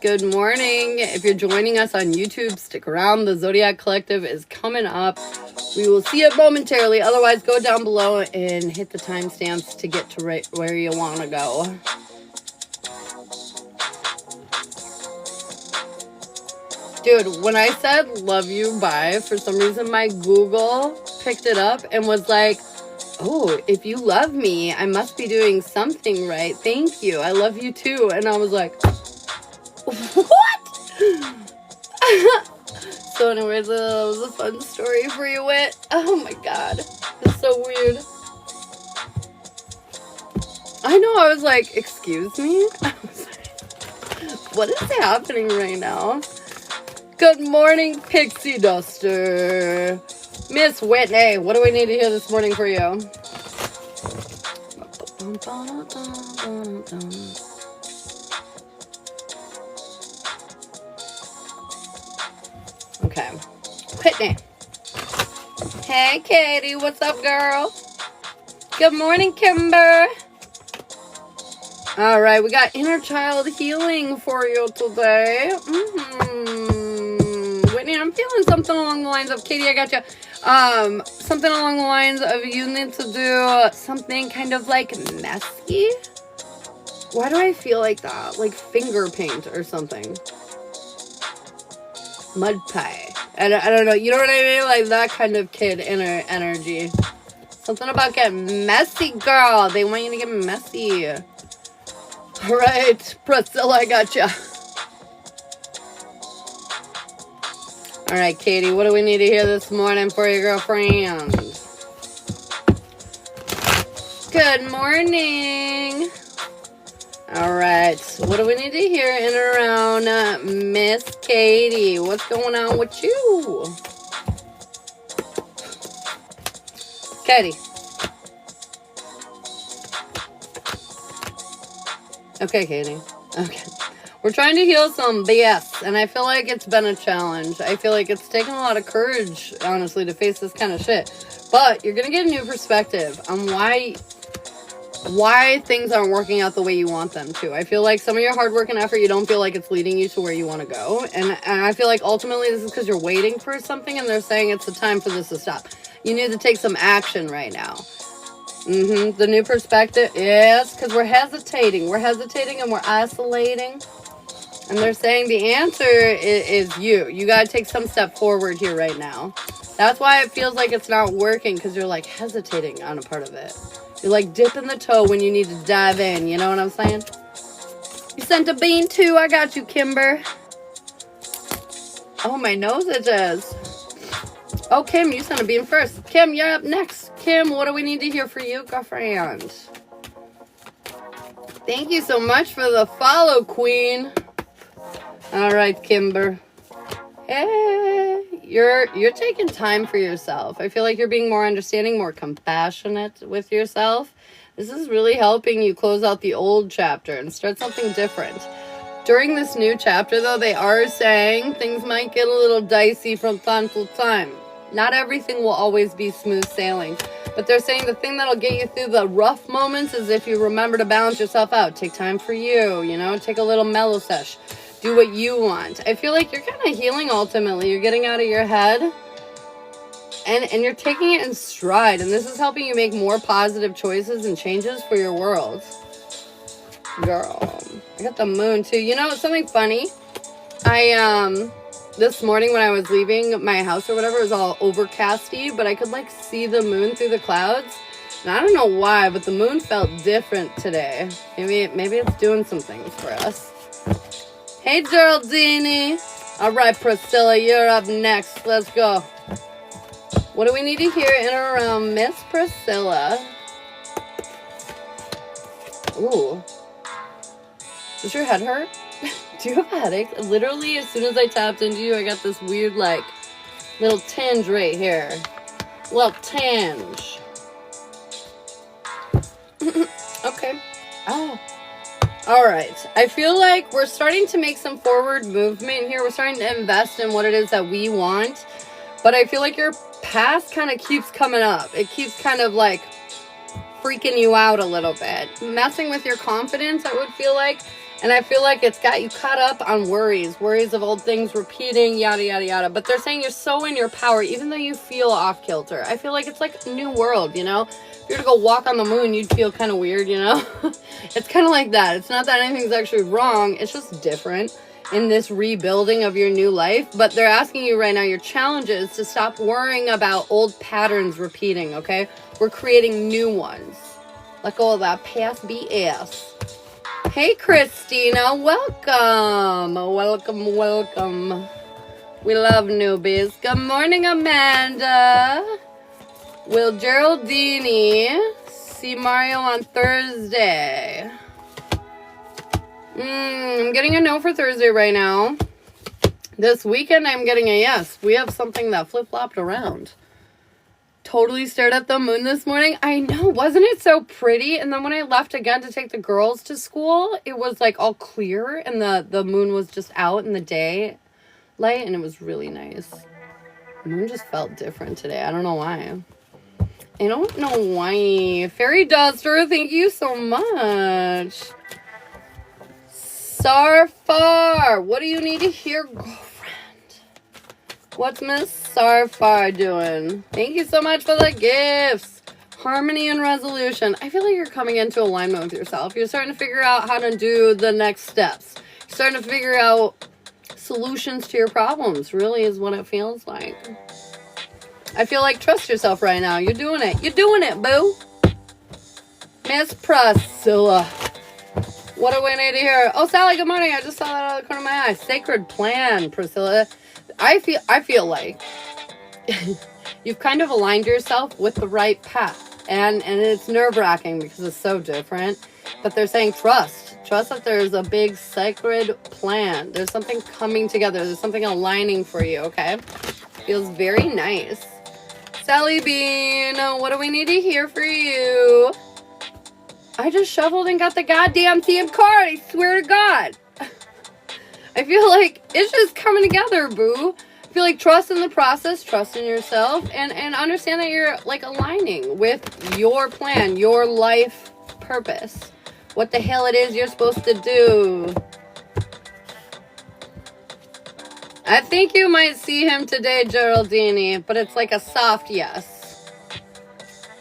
Good morning. If you're joining us on YouTube, stick around. The Zodiac Collective is coming up. We will see it momentarily. Otherwise, go down below and hit the timestamps to get to right where you want to go. Dude, when I said love you, bye, for some reason my Google picked it up and was like, oh, if you love me, I must be doing something right. Thank you. I love you too. And I was like, what? So anyways, that was a fun story for you, Wit. Oh my god. It's so weird. I know, I was like, excuse me? I was like, what is happening right now? Good morning, Pixie Duster. Miss Whitney, what do we need to hear this morning for you? Okay. Whitney. Hey, Katie. What's up, girl? Good morning, Kimber. All right, we got inner child healing for you today. Whitney, I'm feeling something along the lines of, Katie, I got you. Something along the lines of you need to do something kind of like messy. Why do I feel like that? Like finger paint or something. Mud pie. I don't know. You know what I mean? Like that kind of kid energy. Something about getting messy, girl. They want you to get messy. All right, Priscilla, I got you. All right, Katie, what do we need to hear this morning for your girlfriend? Good morning. All right, what do we need to hear in and around Miss Katie? What's going on with you? Katie. Okay, Katie. Okay. We're trying to heal some BS, and I feel like it's been a challenge. I feel like it's taken a lot of courage, honestly, to face this kind of shit. But you're going to get a new perspective on why things aren't working out the way you want them to. I feel like some of your hard work and effort, you don't feel like it's leading you to where you want to go. And I feel like ultimately this is because you're waiting for something, and they're saying it's the time for this to stop. You need to take some action right now. The new perspective, yes, because we're hesitating. We're hesitating and we're isolating. And they're saying the answer is you. You got to take some step forward here right now. That's why it feels like it's not working, because you're like hesitating on a part of it. You're like dipping the toe when you need to dive in. You know what I'm saying? You sent a bean too. I got you, Kimber. Oh, my nose itches. Oh, Kim, you sent a bean first. Kim, you're up next. Kim, what do we need to hear for you, girlfriend? Thank you so much for the follow, queen. All right, Kimber. Hey, you're taking time for yourself. I feel like you're being more understanding, more compassionate with yourself. This is really helping you close out the old chapter and start something different. During this new chapter, though, they are saying things might get a little dicey from time to time. Not everything will always be smooth sailing. But they're saying the thing that'll get you through the rough moments is if you remember to balance yourself out. Take time for you, you know? Take a little mellow sesh. Do what you want. I feel like you're kind of healing ultimately. You're getting out of your head. And you're taking it in stride. And this is helping you make more positive choices and changes for your world. Girl. I got the moon too. You know, something funny? This morning when I was leaving my house or whatever, it was all overcasty, but I could like see the moon through the clouds. And I don't know why, but the moon felt different today. Maybe it's doing some things for us. Hey, Geraldine. All right, Priscilla, you're up next. Let's go. What do we need to hear in or around Miss Priscilla? Ooh. Does your head hurt? Do you have a headache? Literally, as soon as I tapped into you, I got this weird, like, little tinge right here. Little tinge. Okay. Oh. All right. I feel like we're starting to make some forward movement here. We're starting to invest in what it is that we want. But I feel like your past kind of keeps coming up. It keeps kind of, like, freaking you out a little bit. Messing with your confidence, I would feel like. And I feel like it's got you caught up on worries of old things repeating, yada, yada, yada. But they're saying you're so in your power, even though you feel off kilter. I feel like it's like a new world, you know? If you were to go walk on the moon, you'd feel kind of weird, you know? It's kind of like that. It's not that anything's actually wrong. It's just different in this rebuilding of your new life. But they're asking you right now, your challenge is to stop worrying about old patterns repeating, okay? We're creating new ones. Let go of that past BS. Hey, Christina, welcome. Welcome. We love newbies. Good morning, Amanda. Will Geraldini see Mario on Thursday? I'm getting a no for Thursday right now. This weekend, I'm getting a yes. We have something that flip-flopped around. Totally stared at the moon this morning. I know, wasn't it so pretty? And then when I left again to take the girls to school, it was like all clear and the moon was just out in the day light and it was really nice. The moon just felt different today. I don't know why. I don't know why. Fairy Duster, thank you so much. Sarfar, what do you need to hear, girlfriend? What's Miss Sarfar doing? Thank you so much for the gifts. Harmony and resolution. I feel like you're coming into alignment with yourself. You're starting to figure out how to do the next steps. You're starting to figure out solutions to your problems, really is what it feels like. I feel like trust yourself right now. You're doing it. You're doing it, boo. Miss Priscilla. What do we need to hear? Oh, Sally, good morning. I just saw that out of the corner of my eye. Sacred plan, Priscilla. I feel like you've kind of aligned yourself with the right path. And it's nerve-wracking because it's so different. But they're saying trust. Trust that there's a big sacred plan. There's something coming together. There's something aligning for you, okay? Feels very nice. Sally Bean, what do we need to hear for you? I just shoveled and got the goddamn theme card. I swear to God. I feel like it's just coming together, boo. I feel like trust in the process, trust in yourself, and understand that you're like aligning with your plan, your life purpose. What the hell it is you're supposed to do. I think you might see him today, Geraldini, but it's like a soft yes.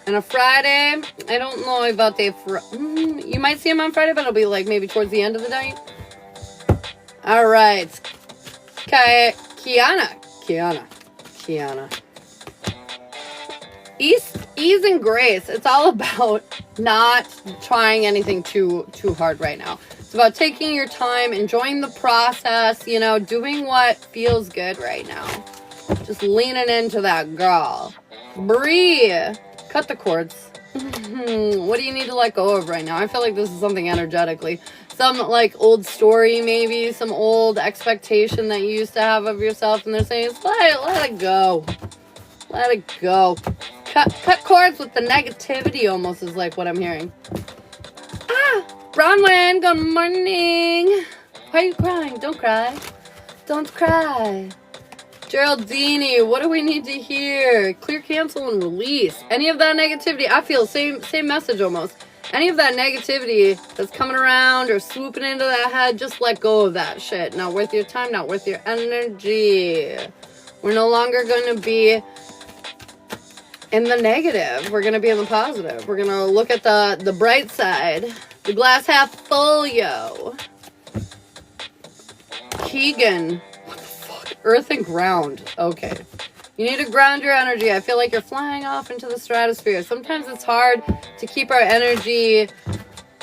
And a Friday, I don't know about you might see him on Friday, but it'll be like maybe towards the end of the night. All right. Kiana. Ease and grace. It's all about not trying anything too hard right now. It's about taking your time, enjoying the process, you know, doing what feels good right now. Just leaning into that, girl. Bree. Cut the cords. What do you need to let go of right now? I feel like this is something energetically. Some like old story, maybe some old expectation that you used to have of yourself, and they're saying, let it go. Let it go. Cut cords with the negativity almost is like what I'm hearing. Bronwyn, good morning. Why are you crying? Don't cry. Don't cry. Geraldini, what do we need to hear? Clear, cancel, and release. Any of that negativity, I feel same message almost. Any of that negativity that's coming around or swooping into that head, just let go of that shit. Not worth your time, not worth your energy. We're no longer going to be in the negative. We're going to be in the positive. We're going to look at the bright side. The glass half full, yo. Keegan. Earth and ground. Okay. You need to ground your energy. I feel like you're flying off into the stratosphere. Sometimes it's hard to keep our energy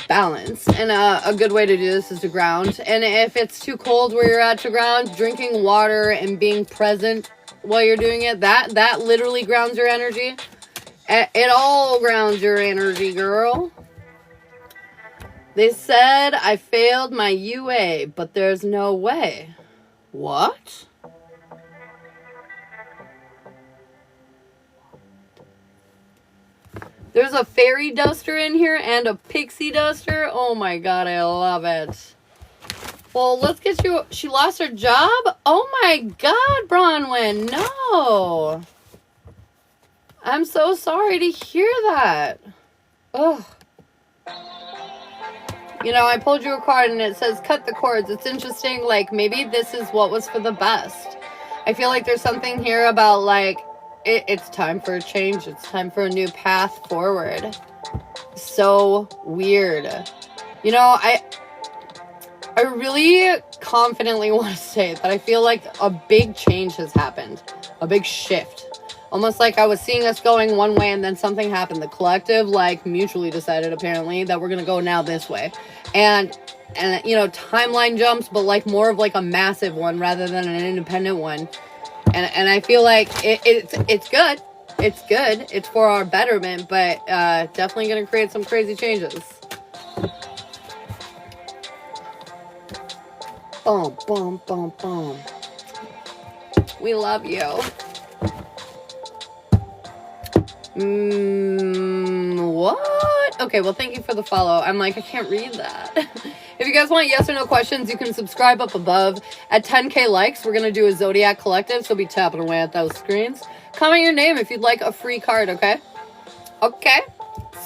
balanced. And a good way to do this is to ground. And if it's too cold where you're at to ground, drinking water and being present while you're doing it, that literally grounds your energy. It all grounds your energy, girl. They said I failed my UA, but there's no way. What? There's a fairy duster in here and a pixie duster. Oh my God, I love it. Well, let's get you... She lost her job? Oh my God, Bronwyn, no. I'm so sorry to hear that. Ugh. You know, I pulled you a card and it says cut the cords. It's interesting, like, maybe this is what was for the best. I feel like there's something here about, like, it's time for a change. It's time for a new path forward. So weird. You know, I really confidently want to say that I feel like a big change has happened. A big shift. Almost like I was seeing us going one way and then something happened. The collective, like, mutually decided, apparently, that we're going to go now this way. And, you know, timeline jumps, but, like, more of, like, a massive one rather than an independent one. And I feel like it's good. It's good. It's for our betterment, but definitely going to create some crazy changes. Boom, boom, boom, boom. We love you. What? Okay, well, thank you for the follow. I'm like, I can't read that. If you guys want yes or no questions, you can subscribe up above. At 10K likes, we're going to do a Zodiac collective, so be tapping away at those screens. Comment your name if you'd like a free card, okay? Okay.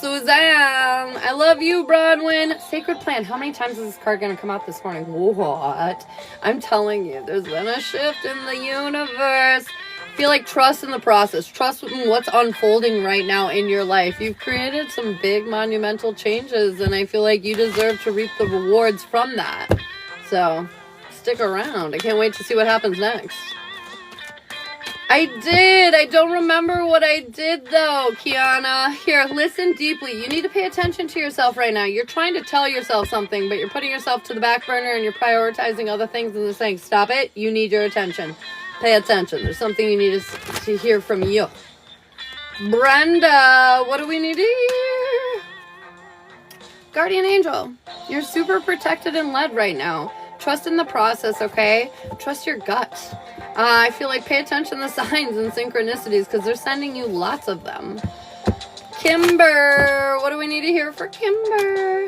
Suzanne, I love you, Bronwyn. Sacred Plan. How many times is this card going to come out this morning? What? I'm telling you, there's been a shift in the universe. Feel like trust in the process. Trust in what's unfolding right now in your life. You've created some big monumental changes, and I feel like you deserve to reap the rewards from that. So, stick around. I can't wait to see what happens next. I did. I don't remember what I did, though, Kiana. Here, listen deeply. You need to pay attention to yourself right now. You're trying to tell yourself something, but you're putting yourself to the back burner, and you're prioritizing other things, and they're saying, stop it. You need your attention. Pay attention. There's something you need to hear from you. Brenda, what do we need to hear? Guardian Angel, you're super protected and led right now. Trust in the process, okay? Trust your gut. I feel like pay attention to signs and synchronicities because they're sending you lots of them. Kimber, what do we need to hear for Kimber?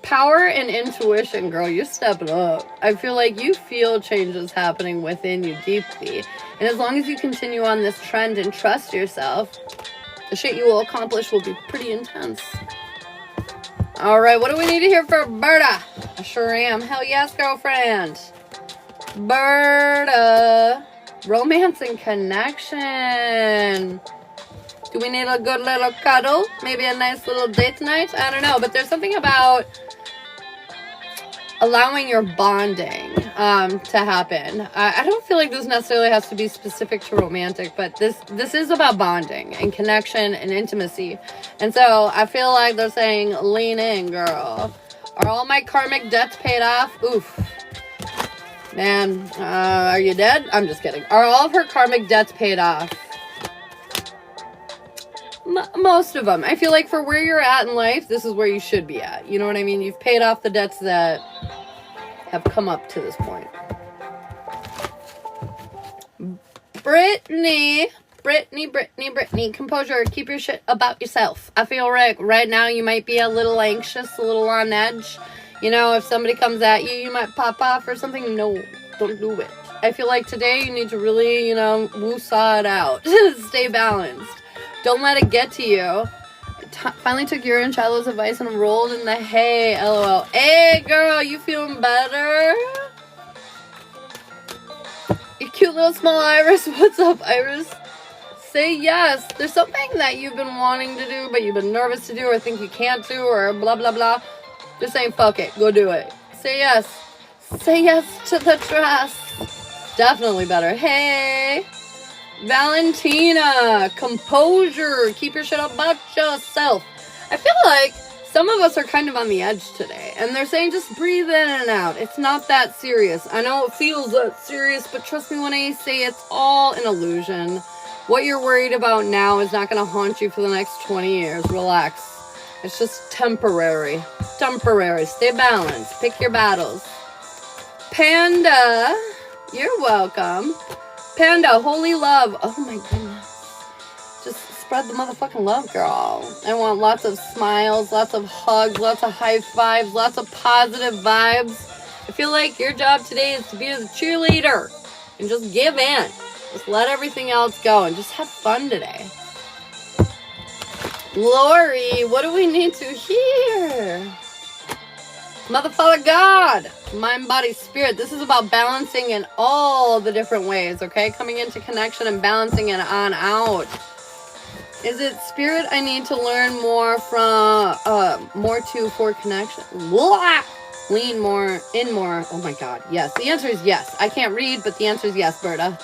Power and intuition, girl, you're stepping up. I feel like you feel changes happening within you deeply. And as long as you continue on this trend and trust yourself, the shit you will accomplish will be pretty intense. All right, what do we need to hear for Berta? I sure am. Hell yes, girlfriend. Berta. Romance and connection. Do we need a good little cuddle? Maybe a nice little date night? I don't know, but there's something about allowing your bonding to happen. I don't feel like this necessarily has to be specific to romantic, but this is about bonding and connection and intimacy. And so I feel like they're saying, lean in, girl. Are all my karmic debts paid off? Oof. Man, are you dead? I'm just kidding. Are all of her karmic debts paid off? Most of them. I feel like for where you're at in life, this is where you should be at. You know what I mean? You've paid off the debts that have come up to this point. Brittany, composure. Keep your shit about yourself. I feel like right now you might be a little anxious, a little on edge. You know, if somebody comes at you, you might pop off or something. No, don't do it. I feel like today you need to really, you know, woo-saw it out. Stay balanced. Don't let it get to you. Finally took your and Shiloh's advice and rolled in the hay. LOL. Hey, girl, you feeling better? You cute little small Iris. What's up, Iris? Say yes. There's something that you've been wanting to do, but you've been nervous to do or think you can't do or blah, blah, blah. Just saying, fuck it. Go do it. Say yes. Say yes to the trust. Definitely better. Hey. Valentina, composure, keep your shit about yourself. I feel like some of us are kind of on the edge today, and they're saying just breathe in and out. It's not that serious. I know it feels that serious, but trust me when I say it's all an illusion. What you're worried about now is not going to haunt you for the next 20 years. Relax. It's just temporary. Temporary. Stay balanced. Pick your battles. Panda, you're welcome. Panda, holy love. Oh my goodness. Just spread the motherfucking love, girl. I want lots of smiles, lots of hugs, lots of high fives, lots of positive vibes. I feel like your job today is to be the cheerleader and just give in. Just let everything else go and just have fun today. Lori, what do we need to hear? Motherfucker God! Mind, body, spirit. This is about balancing in all the different ways, okay? Coming into connection and balancing it on out. Is it spirit I need to learn more from, more to for connection? Blah! Lean more, in more. Oh my God, yes. The answer is yes. I can't read, but the answer is yes, Berta.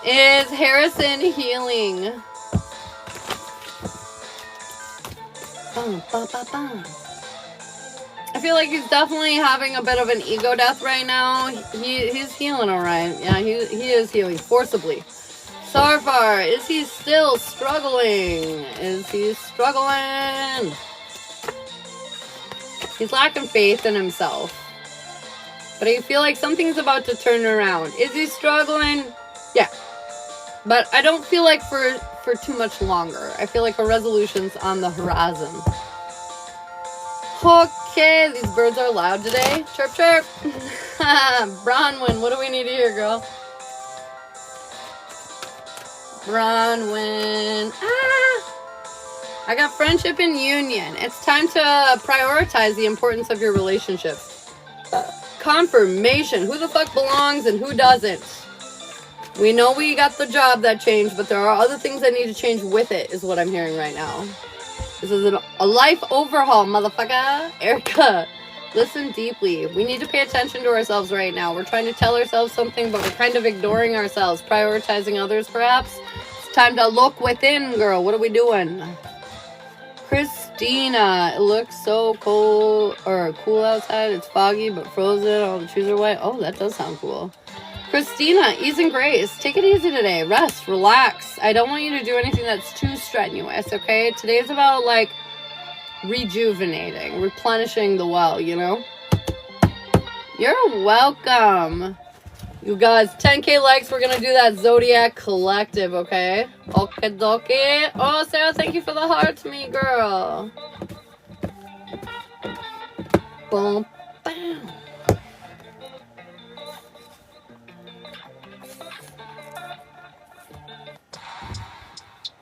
Is Harrison healing? I feel like he's definitely having a bit of an ego death right now. He's healing alright. Yeah, he is healing forcibly. Sarfar, is he still struggling? Is he struggling? He's lacking faith in himself. But I feel like something's about to turn around. Is he struggling? Yeah. But I don't feel like for too much longer. I feel like a resolution's on the horizon. Okay, these birds are loud today. Chirp, chirp. Bronwyn, what do we need to hear, girl? Bronwyn. I got friendship and union. It's time to prioritize the importance of your relationship. Confirmation. Who the fuck belongs and who doesn't? We know we got the job that changed, but there are other things that need to change with it, is what I'm hearing right now. This is a life overhaul, motherfucker. Erica, listen deeply. We need to pay attention to ourselves right now. We're trying to tell ourselves something, but we're kind of ignoring ourselves, prioritizing others, perhaps. It's time to look within, girl. What are we doing? Christina, it looks so cold or cool outside. It's foggy but frozen. All the trees are white. Oh, that does sound cool. Christina, ease and grace. Take it easy today. Rest, relax. I don't want you to do anything that's too strenuous, okay? Today's about, like, rejuvenating, replenishing the well, you know? You're welcome. You guys, 10K likes. We're going to do that Zodiac collective, okay? Okie dokie. Oh, Sarah, thank you for the heart to me, girl. Boom, bam.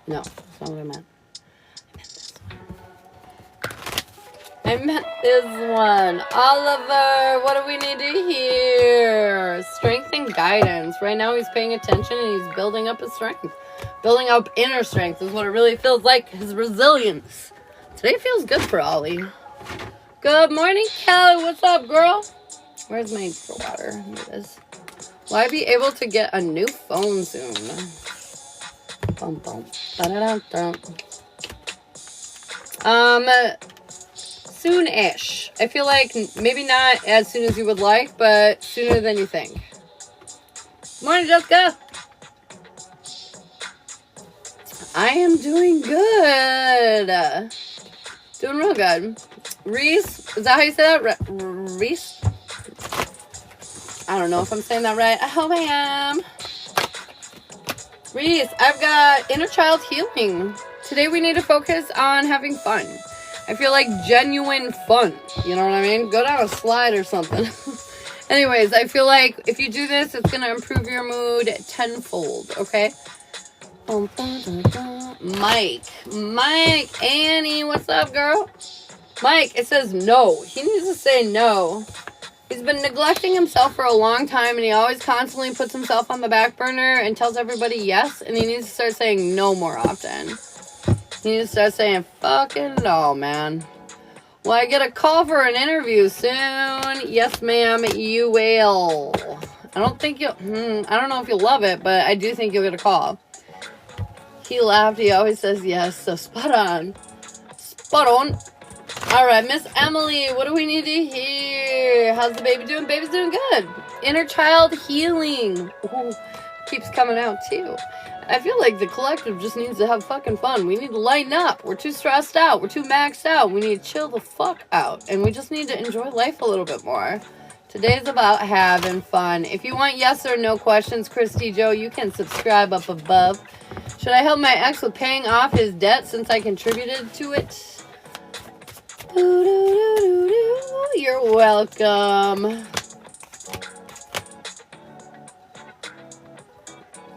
No, that's not what I meant. I meant this one. Oliver, what do we need to hear? Strength and guidance. Right now he's paying attention and he's building up his strength. Building up inner strength is what it really feels like. His resilience. Today feels good for Ollie. Good morning, Kelly. What's up, girl? Where's my water? Here it is. Will I be able to get a new phone soon? Bum, bum. Soon-ish. I feel like maybe not as soon as you would like, but sooner than you think. Morning, Jessica. I am doing good. Doing real good. Reese, is that how you say that? Reese? I don't know if I'm saying that right. I hope I am. Reese, I've got inner child healing. Today we need to focus on having fun. I feel like genuine fun. You know what I mean? Go down a slide or something. Anyways, I feel like if you do this, it's going to improve your mood tenfold, okay? Mike, Annie, what's up, girl? Mike, it says no. He needs to say no. He's been neglecting himself for a long time, and he always constantly puts himself on the back burner and tells everybody yes, and he needs to start saying no more often. He needs to start saying fucking no, man. Will I get a call for an interview soon? Yes, ma'am, you will. I don't think you'll, I don't know if you'll love it, but I do think you'll get a call. He laughed. He always says yes, so spot on. Spot on. All right, Miss Emily, what do we need to hear? How's the baby doing? Baby's doing good. Inner child healing. Ooh, keeps coming out, too. I feel like the collective just needs to have fucking fun. We need to lighten up. We're too stressed out. We're too maxed out. We need to chill the fuck out. And we just need to enjoy life a little bit more. Today's about having fun. If you want yes or no questions, Christy Joe, you can subscribe up above. Should I help my ex with paying off his debt since I contributed to it? You're welcome.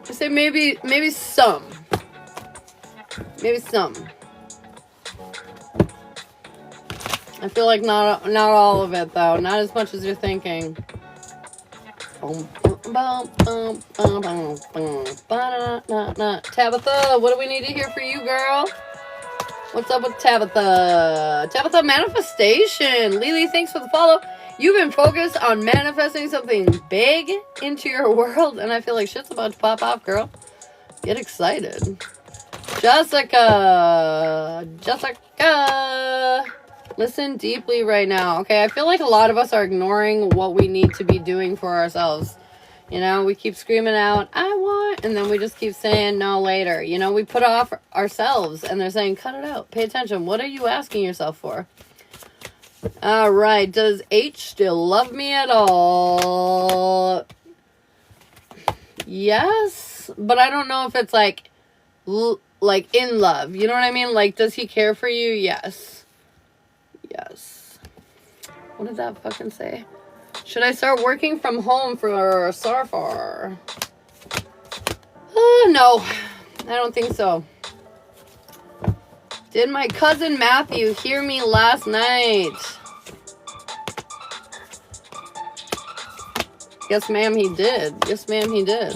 I say maybe some. Maybe some. I feel like not all of it, though. Not as much as you're thinking. Tabitha, what do we need to hear for you, girl? What's up with Tabitha? Tabitha, manifestation. Lily, thanks for the follow. You've been focused on manifesting something big into your world, and I feel like shit's about to pop off, girl. Get excited. Jessica. Listen deeply right now. Okay, I feel like a lot of us are ignoring what we need to be doing for ourselves. You know, we keep screaming out, I want, and then we just keep saying no later. You know, we put off ourselves, and they're saying, cut it out. Pay attention. What are you asking yourself for? All right. Does H still love me at all? Yes, but I don't know if it's like in love. You know what I mean? Like, does he care for you? Yes. Yes. What did that fucking say? Should I start working from home for Sarfar? No, I don't think so. Did my cousin Matthew hear me last night? Yes, ma'am, he did. Yes, ma'am, he did.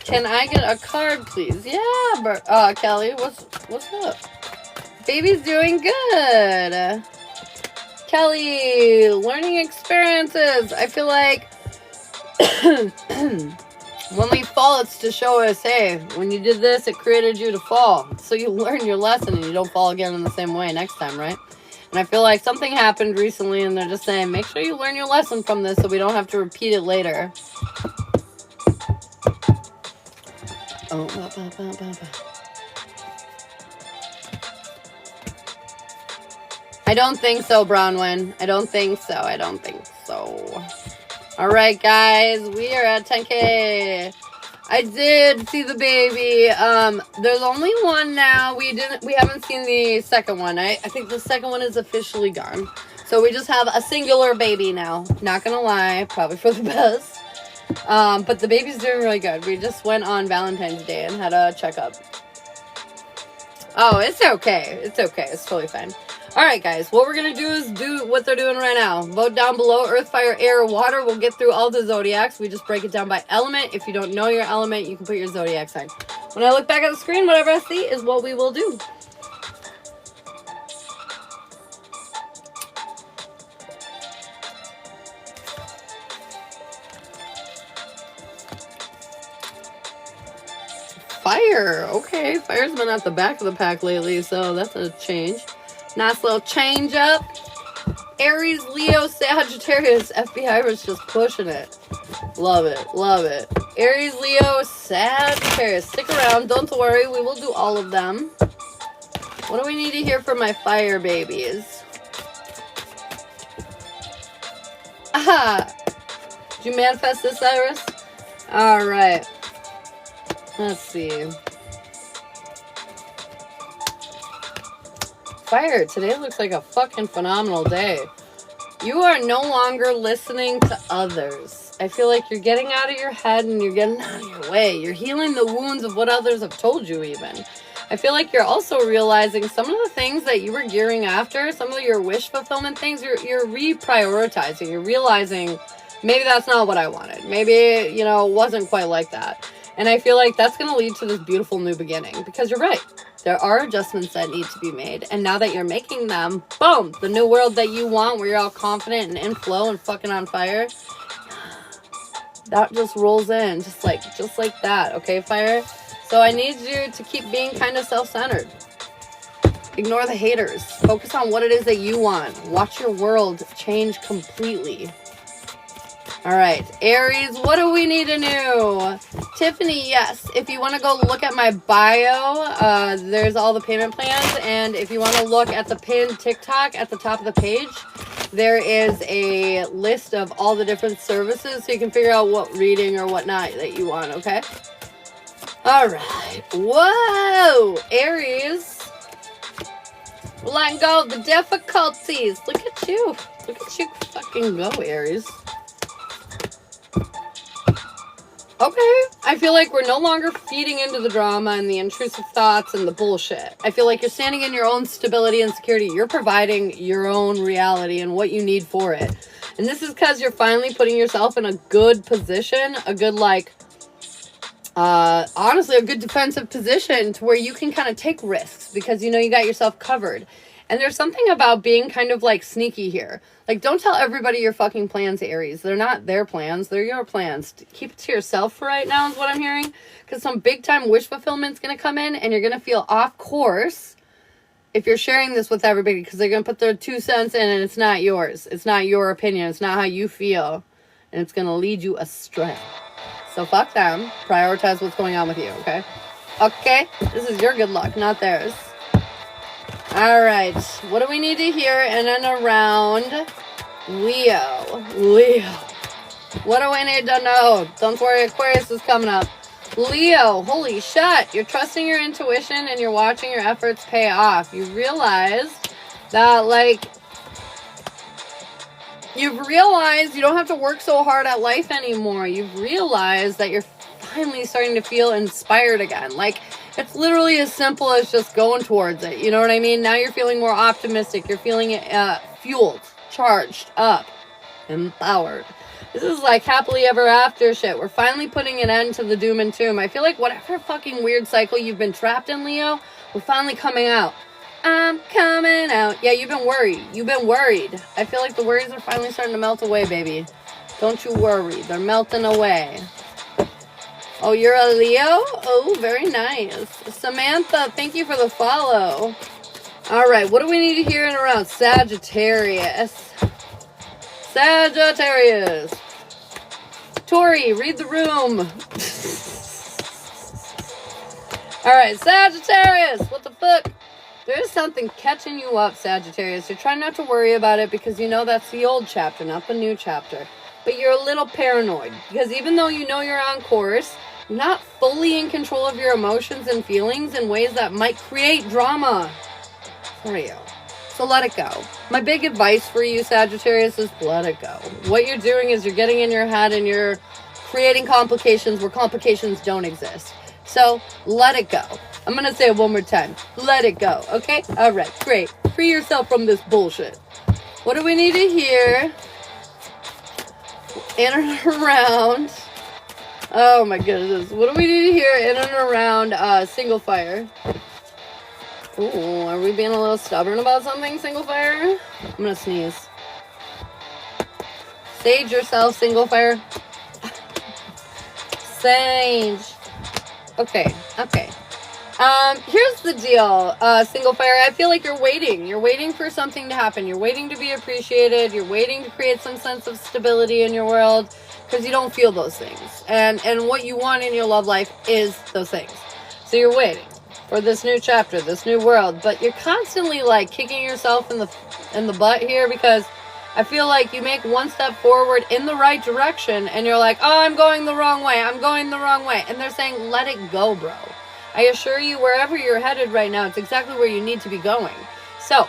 Can I get a card, please? Yeah, Kelly, what's up? Baby's doing good. Kelly, learning experiences. I feel like when we fall, it's to show us, hey, when you did this, it created you to fall. So you learn your lesson and you don't fall again in the same way next time, right? And I feel like something happened recently and they're just saying, make sure you learn your lesson from this so we don't have to repeat it later. I don't think so, Bronwyn. I don't think so. All right, guys. We are at 10K. I did see the baby. There's only one now. We haven't seen the second one. I think the second one is officially gone. So we just have a singular baby now. Not gonna lie, probably for the best. But the baby's doing really good. We just went on Valentine's Day and had a checkup. Oh, it's okay. It's okay. It's totally fine. All right, guys. What we're going to do is do what they're doing right now. Vote down below. Earth, fire, air, water. We'll get through all the zodiacs. We just break it down by element. If you don't know your element, you can put your zodiac sign. When I look back at the screen, whatever I see is what we will do. Fire. Okay. Fire's been at the back of the pack lately, so that's a change. Nice little change up. Aries, Leo, Sagittarius. FBI was just pushing it. Love it. Love it. Aries, Leo, Sagittarius. Stick around. Don't worry. We will do all of them. What do we need to hear from my fire babies? Aha. Did you manifest this, Iris? All right. Let's see. Fire, today looks like a fucking phenomenal day. You are no longer listening to others. I feel like you're getting out of your head and you're getting out of your way. You're healing the wounds of what others have told you even. I feel like you're also realizing some of the things that you were gearing after, some of your wish fulfillment things, you're reprioritizing. You're realizing maybe that's not what I wanted. Maybe, it wasn't quite like that. And I feel like that's going to lead to this beautiful new beginning because you're right. There are adjustments that need to be made. And now that you're making them, boom, the new world that you want where you're all confident and in flow and fucking on fire, that just rolls in just like that. Okay, fire? So I need you to keep being kind of self-centered. Ignore the haters. Focus on what it is that you want. Watch your world change completely. All right, Aries, what do we need to know? Tiffany, yes. If you want to go look at my bio, there's all the payment plans. And if you want to look at the pinned TikTok at the top of the page, there is a list of all the different services so you can figure out what reading or whatnot that you want, okay? All right. Whoa, Aries. We're letting go of the difficulties. Look at you. Look at you fucking go, Aries. Okay, I feel like we're no longer feeding into the drama and the intrusive thoughts and the bullshit. I feel like you're standing in your own stability and security. You're providing your own reality and what you need for it. And this is because you're finally putting yourself in a good position, a good, like, honestly, a good defensive position to where you can kind of take risks because you know you got yourself covered. And there's something about being kind of like sneaky here. Like, don't tell everybody your fucking plans, Aries. They're not their plans. They're your plans. Keep it to yourself for right now is what I'm hearing. Because some big time wish fulfillment's going to come in and you're going to feel off course if you're sharing this with everybody because they're going to put their 2 cents in and it's not yours. It's not your opinion. It's not how you feel. And it's going to lead you astray. So fuck them. Prioritize what's going on with you, okay? Okay? This is your good luck, not theirs. Alright, what do we need to hear in and around Leo? Leo. What do we need to know? Don't worry, Aquarius is coming up. Leo, holy shit. You're trusting your intuition and you're watching your efforts pay off. You realize that, like, you've realized you don't have to work so hard at life anymore. You've realized that you're finally starting to feel inspired again. Like, it's literally as simple as just going towards it. You know what I mean? Now you're feeling more optimistic. You're feeling fueled, charged up, empowered. This is like happily ever after shit. We're finally putting an end to the doom and doom. I feel like whatever fucking weird cycle you've been trapped in, Leo, we're finally coming out. I'm coming out. Yeah, you've been worried. You've been worried. I feel like the worries are finally starting to melt away, baby. Don't you worry. They're melting away. Oh, you're a Leo? Oh, very nice. Samantha, thank you for the follow. All right, what do we need to hear in around Sagittarius? Sagittarius. Tori, read the room. All right, Sagittarius. What the fuck? There's something catching you up, Sagittarius. You're trying not to worry about it because you know that's the old chapter, not the new chapter. But you're a little paranoid because even though you know you're on course, you're not fully in control of your emotions and feelings in ways that might create drama for you. So let it go. My big advice for you, Sagittarius, is let it go. What you're doing is you're getting in your head and you're creating complications where complications don't exist. So let it go. I'm going to say it one more time. Let it go, okay? All right, great. Free yourself from this bullshit. What do we need to hear in and around? Oh my goodness. What do we need to hear in and around single fire? Ooh, are we being a little stubborn about something, single fire? I'm going to sneeze. Sage yourself, single fire. Sage. Okay. Here's the deal, single fire. I feel like you're waiting. You're waiting for something to happen. You're waiting to be appreciated. You're waiting to create some sense of stability in your world because you don't feel those things. And what you want in your love life is those things. So you're waiting for this new chapter, this new world. But you're constantly like kicking yourself in the butt here because I feel like you make one step forward in the right direction and you're like, oh, I'm going the wrong way. I'm going the wrong way. And they're saying, let it go, bro. I assure you, wherever you're headed right now, it's exactly where you need to be going. So,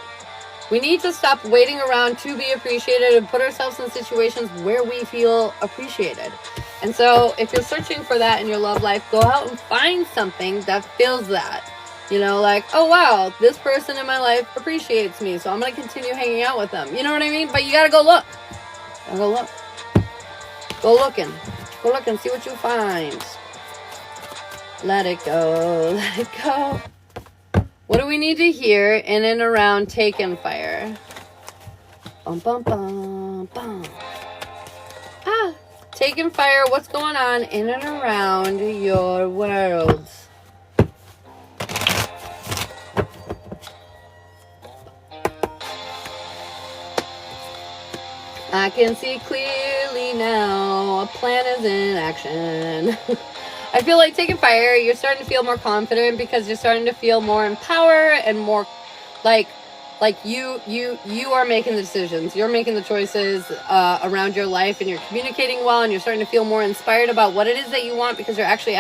we need to stop waiting around to be appreciated and put ourselves in situations where we feel appreciated. And so, if you're searching for that in your love life, go out and find something that fills that. You know, like, oh wow, this person in my life appreciates me, so I'm going to continue hanging out with them. You know what I mean? But you got to go look. Go look. Go looking. Go look and see what you find. Let it go, let it go. What do we need to hear in and around taken fire? Bum, bum, bum, bum. Taken fire, what's going on in and around your world? I can see clearly now, a plan is in action. I feel like taking fire, you're starting to feel more confident because you're starting to feel more in power and more like you are making the decisions. You're making the choices around your life and you're communicating well and you're starting to feel more inspired about what it is that you want because you're actually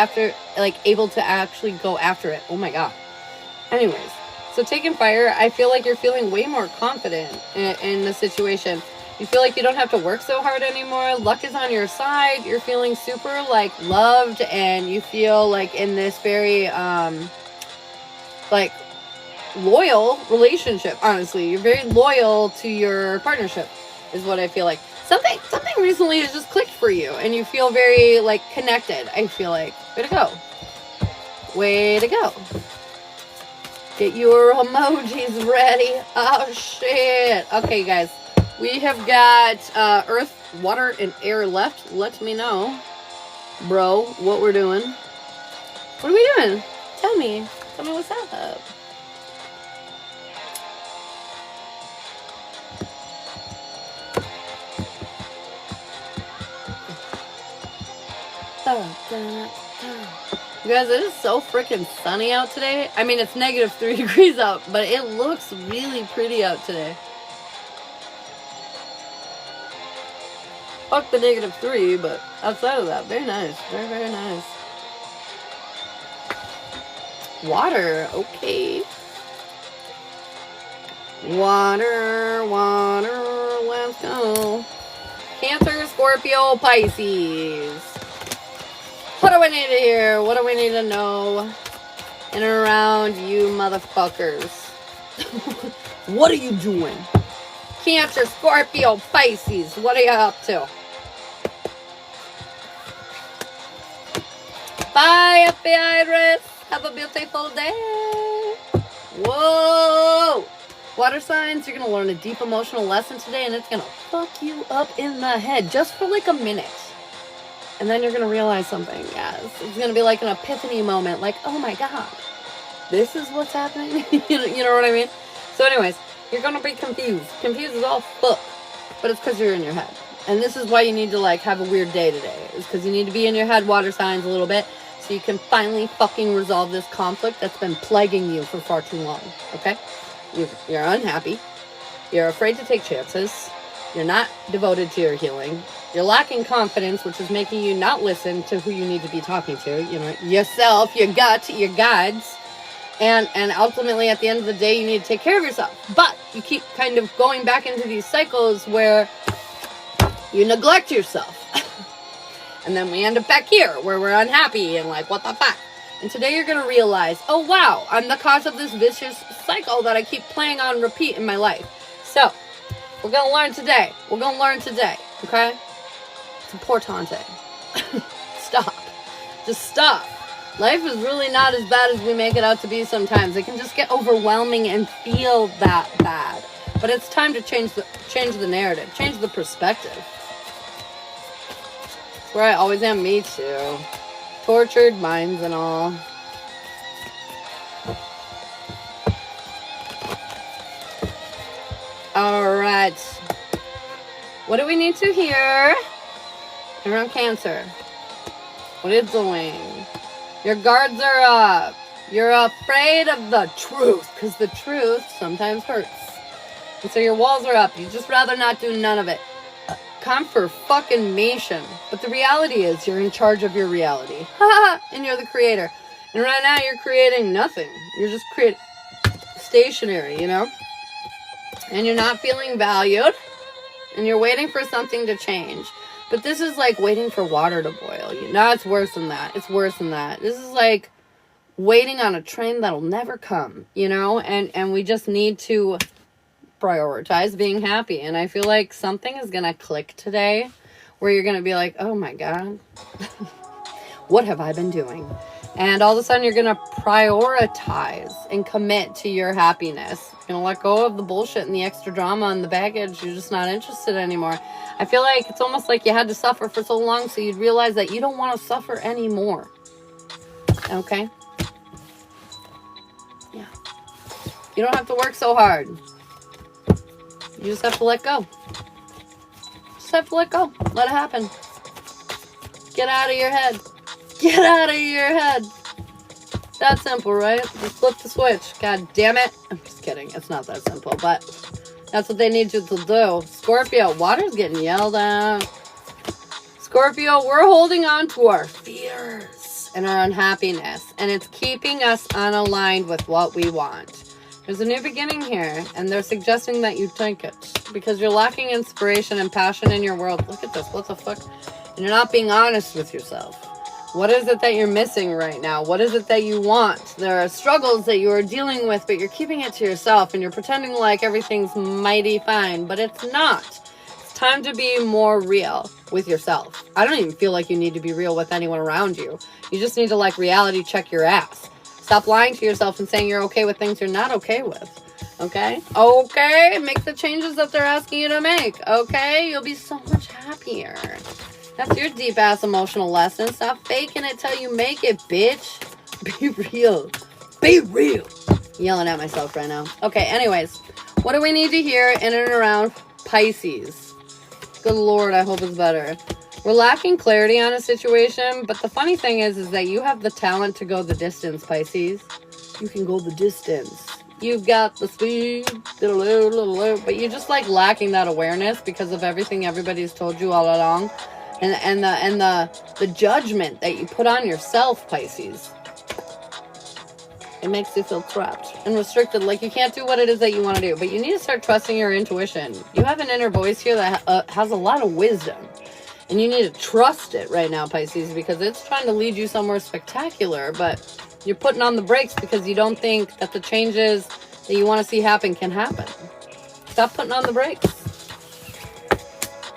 able to actually go after it. Oh my God. Anyways, so taking fire, I feel like you're feeling way more confident in the situation. You feel like you don't have to work so hard anymore. Luck is on your side. You're feeling super, like, loved, and you feel like in this very, like, loyal relationship, honestly. You're very loyal to your partnership, is what I feel like. Something recently has just clicked for you, and you feel very, like, connected, I feel like. Way to go. Way to go. Get your emojis ready. Oh, shit. Okay, guys. We have got earth, water, and air left. Let me know, bro, what we're doing. What are we doing? Tell me. Tell me what's up. You guys, it is so freaking sunny out today. I mean, it's -3 degrees out, but it looks really pretty out today. Fuck the -3, but outside of that, very nice. Very, very nice. Water, okay. Water, let's go. Cancer, Scorpio, Pisces. What do we need to hear? What do we need to know? In and around you motherfuckers. What are you doing? Cancer, Scorpio, Pisces. What are you up to? Bye, FBI Iris. Have a beautiful day. Whoa. Water signs, you're going to learn a deep emotional lesson today, and it's going to fuck you up in the head just for like a minute. And then you're going to realize something, yes. It's going to be like an epiphany moment, like, oh my God, this is what's happening. You know what I mean? So anyways, you're going to be confused. Confused is all fuck, but it's because you're in your head. And this is why you need to, like, have a weird day today. It's because you need to be in your head, water signs, a little bit, so you can finally fucking resolve this conflict that's been plaguing you for far too long, okay? You're unhappy. You're afraid to take chances. You're not devoted to your healing. You're lacking confidence, which is making you not listen to who you need to be talking to. You know, yourself, your gut, your guides. And ultimately, at the end of the day, you need to take care of yourself. But you keep kind of going back into these cycles where you neglect yourself. And then we end up back here where we're unhappy and like, what the fuck? And today you're going to realize, oh wow, I'm the cause of this vicious cycle that I keep playing on repeat in my life. So, we're going to learn today. We're going to learn today, okay? It's importante. Stop. Just stop. Life is really not as bad as we make it out to be sometimes. It can just get overwhelming and feel that bad. But it's time to change the narrative, change the perspective. That's where I always am, me too. Tortured minds and all. Alright. What do we need to hear? Around Cancer. What are you doing? Your guards are up. You're afraid of the truth, because the truth sometimes hurts. And so your walls are up. You'd just rather not do none of it. Confirmation. But the reality is you're in charge of your reality. And you're the creator. And right now you're creating nothing. You're just stationary, you know? And you're not feeling valued. And you're waiting for something to change. But this is like waiting for water to boil. You know, it's worse than that. It's worse than that. This is like waiting on a train that'll never come, you know? And we just need to prioritize being happy. And I feel like something is going to click today where you're going to be like, oh my God, what have I been doing? And all of a sudden you're going to prioritize and commit to your happiness. You're going to let go of the bullshit and the extra drama and the baggage. You're just not interested anymore. I feel like it's almost like you had to suffer for so long so you'd realize that you don't want to suffer anymore. Okay? Yeah. You don't have to work so hard. You just have to let go. Just have to let go. Let it happen. Get out of your head. Get out of your head. That simple, right? Just flip the switch. God damn it. I'm just kidding. It's not that simple, but that's what they need you to do. Scorpio, water's getting yelled at. Scorpio, we're holding on to our fears and our unhappiness, and it's keeping us unaligned with what we want. There's a new beginning here, and they're suggesting that you take it because you're lacking inspiration and passion in your world. Look at this. What the fuck? And you're not being honest with yourself. What is it that you're missing right now? What is it that you want? There are struggles that you are dealing with, but you're keeping it to yourself, and you're pretending like everything's mighty fine, but it's not. It's time to be more real with yourself. I don't even feel like you need to be real with anyone around you. You just need to, like, reality check your ass. Stop lying to yourself and saying you're okay with things you're not okay with. Okay? Okay? Make the changes that they're asking you to make. Okay? You'll be so much happier. That's your deep-ass emotional lesson. Stop faking it till you make it, bitch. Be real. Be real. Yelling at myself right now. Okay, anyways. What do we need to hear in and around Pisces? Good Lord, I hope it's better. We're lacking clarity on a situation, but the funny thing is that you have the talent to go the distance, Pisces. You can go the distance. You've got the speed, but you're just like lacking that awareness because of everything everybody's told you all along, and the judgment that you put on yourself, Pisces. It makes you feel trapped and restricted, like you can't do what it is that you want to do. But you need to start trusting your intuition. You have an inner voice here that has a lot of wisdom. And you need to trust it right now, Pisces, because it's trying to lead you somewhere spectacular. But you're putting on the brakes because you don't think that the changes that you want to see happen can happen. Stop putting on the brakes.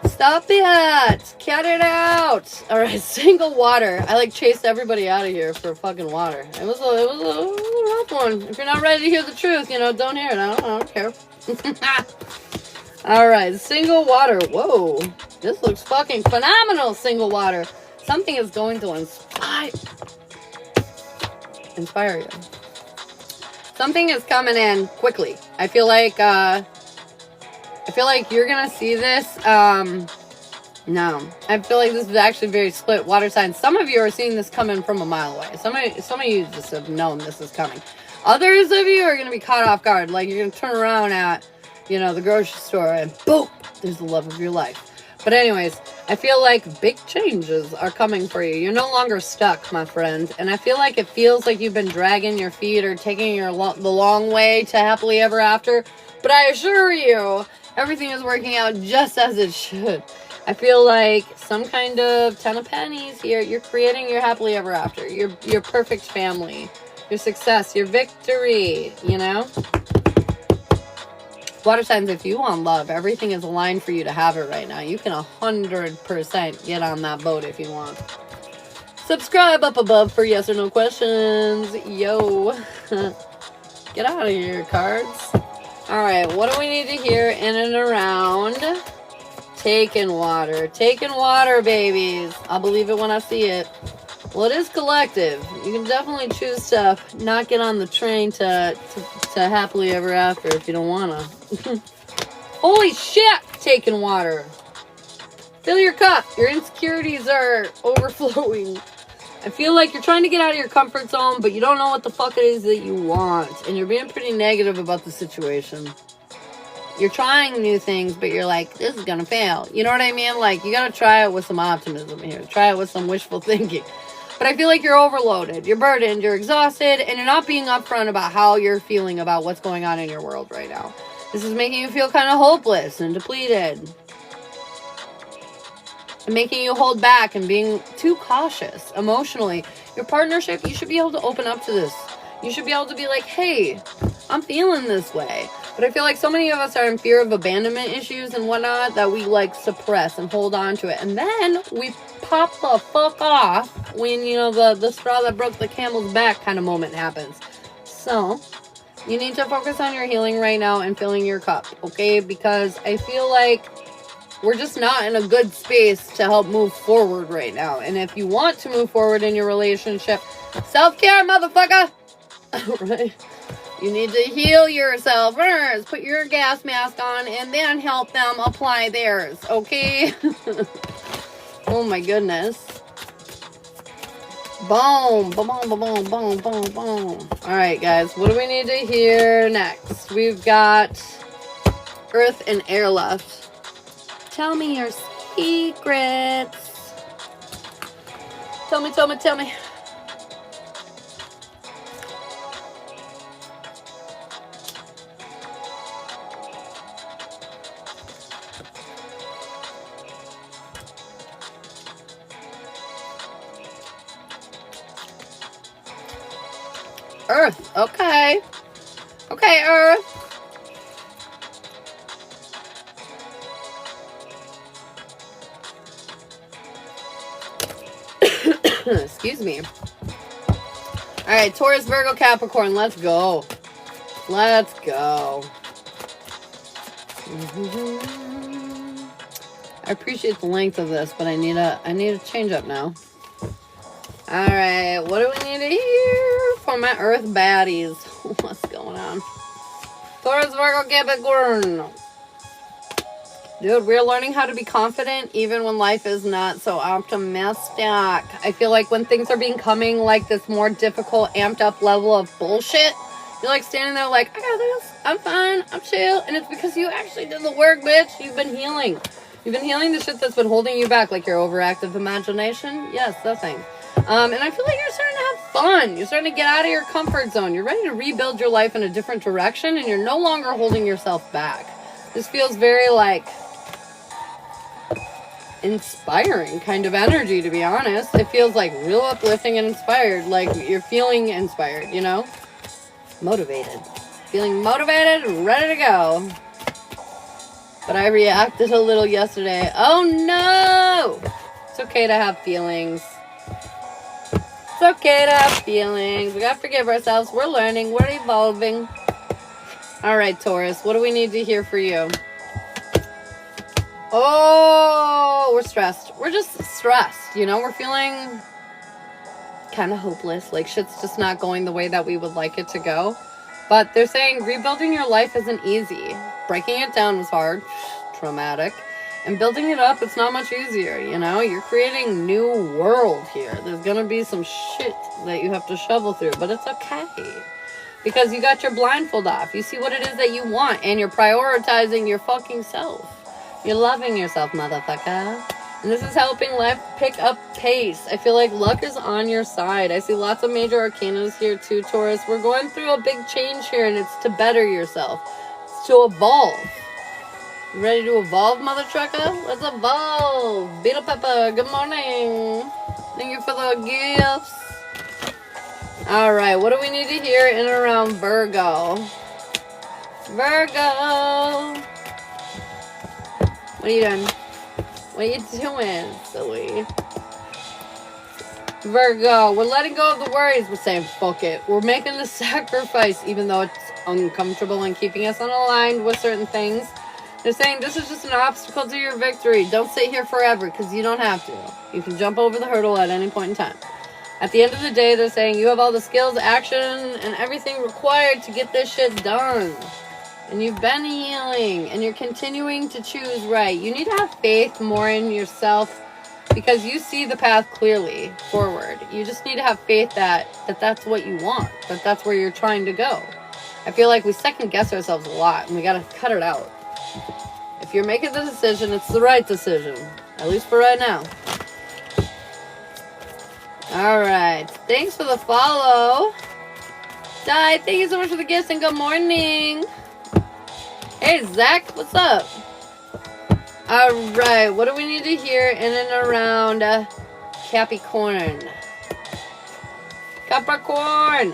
Stop it. Cut it out. All right, single water. I like chased everybody out of here for fucking water. It was a rough one. If you're not ready to hear the truth, you know, don't hear it. I don't care. All right, single water. Whoa. This looks fucking phenomenal, single water. Something is going to inspire you. Something is coming in quickly. I feel like you're gonna see this. No, I feel like this is actually very split water signs. Some of you are seeing this coming from a mile away. Some of you just have known this is coming. Others of you are gonna be caught off guard. Like you're gonna turn around at, you know, the grocery store and boom, there's the love of your life. But anyways, I feel like big changes are coming for you. You're no longer stuck, my friend. And I feel like it feels like you've been dragging your feet or taking the long way to happily ever after. But I assure you, everything is working out just as it should. I feel like some kind of 10 of pennies here. You're creating your happily ever after. Your perfect family. Your success. Your victory. You know? Water signs, if you want love, everything is aligned for you to have it right now. You can 100% get on that boat if you want. Subscribe up above for yes or no questions. Yo. Get out of here, cards. Alright, what do we need to hear in and around? Taking water. Taking water, babies. I'll believe it when I see it. Well, it is collective. You can definitely choose to not get on the train to happily ever after if you don't want to. Holy shit! Taking water. Fill your cup. Your insecurities are overflowing. I feel like you're trying to get out of your comfort zone, but you don't know what the fuck it is that you want. And you're being pretty negative about the situation. You're trying new things, but you're like, this is gonna fail. You know what I mean? Like, you gotta try it with some optimism here. Try it with some wishful thinking. But I feel like you're overloaded, you're burdened, you're exhausted, and you're not being upfront about how you're feeling about what's going on in your world right now. This is making you feel kind of hopeless and depleted. And making you hold back and being too cautious emotionally. Your partnership, you should be able to open up to this. You should be able to be like, hey, I'm feeling this way. But I feel like so many of us are in fear of abandonment issues and whatnot that we like suppress and hold on to it. And then we pop the fuck off when, you know, the straw that broke the camel's back kind of moment happens. So you need to focus on your healing right now and filling your cup, okay? Because I feel like we're just not in a good space to help move forward right now. And if you want to move forward in your relationship, self-care, motherfucker! Right? You need to heal yourself first. Put your gas mask on and then help them apply theirs, okay? Oh my goodness. Boom, boom, boom, boom, boom, boom, boom. Alright, guys, what do we need to hear next? We've got Earth and Air left. Tell me your secrets. Tell me, tell me, tell me. Earth. Okay. Okay, Earth. Excuse me. Alright, Taurus, Virgo, Capricorn. Let's go. Let's go. I appreciate the length of this, but I need a change up now. Alright, what do we need to hear for my Earth baddies? What's going on? Taurus, Virgo, Capricorn. Dude, we're learning how to be confident even when life is not so optimistic. I feel like when things are becoming like this more difficult, amped up level of bullshit, you're like standing there like, I got this, I'm fine, I'm chill. And it's because you actually did the work, bitch. You've been healing. You've been healing the shit that's been holding you back, like your overactive imagination. Yes, that thing. And I feel like you're starting to have fun. You're starting to get out of your comfort zone. You're ready to rebuild your life in a different direction, and you're no longer holding yourself back. This feels very like inspiring kind of energy, to be honest. It feels like real uplifting and inspired. Like you're feeling inspired, you know? Motivated. Feeling motivated, ready to go. But I reacted a little yesterday. Oh no! It's okay to have feelings. It's okay to have feelings. We gotta forgive ourselves. We're learning. We're evolving. Alright, Taurus. What do we need to hear for you? Oh, we're stressed. We're just stressed, you know? We're feeling kind of hopeless. Like shit's just not going the way that we would like it to go. But they're saying rebuilding your life isn't easy. Breaking it down was hard. Traumatic. And building it up, it's not much easier, you know? You're creating new world here. There's gonna be some shit that you have to shovel through, but it's okay. Because you got your blindfold off. You see what it is that you want, and you're prioritizing your fucking self. You're loving yourself, motherfucker. And this is helping life pick up pace. I feel like luck is on your side. I see lots of major arcanas here too, Taurus. We're going through a big change here, and it's to better yourself. It's to evolve. You ready to evolve, mother trucker? Let's evolve. Beetle Pepper, good morning. Thank you for the gifts. Alright, what do we need to hear in and around Virgo? Virgo! What are you doing? What are you doing, silly? Virgo, we're letting go of the worries. We're saying, fuck it. We're making the sacrifice, even though it's uncomfortable and keeping us unaligned with certain things. They're saying this is just an obstacle to your victory. Don't sit here forever, because you don't have to. You can jump over the hurdle at any point in time. At the end of the day, they're saying you have all the skills, action, and everything required to get this shit done. And you've been healing, and you're continuing to choose right. You need to have faith more in yourself, because you see the path clearly forward. You just need to have faith that that's what you want, that that's where you're trying to go. I feel like we second guess ourselves a lot, and we gotta cut it out. If you're making the decision, it's the right decision. At least for right now. Alright. Thanks for the follow. Di, thank you so much for the gifts and good morning. Hey, Zach, what's up? Alright, what do we need to hear in and around Capricorn? Capricorn!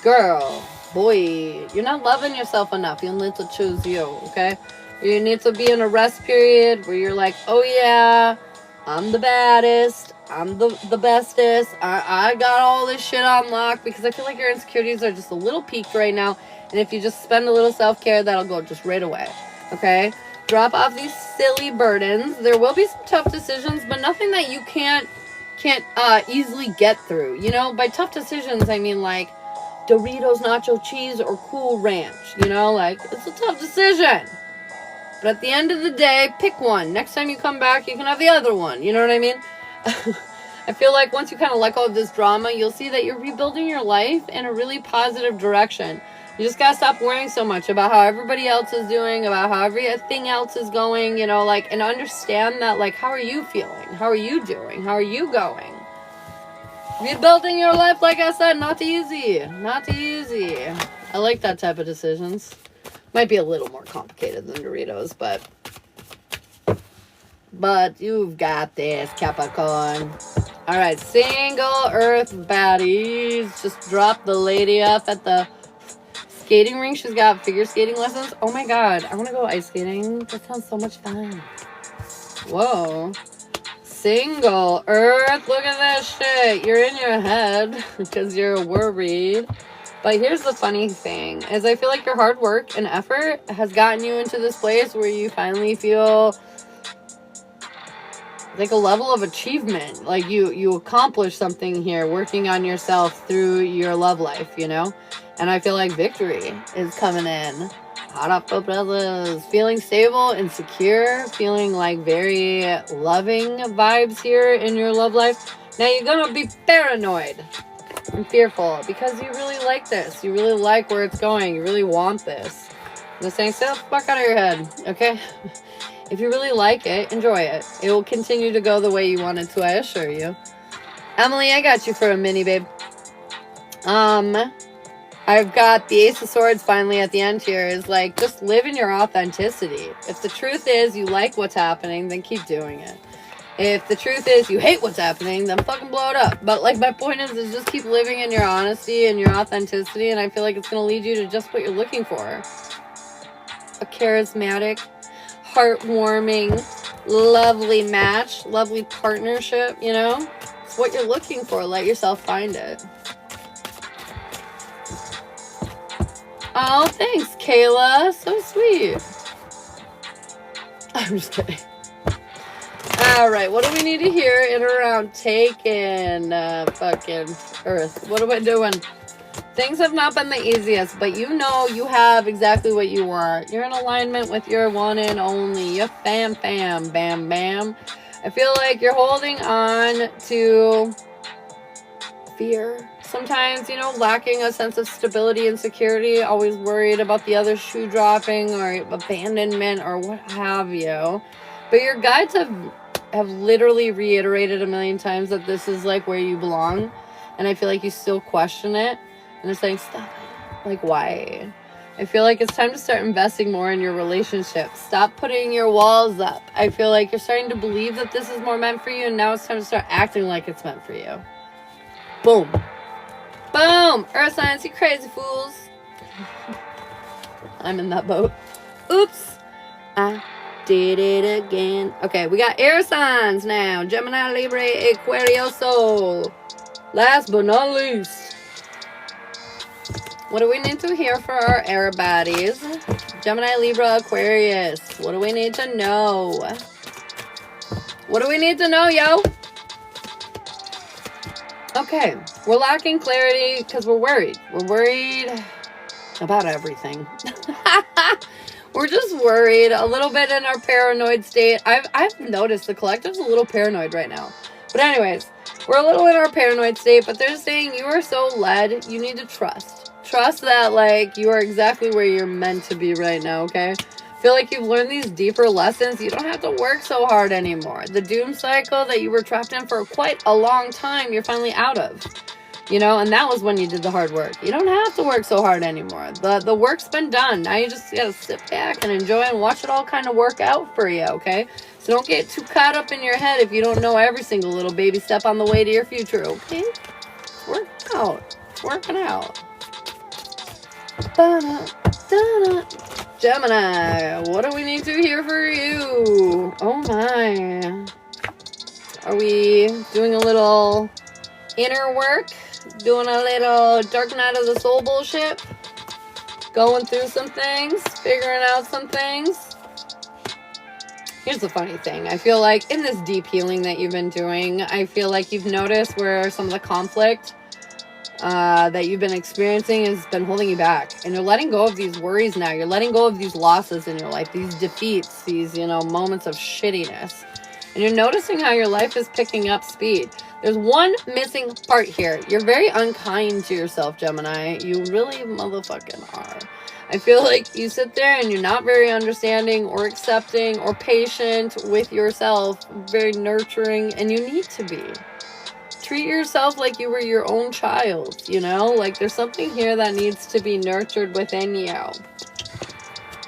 Girl, boy, you're not loving yourself enough. You need to choose you, okay? You need to be in a rest period where you're like, oh yeah, I'm the baddest. I'm the bestest. I got all this shit on lock, because I feel like your insecurities are just a little peaked right now. And if you just spend a little self-care, that'll go just right away. Okay? Drop off these silly burdens. There will be some tough decisions, but nothing that you can't easily get through. You know, by tough decisions, I mean like Doritos nacho cheese or Cool Ranch. You know, like, it's a tough decision. But at the end of the day, pick one. Next time you come back, you can have the other one. You know what I mean? I feel like once you kind of let go of this drama, you'll see that you're rebuilding your life in a really positive direction. You just gotta stop worrying so much about how everybody else is doing, about how everything else is going, you know, like, and understand that, like, how are you feeling? How are you doing? How are you going? Rebuilding your life, like I said, not easy. Not easy. I like that type of decisions. Might be a little more complicated than Doritos, but you've got this, Capricorn. All right, single earth baddies. Just dropped the lady off at the skating rink. She's got figure skating lessons. Oh my god, I want to go ice skating. That sounds so much fun. Whoa. Single earth. Look at this shit. You're in your head because you're worried. But here's the funny thing, is I feel like your hard work and effort has gotten you into this place where you finally feel like a level of achievement. Like you accomplished something here, working on yourself through your love life, you know? And I feel like victory is coming in. Hot off the presses. Feeling stable and secure, feeling like very loving vibes here in your love life. Now you're gonna be paranoid and fearful because you really like this. You really like where it's going. You really want this. I'm just saying, stay the fuck out of your head, okay? If you really like it, enjoy it. It will continue to go the way you want it to, I assure you. Emily, I got you for a mini, babe. I've got the Ace of Swords finally at the end here. Is like, just live in your authenticity. If the truth is you like what's happening, then keep doing it. If the truth is you hate what's happening, then fucking blow it up. But like, my point is just keep living in your honesty and your authenticity, and I feel like it's going to lead you to just what you're looking for. A charismatic, heartwarming, lovely match, lovely partnership, you know? It's what you're looking for. Let yourself find it. Oh, thanks, Kayla. So sweet. I'm just kidding. All right, what do we need to hear in around taking fucking Earth? What am I doing? Things have not been the easiest, but you know you have exactly what you want. You're in alignment with your one and only. Your fam, bam, bam. I feel like you're holding on to fear. Sometimes, you know, lacking a sense of stability and security, always worried about the other shoe dropping or abandonment or what have you. But your guides have literally reiterated a million times that this is like where you belong. And I feel like you still question it. And it's like, stop it. Like, why? I feel like it's time to start investing more in your relationship. Stop putting your walls up. I feel like you're starting to believe that this is more meant for you. And now it's time to start acting like it's meant for you. Boom. Boom! Earth signs, you crazy fools. I'm in that boat. Oops. I did it again. Okay, we got air signs now. Gemini, Libra, Aquarioso. Last but not least, what do we need to hear for our air baddies? Gemini, Libra, Aquarius. What do we need to know? What do we need to know, yo? Okay, we're lacking clarity because we're worried. We're worried about everything. We're just worried a little bit in our paranoid state. I've noticed the collective's a little paranoid right now. But anyways, we're a little in our paranoid state, but they're saying you are so led, you need to trust. Trust that, like, you are exactly where you're meant to be right now, okay? Feel like you've learned these deeper lessons. You don't have to work so hard anymore. The doom cycle that you were trapped in for quite a long time, you're finally out of. You know, and that was when you did the hard work. You don't have to work so hard anymore. The work's been done. Now you just gotta sit back and enjoy and watch it all kind of work out for you, okay? So don't get too caught up in your head if you don't know every single little baby step on the way to your future, okay? It's working out. It's working out. Gemini, what do we need to hear for you? Oh my. Are we doing a little inner work? Doing a little dark night of the soul bullshit? Going through some things? Figuring out some things? Here's the funny thing. I feel like in this deep healing that you've been doing, I feel like you've noticed where some of the conflict that you've been experiencing has been holding you back. And you're letting go of these worries now. You're letting go of these losses in your life, these defeats, these, you know, moments of shittiness. And you're noticing how your life is picking up speed. There's one missing part here. You're very unkind to yourself, Gemini. You really motherfucking are. I feel like you sit there and you're not very understanding or accepting or patient with yourself. Very nurturing, and you need to be. Treat yourself like you were your own child, you know? Like, there's something here that needs to be nurtured within you.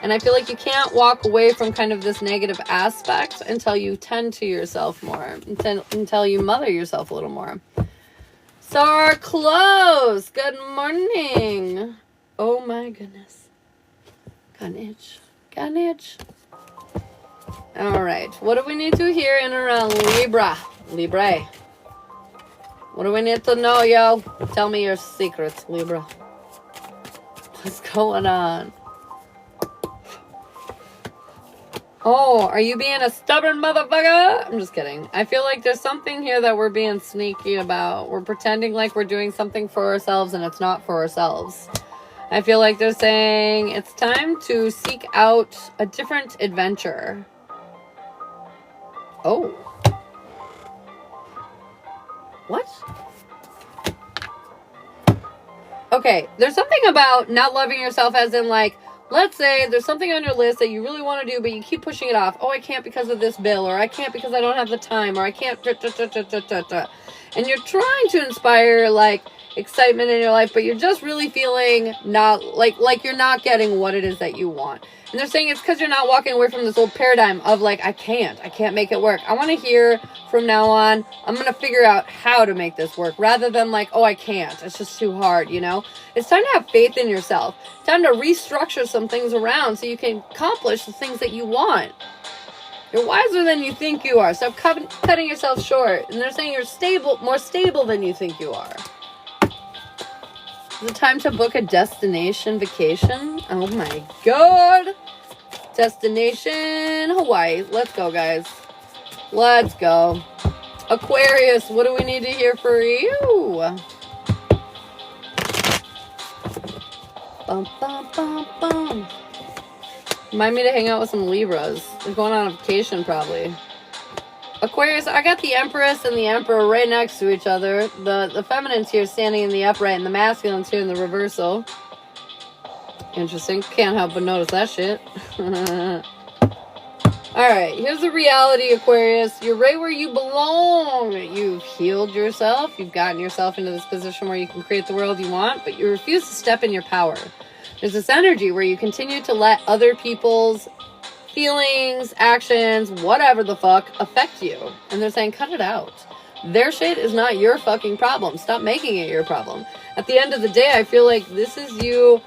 And I feel like you can't walk away from kind of this negative aspect until you tend to yourself more, until you mother yourself a little more. So our close. Good morning. Oh my goodness. Got an itch. Got an itch. All right. What do we need to hear in around Libra? Libre. What do we need to know, yo? Tell me your secrets, Libra. What's going on? Oh, are you being a stubborn motherfucker? I'm just kidding. I feel like there's something here that we're being sneaky about. We're pretending like we're doing something for ourselves and it's not for ourselves. I feel like they're saying it's time to seek out a different adventure. Oh. What? Okay, there's something about not loving yourself as in like, let's say there's something on your list that you really want to do, but you keep pushing it off. Oh, I can't because of this bill, or I can't because I don't have the time, or I can't. And you're trying to inspire like excitement in your life, but you're just really feeling not like you're not getting what it is that you want. And they're saying it's because you're not walking away from this old paradigm of like, I can't make it work. I want to hear from now on, I'm going to figure out how to make this work rather than like, oh, I can't. It's just too hard, you know? It's time to have faith in yourself. Time to restructure some things around so you can accomplish the things that you want. You're wiser than you think you are. Stop cutting yourself short. And they're saying you're more stable than you think you are. Is it time to book a destination vacation? Oh my god. Destination Hawaii. Let's go, guys. Let's go. Aquarius, what do we need to hear for you? Bum, bum, bum, bum. Remind me to hang out with some Libras. They're going on a vacation, probably. Aquarius, I got the Empress and the Emperor right next to each other. The feminine's here standing in the upright, and the masculine's here in the reversal. Interesting. Can't help but notice that shit. Alright, here's the reality, Aquarius. You're right where you belong. You've healed yourself. You've gotten yourself into this position where you can create the world you want, but you refuse to step in your power. There's this energy where you continue to let other people's feelings, actions, whatever the fuck, affect you. And they're saying, cut it out. Their shit is not your fucking problem. Stop making it your problem. At the end of the day, I feel like this is you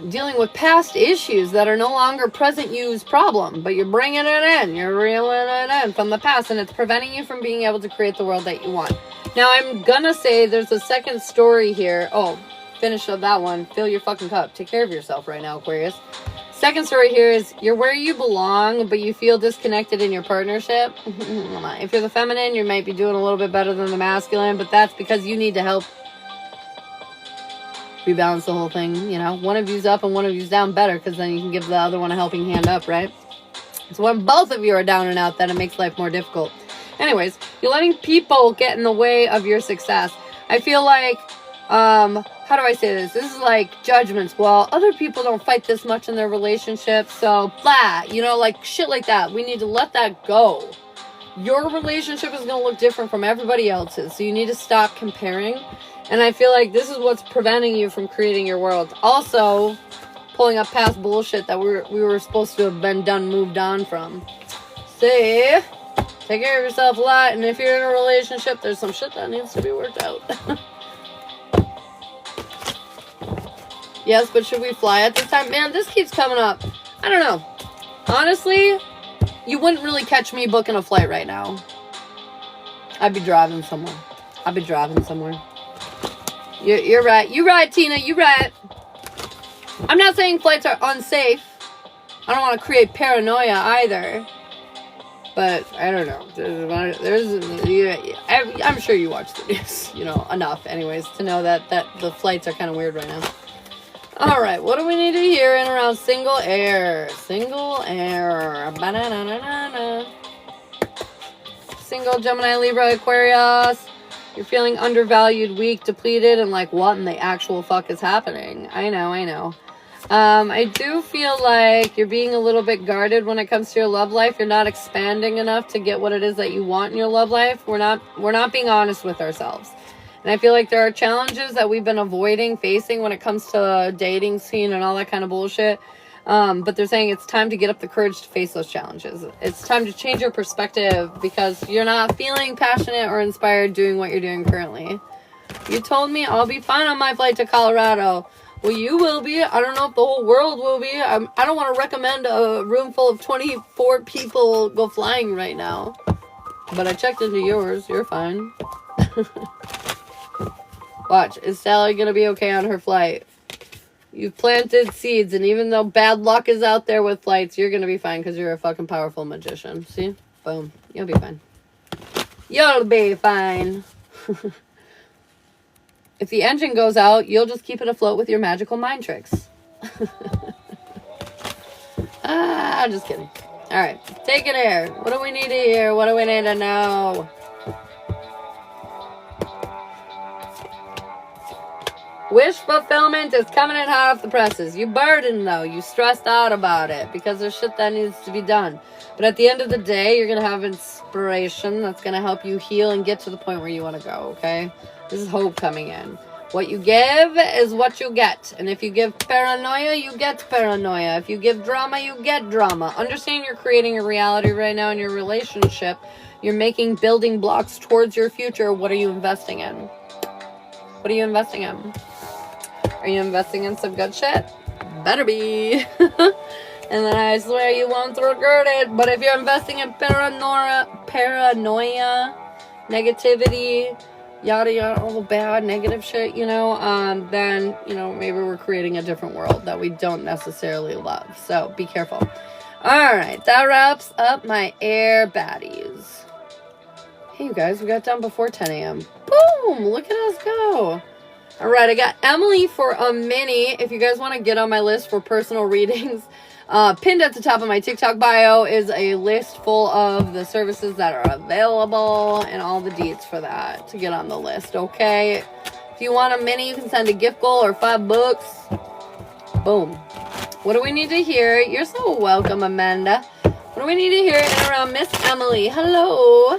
dealing with past issues that are no longer present you's problem, but you're bringing it in. You're reeling it in from the past, and it's preventing you from being able to create the world that you want. Now, I'm gonna say there's a second story here. Oh, finish up that one. Fill your fucking cup. Take care of yourself right now, Aquarius. Second story here is you're where you belong, but you feel disconnected in your partnership. If you're the feminine, you might be doing a little bit better than the masculine, but that's because you need to help rebalance the whole thing. You know, one of you's up and one of you's down better, because then you can give the other one a helping hand up, right? It's when both of you are down and out that it makes life more difficult. Anyways, you're letting people get in the way of your success. I feel like, how do I say this? This is like judgments. Well, other people don't fight this much in their relationship, so blah, you know, like shit like that. We need to let that go. Your relationship is going to look different from everybody else's, so you need to stop comparing. And I feel like this is what's preventing you from creating your world. Also, pulling up past bullshit that we were supposed to have been done, moved on from. See? Take care of yourself a lot, and if you're in a relationship, there's some shit that needs to be worked out. Yes, but should we fly at this time? Man, this keeps coming up. I don't know. Honestly, you wouldn't really catch me booking a flight right now. I'd be driving somewhere. You're right. You're right, Tina. You're right. I'm not saying flights are unsafe. I don't want to create paranoia either. But I don't know. I'm sure you watch the news, you know, enough anyways to know that the flights are kind of weird right now. All right, what do we need to hear in around single air? Single air. Ba-na-na-na-na-na. Single Gemini, Libra, Aquarius. You're feeling undervalued, weak, depleted, and like, what in the actual fuck is happening? I know. I do feel like you're being a little bit guarded when it comes to your love life. You're not expanding enough to get what it is that you want in your love life. We're not being honest with ourselves. And I feel like there are challenges that we've been avoiding facing when it comes to dating scene and all that kind of bullshit. But they're saying it's time to get up the courage to face those challenges. It's time to change your perspective because you're not feeling passionate or inspired doing what you're doing currently. You told me I'll be fine on my flight to Colorado. Well, you will be. I don't know if the whole world will be. I don't want to recommend a room full of 24 people go flying right now. But I checked into yours. You're fine. Watch. Is Sally going to be okay on her flight? You've planted seeds, and even though bad luck is out there with flights, you're going to be fine because you're a fucking powerful magician. See? Boom. You'll be fine. You'll be fine. If the engine goes out, you'll just keep it afloat with your magical mind tricks. I'm just kidding. All right. Take it here. What do we need to hear? What do we need to know? Wish fulfillment is coming in hot off the presses. You burdened, though. You stressed out about it because there's shit that needs to be done. But at the end of the day, you're going to have inspiration that's going to help you heal and get to the point where you want to go, okay? This is hope coming in. What you give is what you get. And if you give paranoia, you get paranoia. If you give drama, you get drama. Understand you're creating a reality right now in your relationship. You're making building blocks towards your future. What are you investing in? What are you investing in? Are you investing in some good shit? Better be. And then I swear you won't regret it. But if you're investing in paranoia, negativity, yada yada, all the bad, negative shit, then, maybe we're creating a different world that we don't necessarily love. So be careful. All right, that wraps up my air baddies. Hey, you guys, we got done before 10 a.m. Boom! Look at us go. All right, I got Emily for a mini. If you guys want to get on my list for personal readings, pinned at the top of my TikTok bio is a list full of the services that are available and all the deets for that to get on the list, okay? If you want a mini, you can send a gift goal or $5. Boom. What do we need to hear? You're so welcome, Amanda. What do we need to hear in and around Miss Emily? Hello.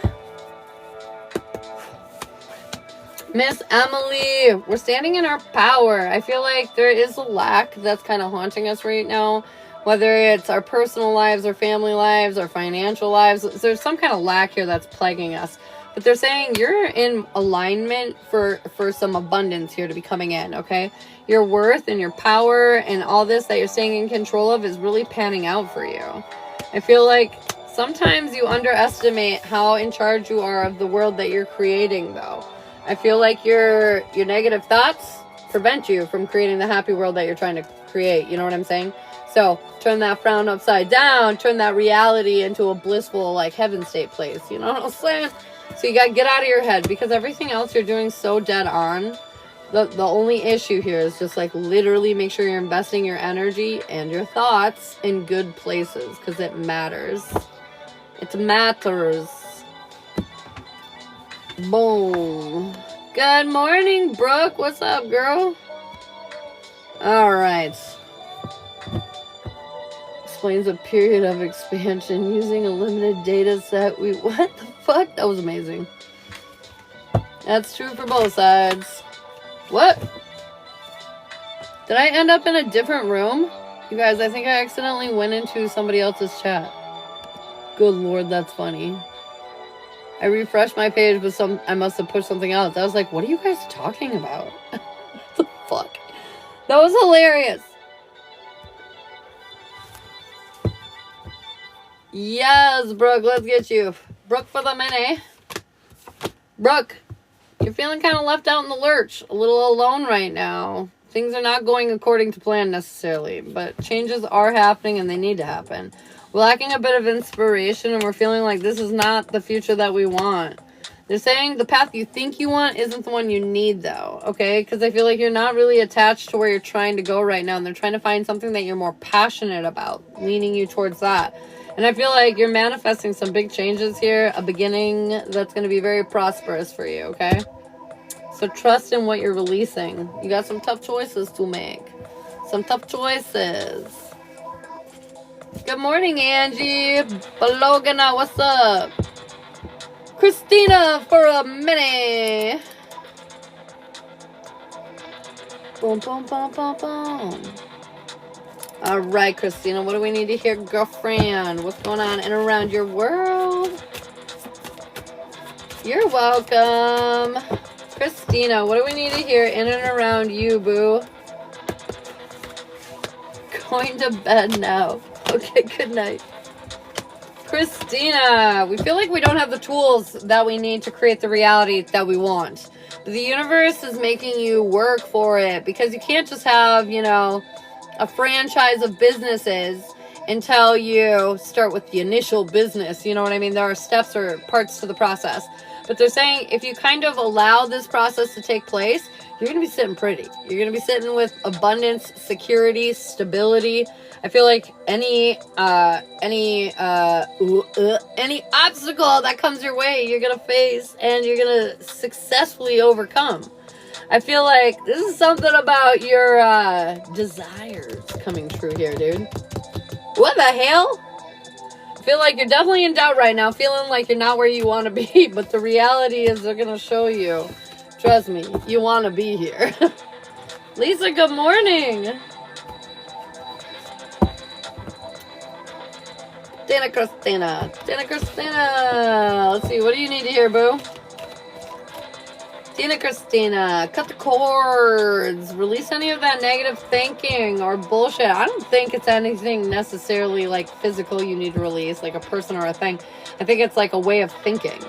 Miss Emily, we're standing in our power. I feel like there is a lack that's kind of haunting us right now. Whether it's our personal lives, our family lives, our financial lives, there's some kind of lack here that's plaguing us. But they're saying you're in alignment for some abundance here to be coming in, okay? Your worth and your power and all this that you're staying in control of is really panning out for you. I feel like sometimes you underestimate how in charge you are of the world that you're creating, though. I feel like your negative thoughts prevent you from creating the happy world that you're trying to create. You know what I'm saying? So turn that frown upside down, turn that reality into a blissful, like, heaven state place. You know what I'm saying? So you got to get out of your head because everything else you're doing so dead on. The only issue here is just, like, literally make sure you're investing your energy and your thoughts in good places because it matters. It matters. Boom. Good morning, Brooke. What's up, girl? All right. Explains a period of expansion using a limited data set. What the fuck? That was amazing. That's true for both sides. What? Did I end up in a different room? You guys, I think I accidentally went into somebody else's chat. Good Lord, that's funny. I refreshed my page, but I must have pushed something else. I was like, what are you guys talking about? What the fuck? That was hilarious. Yes, Brooke, let's get you. Brooke for the mini. Brooke, you're feeling kind of left out in the lurch. A little alone right now. Things are not going according to plan necessarily, but changes are happening and they need to happen. We're lacking a bit of inspiration and we're feeling like this is not the future that we want. They're saying the path you think you want isn't the one you need, though, okay? Because I feel like you're not really attached to where you're trying to go right now, and they're trying to find something that you're more passionate about, leaning you towards that. And I feel like you're manifesting some big changes here, a beginning that's going to be very prosperous for you, okay? So trust in what you're releasing. You got some tough choices to make. Some tough choices. Good morning, Angie. Balogana, what's up? Christina for a minute. Boom, boom, boom, boom, boom. All right, Christina, what do we need to hear, girlfriend? What's going on in and around your world? You're welcome. Christina, what do we need to hear in and around you, boo? Going to bed now. Okay, good night. Christina, we feel like we don't have the tools that we need to create the reality that we want. The universe is making you work for it because you can't just have, you know, a franchise of businesses until you start with the initial business. You know what I mean? There are steps or parts to the process. But they're saying if you kind of allow this process to take place, you're going to be sitting pretty. You're going to be sitting with abundance, security, stability. I feel like any obstacle that comes your way, you're going to face and you're going to successfully overcome. I feel like this is something about your desires coming true here, dude. What the hell? I feel like you're definitely in doubt right now, feeling like you're not where you want to be, but the reality is they're going to show you. Trust me, you want to be here. Lisa, good morning. Dana Christina. Let's see, what do you need to hear, boo? Tina Christina, cut the cords. Release any of that negative thinking or bullshit. I don't think it's anything necessarily like physical you need to release, like a person or a thing. I think it's like a way of thinking.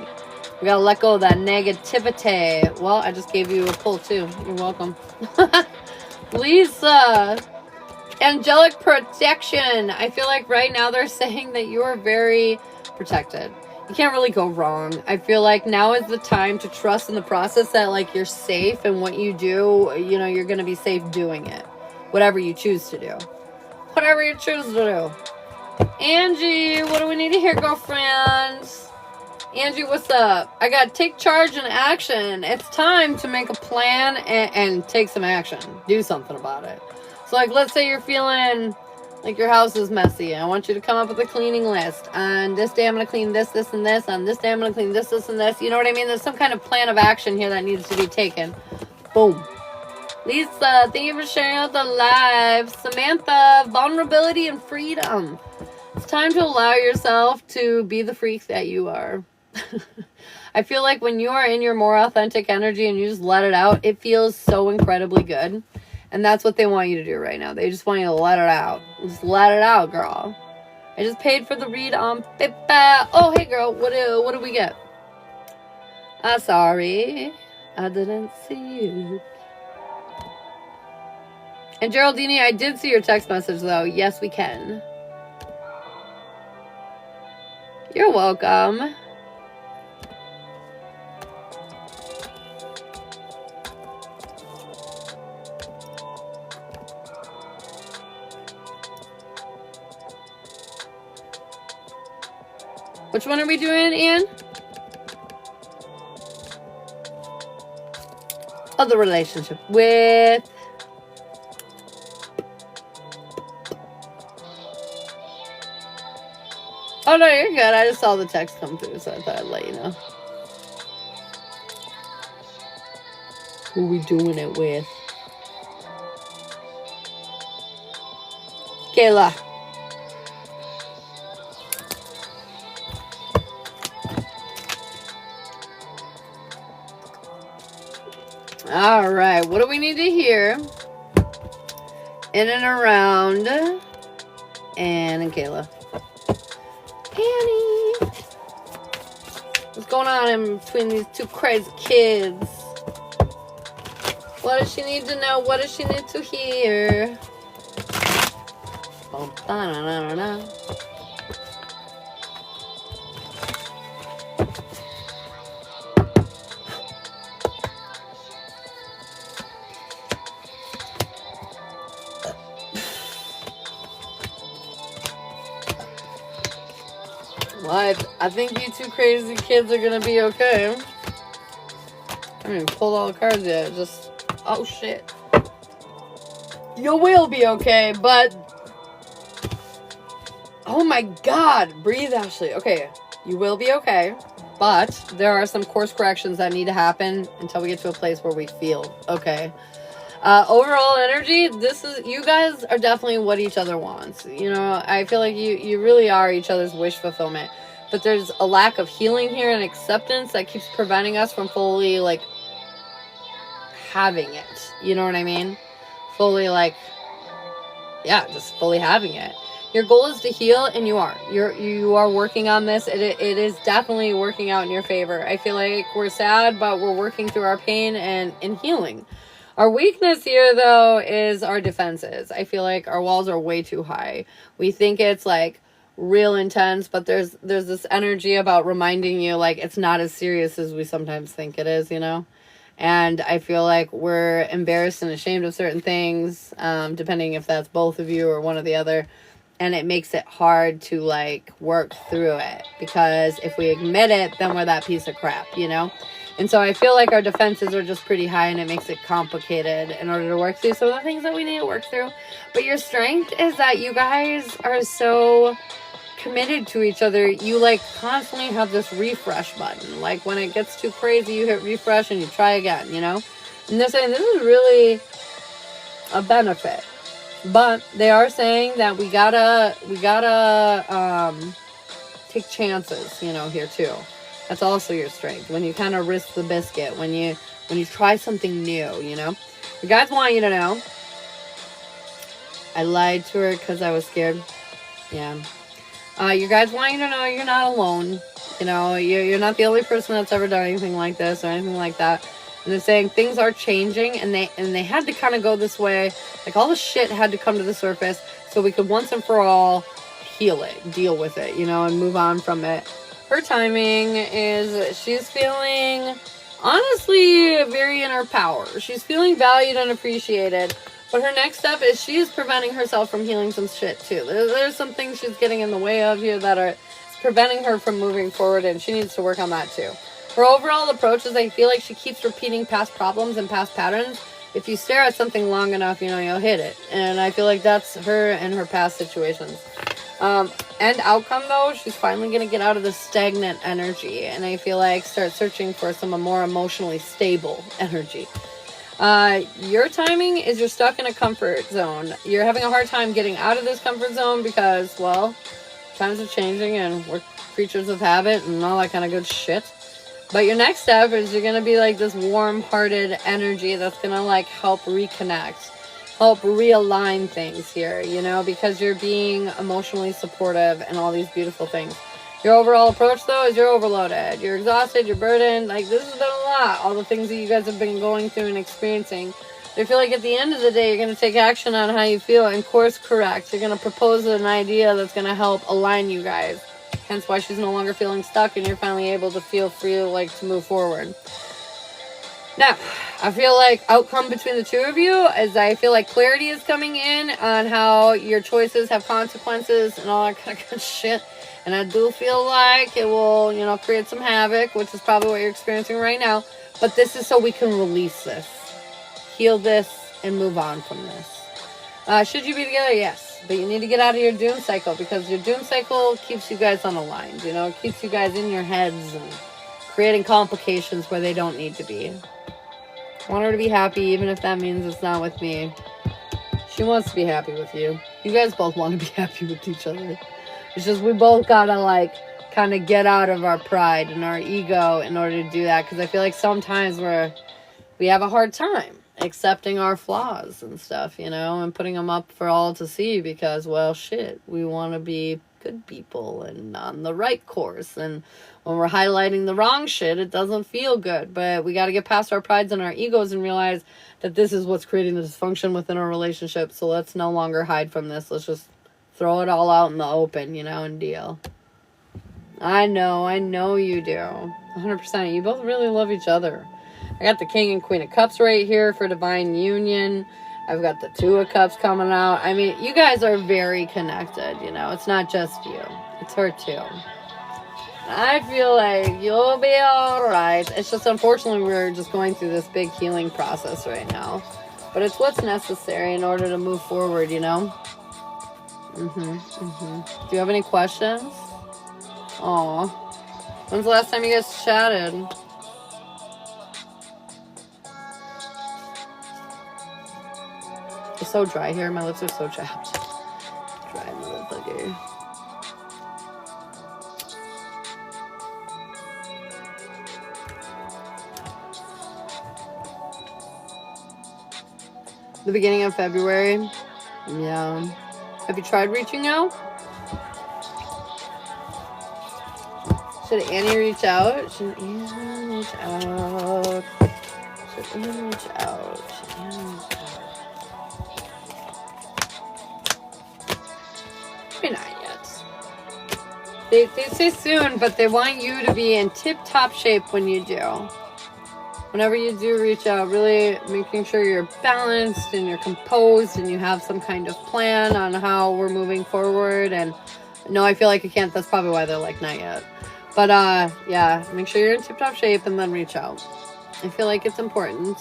We gotta let go of that negativity. Well, I just gave you a pull too. You're welcome. Lisa, angelic protection. I feel like right now they're saying that you are very protected. You can't really go wrong. I feel like now is the time to trust in the process that like you're safe and what you do, you know, you're going to be safe doing it. Whatever you choose to do. Whatever you choose to do. Angie, what do we need to hear, girlfriends? Angie, what's up? I got take charge and action. It's time to make a plan and take some action. Do something about it. So like, let's say you're feeling like your house is messy. I want you to come up with a cleaning list. On this day, I'm going to clean this, this, and this. On this day, I'm going to clean this, this, and this. You know what I mean? There's some kind of plan of action here that needs to be taken. Boom. Lisa, thank you for sharing out the live. Samantha, vulnerability and freedom. It's time to allow yourself to be the freak that you are. I feel like when you are in your more authentic energy and you just let it out, it feels so incredibly good. And that's what they want you to do right now. They just want you to let it out. Just let it out, girl. I just paid for the read on paper. Oh, hey, girl. What do we get? Sorry. I didn't see you. And Geraldine, I did see your text message, though. Yes, we can. You're welcome. Which one are we doing, Ian? Oh, the relationship with... Oh, no, you're good. I just saw the text come through, so I thought I'd let you know. Who we doing it with? Kayla. All right, what do we need to hear? In and around Anne and Kayla. Annie! What's going on in between these two crazy kids? What does she need to know? What does she need to hear? Well, I think you two crazy kids are gonna be okay. I haven't even pulled all the cards yet. Just, oh shit. You will be okay, but... Oh my god. Breathe, Ashley. Okay, you will be okay, but there are some course corrections that need to happen until we get to a place where we feel okay. Overall energy, you guys are definitely what each other wants. You know, I feel like you really are each other's wish fulfillment. But there's a lack of healing here and acceptance that keeps preventing us from fully, like, having it. You know what I mean? Fully, like, yeah, just fully having it. Your goal is to heal, and you are. You are working on this. It is definitely working out in your favor. I feel like we're sad, but we're working through our pain and healing. Our weakness here, though, is our defenses. I feel like our walls are way too high. We think it's, like, real intense, but there's this energy about reminding you, like, it's not as serious as we sometimes think it is, you know? And I feel like we're embarrassed and ashamed of certain things, depending if that's both of you or one or the other. And it makes it hard to, like, work through it. Because if we admit it, then we're that piece of crap, you know? And so I feel like our defenses are just pretty high, and it makes it complicated in order to work through some of the things that we need to work through. But your strength is that you guys are so committed to each other. You, like, constantly have this refresh button. Like, when it gets too crazy, you hit refresh and you try again, you know? And they're saying this is really a benefit. But they are saying that we gotta take chances, you know, here too. That's also your strength. When you kind of risk the biscuit, when you try something new, you know. The guys want you to know. I lied to her because I was scared. Yeah. Your guys want you to know you're not alone. You know, you're not the only person that's ever done anything like this or anything like that. And they're saying things are changing, and they had to kind of go this way. Like, all the shit had to come to the surface so we could once and for all heal it, deal with it, you know, and move on from it. Her timing is she's feeling, honestly, very in her power. She's feeling valued and appreciated. But her next step is she's preventing herself from healing some shit, too. There's some things she's getting in the way of here that are preventing her from moving forward, and she needs to work on that, too. Her overall approach is I feel like she keeps repeating past problems and past patterns. If you stare at something long enough, you know, you'll hit it. And I feel like that's her and her past situations. End outcome, though, she's finally going to get out of this stagnant energy. And I feel like start searching for some more emotionally stable energy. Your timing is you're stuck in a comfort zone. You're having a hard time getting out of this comfort zone because, well, times are changing and we're creatures of habit and all that kind of good shit. But your next step is you're going to be like this warm-hearted energy that's going to, like, help reconnect, help realign things here, you know, because you're being emotionally supportive and all these beautiful things. Your overall approach, though, is you're overloaded. You're exhausted, you're burdened. Like, this has been a lot, all the things that you guys have been going through and experiencing. I feel like at the end of the day, you're going to take action on how you feel and course correct. You're going to propose an idea that's going to help align you guys. Hence why she's no longer feeling stuck and you're finally able to feel free, like, to move forward. Now, I feel like outcome between the two of you is I feel like clarity is coming in on how your choices have consequences and all that kind of good shit. And I do feel like it will, you know, create some havoc, which is probably what you're experiencing right now. But this is so we can release this, heal this, and move on from this. Should you be together? Yes. But you need to get out of your doom cycle because your doom cycle keeps you guys unaligned, you know. It keeps you guys in your heads and creating complications where they don't need to be. I want her to be happy, even if that means it's not with me. She wants to be happy with you. You guys both want to be happy with each other. It's just we both gotta, like, kind of get out of our pride and our ego in order to do that. Because I feel like sometimes we have a hard time accepting our flaws and stuff, you know, and putting them up for all to see because, well, shit, we want to be good people and on the right course. And when we're highlighting the wrong shit, it doesn't feel good. But we got to get past our prides and our egos and realize that this is what's creating the dysfunction within our relationship. So let's no longer hide from this. Let's just throw it all out in the open, you know, and deal. I know you do. 100%. You both really love each other. I got the King and Queen of Cups right here for divine union. I've got the Two of Cups coming out. I mean, you guys are very connected, you know. It's not just you. It's her too. I feel like you'll be alright. It's just unfortunately we're just going through this big healing process right now. But it's what's necessary in order to move forward, you know. Do you have any questions? Aw. When's the last time you guys chatted? so dry here. My lips are so chapped. Dry motherfucker. The beginning of February. Yeah. Have you tried reaching out? Should Annie reach out? Should Annie reach out? Should Annie reach out? Should Annie reach out? Maybe not yet. They say soon, but they want you to be in tip-top shape when you do. Whenever you do reach out, really making sure you're balanced and you're composed and you have some kind of plan on how we're moving forward. And no, I feel like I can't. That's probably why they're like, not yet. But yeah, make sure you're in tip-top shape and then reach out. I feel like it's important.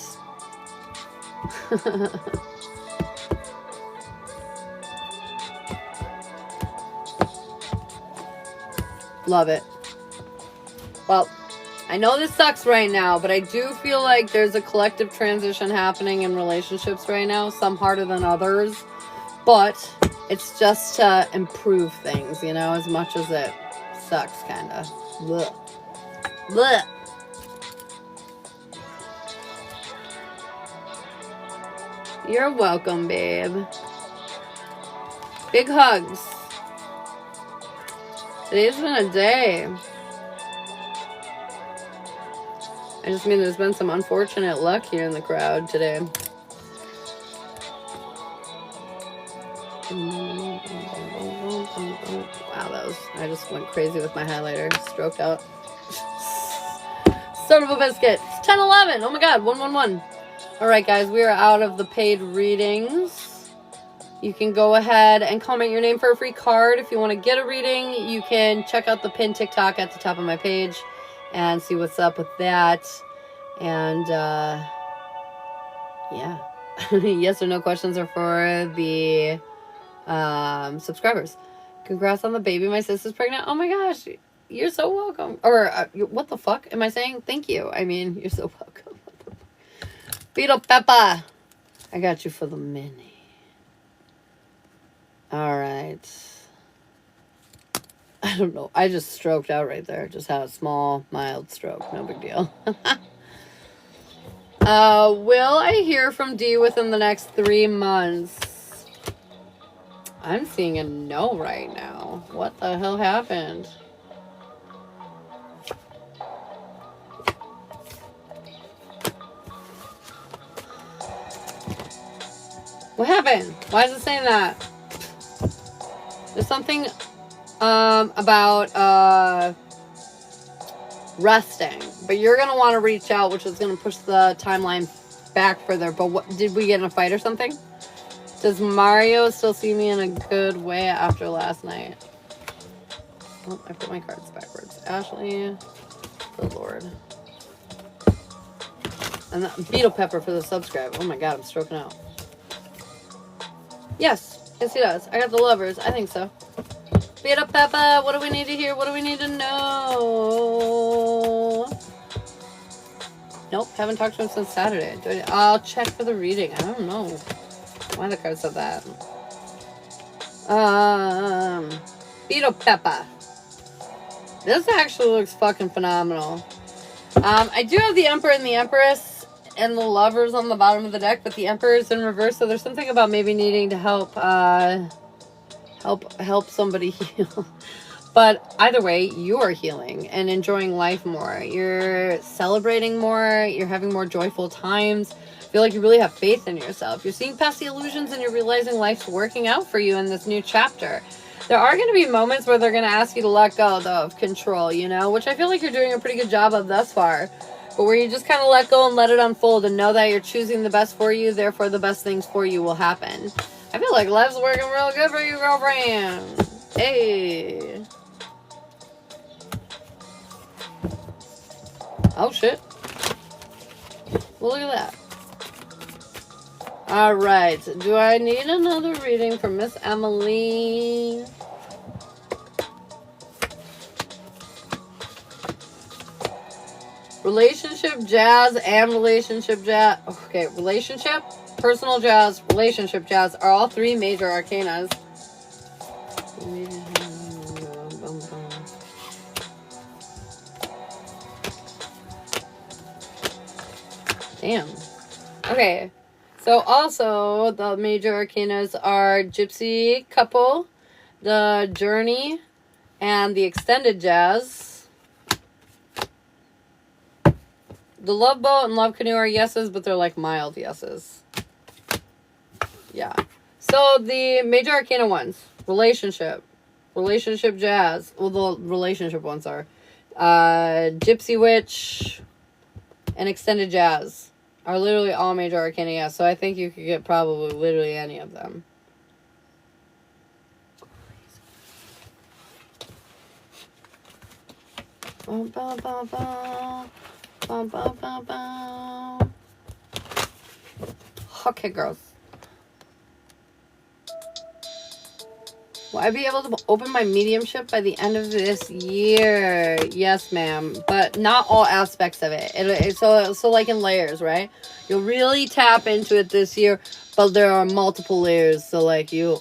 Love it. Well, I know this sucks right now, but I do feel like there's a collective transition happening in relationships right now, some harder than others, but it's just to improve things, you know, as much as it sucks, kind of. Blech. Blech. You're welcome, babe. Big hugs. Today's been a day. I just mean there's been some unfortunate luck here in the crowd today. Wow, I just went crazy with my highlighter. Stroked out. Son of a biscuit. It's 10-11. Oh my god, 111. Alright guys, we are out of the paid readings. You can go ahead and comment your name for a free card. If you want to get a reading, you can check out the pinned TikTok at the top of my page and see what's up with that. And yeah. Yes or no questions are for the subscribers. Congrats on the baby. My sister's pregnant. Oh my gosh. You're so welcome. Or what the fuck am I saying? Thank you. I mean, you're so welcome. Beetle Peppa. I got you for the mini. Alright. I don't know. I just stroked out right there. Just had a small, mild stroke. No big deal. Will I hear from D within the next 3 months? I'm seeing a no right now. What the hell happened? What happened? Why is it saying that? There's something about resting, but you're gonna want to reach out, which is gonna push the timeline back further. But what, did we get in a fight or something? Does Mario still see me in a good way after last night? Oh, I put my cards backwards. Ashley, good lord. And Beetle Pepper for the subscribe. Oh my god, I'm stroking out. Yes, he does. I got the lovers. I think so. Beetle Pepper, what do we need to hear? What do we need to know? Nope, haven't talked to him since Saturday. I'll check for the reading. I don't know why the card said that. Beetle Pepper. This actually looks fucking phenomenal. I do have the Emperor and the Empress and the lovers on the bottom of the deck, but the Emperor is in reverse, so there's something about maybe needing to help somebody heal. But either way, you are healing and enjoying life more. You're celebrating more. You're having more joyful times. I feel like you really have faith in yourself. You're seeing past the illusions and you're realizing life's working out for you in this new chapter. There are going to be moments where they're going to ask you to let go, though, of control, you know, which I feel like you're doing a pretty good job of thus far. But where you just kind of let go and let it unfold and know that you're choosing the best for you, therefore the best things for you will happen. I feel like life's working real good for you, girlfriend. Hey. Oh, shit. Well, look at that. All right. Do I need another reading from Miss Emily? Relationship jazz and relationship jazz. Okay, relationship. personal jazz, relationship jazz are all three major arcanas. Damn. Okay. So also the major arcanas are Gypsy Couple, the Journey, and the Extended Jazz. The Love Boat and Love Canoe are yeses, but they're like mild yeses. Yeah. So the major arcana ones, relationship jazz. Well, the relationship ones are Gypsy Witch and Extended Jazz are literally all major arcana, yeah. So I think you could get probably literally any of them. Bum, bum, bum, bum. Bum, bum, bum, bum. Okay, girls. Will I be able to open my mediumship by the end of this year? Yes, ma'am. But not all aspects of it. So like in layers, right? You'll really tap into it this year, but there are multiple layers. So like how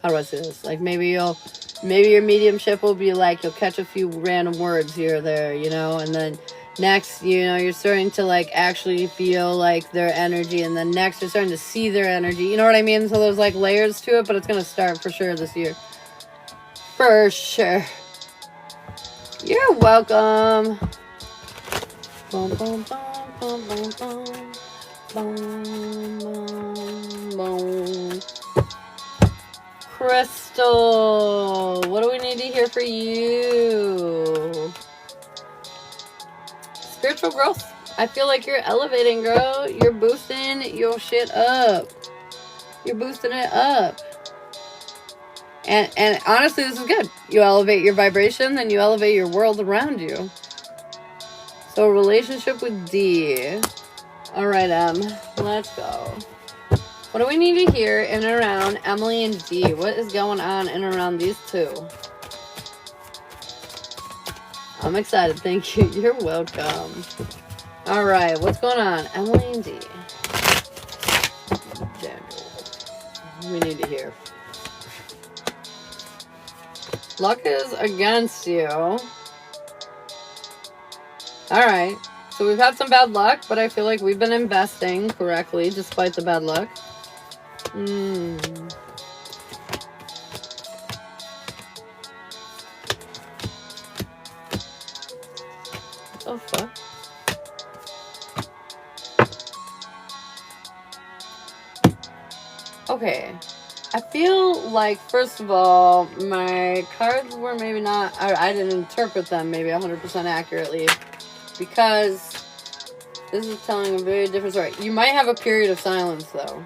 do I say this? Like maybe your mediumship will be like, you'll catch a few random words here or there, you know? And then next, you know, you're starting to like actually feel like their energy, and then next you're starting to see their energy, you know what I mean? So there's like layers to it, but it's gonna start for sure this year. For sure. You're welcome. Bum, bum, bum, bum, bum, bum. Bum, bum, bum. Crystal, what do we need to hear for you? Spiritual growth. I feel like you're elevating, girl. You're boosting your shit up. You're boosting it up. And honestly, this is good. You elevate your vibration, then you elevate your world around you. So relationship with D. All right, let's go. What do we need to hear in and around Emily and D? What is going on in and around these two? I'm excited. Thank you. You're welcome. All right. What's going on? Emily and D. We need to hear. Luck is against you. All right. So we've had some bad luck, but I feel like we've been investing correctly despite the bad luck. Oh, fuck. Okay. I feel like, first of all, my cards were maybe not... I didn't interpret them maybe 100% accurately. Because this is telling a very different story. You might have a period of silence, though.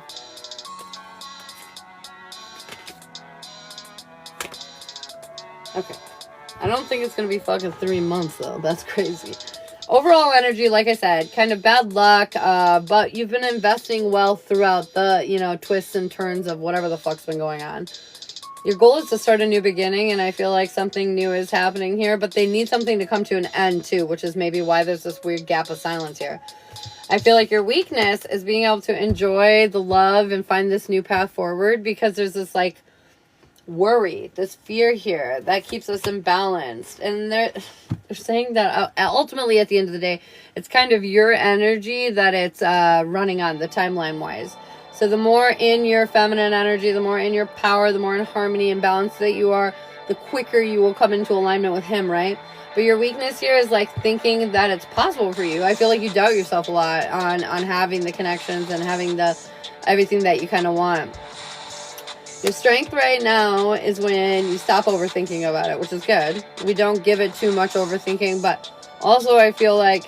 Okay. I don't think it's going to be fucking 3 months, though. That's crazy. Overall energy, like I said, kind of bad luck, but you've been investing well throughout the, you know, twists and turns of whatever the fuck's been going on. Your goal is to start a new beginning, and I feel like something new is happening here, but they need something to come to an end, too, which is maybe why there's this weird gap of silence here. I feel like your weakness is being able to enjoy the love and find this new path forward, because there's this, like, worry, this fear here that keeps us imbalanced. And they're saying that ultimately at the end of the day, it's kind of your energy that it's running on, the timeline wise. So the more in your feminine energy, the more in your power, the more in harmony and balance that you are, the quicker you will come into alignment with him, right? But your weakness here is like thinking that it's possible for you. I feel like you doubt yourself a lot on having the connections and having the everything that you kind of want. Your strength right now is when you stop overthinking about it, which is good. We don't give it too much overthinking, but also I feel like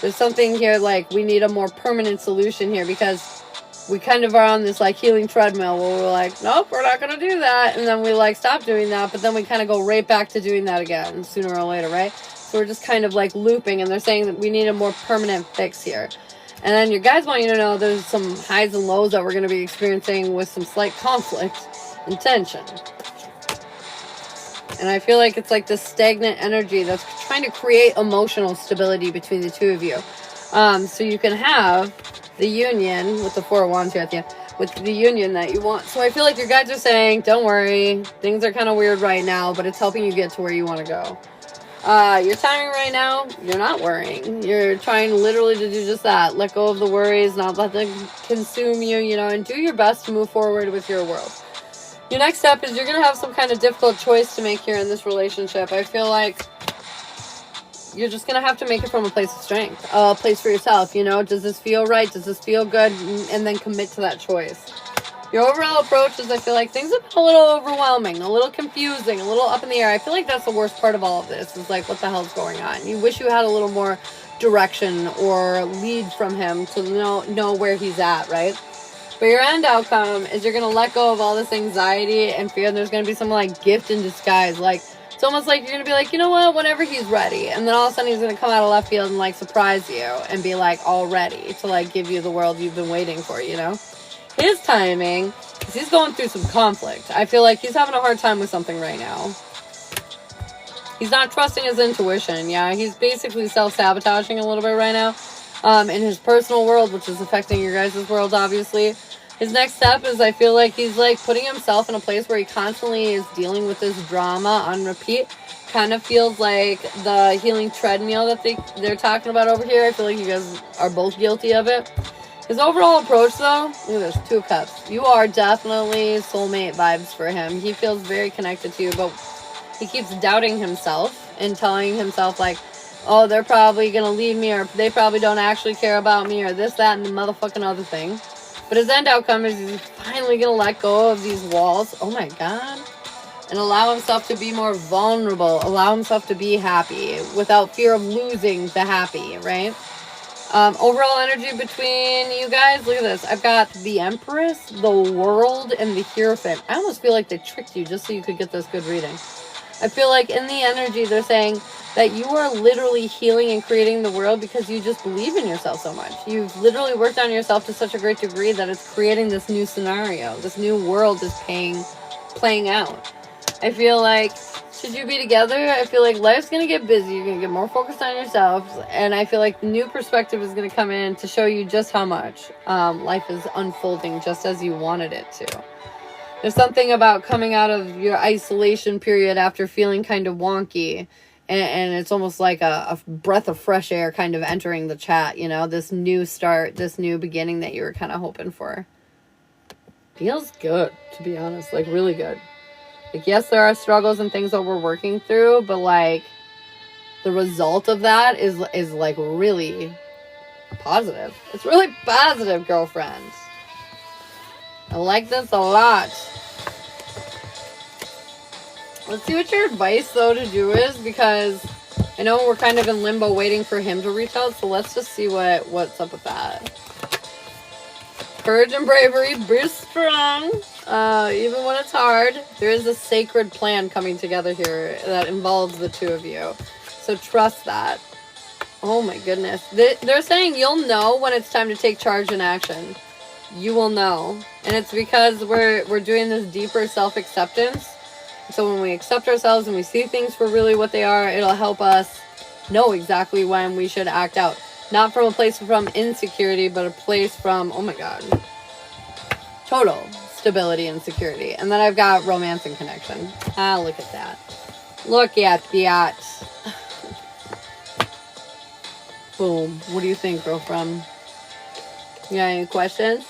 there's something here like we need a more permanent solution here, because we kind of are on this like healing treadmill where we're like, nope, we're not going to do that. And then we like stop doing that, but then we kind of go right back to doing that again sooner or later, right? So we're just kind of like looping, and they're saying that we need a more permanent fix here. And then your guys want you to know there's some highs and lows that we're going to be experiencing with some slight conflict and tension. And I feel like it's like this stagnant energy that's trying to create emotional stability between the two of you. So you can have the union with the Four of Wands here at the end, with the union that you want. So I feel like your guides are saying, don't worry, things are kind of weird right now, but it's helping you get to where you want to go. You're tiring right now, you're not worrying. You're trying literally to do just that. Let go of the worries, not let them consume you, you know, and do your best to move forward with your world. Your next step is you're going to have some kind of difficult choice to make here in this relationship. I feel like you're just going to have to make it from a place of strength, a place for yourself, you know. Does this feel right? Does this feel good? And then commit to that choice. Your overall approach is, I feel like things have been a little overwhelming, a little confusing, a little up in the air. I feel like that's the worst part of all of this, is like, what the hell's going on? You wish you had a little more direction or lead from him to know where he's at, right? But your end outcome is you're going to let go of all this anxiety and fear, and there's going to be some, like, gift in disguise. Like, it's almost like you're going to be like, you know what, whenever he's ready. And then all of a sudden he's going to come out of left field and, like, surprise you and be, like, all ready to, like, give you the world you've been waiting for, you know? His timing, because he's going through some conflict. I feel like he's having a hard time with something right now. He's not trusting his intuition, yeah? He's basically self-sabotaging a little bit right now in his personal world, which is affecting your guys' world, obviously. His next step is, I feel like he's, like, putting himself in a place where he constantly is dealing with this drama on repeat. Kind of feels like the healing treadmill that they're talking about over here. I feel like you guys are both guilty of it. His overall approach, though, look at this, 2 of Cups. You are definitely soulmate vibes for him. He feels very connected to you, but he keeps doubting himself and telling himself, like, oh, they're probably going to leave me, or they probably don't actually care about me, or this, that, and the motherfucking other thing. But his end outcome is he's finally going to let go of these walls. Oh, my God. And allow himself to be more vulnerable. Allow himself to be happy without fear of losing the happy, right? Overall energy between you guys, look at this. I've got the Empress, the World, and the Hierophant. I almost feel like they tricked you just so you could get this good reading. I feel like in the energy, they're saying that you are literally healing and creating the world because you just believe in yourself so much. You've literally worked on yourself to such a great degree that it's creating this new scenario. This new world is playing out. I feel like, should you be together, I feel like life's going to get busy. You're going to get more focused on yourself. And I feel like the new perspective is going to come in to show you just how much life is unfolding just as you wanted it to. There's something about coming out of your isolation period after feeling kind of wonky. And it's almost like a breath of fresh air kind of entering the chat, you know, this new start, this new beginning that you were kind of hoping for. Feels good, to be honest, like really good. Like, yes, there are struggles and things that we're working through, but, like, the result of that is like, really positive. It's really positive, girlfriend. I like this a lot. Let's see what your advice, though, to do is, because I know we're kind of in limbo waiting for him to reach out, so let's just see what's up with that. Courage and bravery, be strong. Even when it's hard, there is a sacred plan coming together here that involves the 2 of you. So trust that. Oh my goodness. They're saying you'll know when it's time to take charge and action. You will know. And it's because we're doing this deeper self-acceptance. So when we accept ourselves and we see things for really what they are, it'll help us know exactly when we should act out. Not from a place from insecurity, but a place from, oh my God, total stability and security. And then I've got romance and connection. Ah, look at that. Look at that. Boom. What do you think, girlfriend? You got any questions?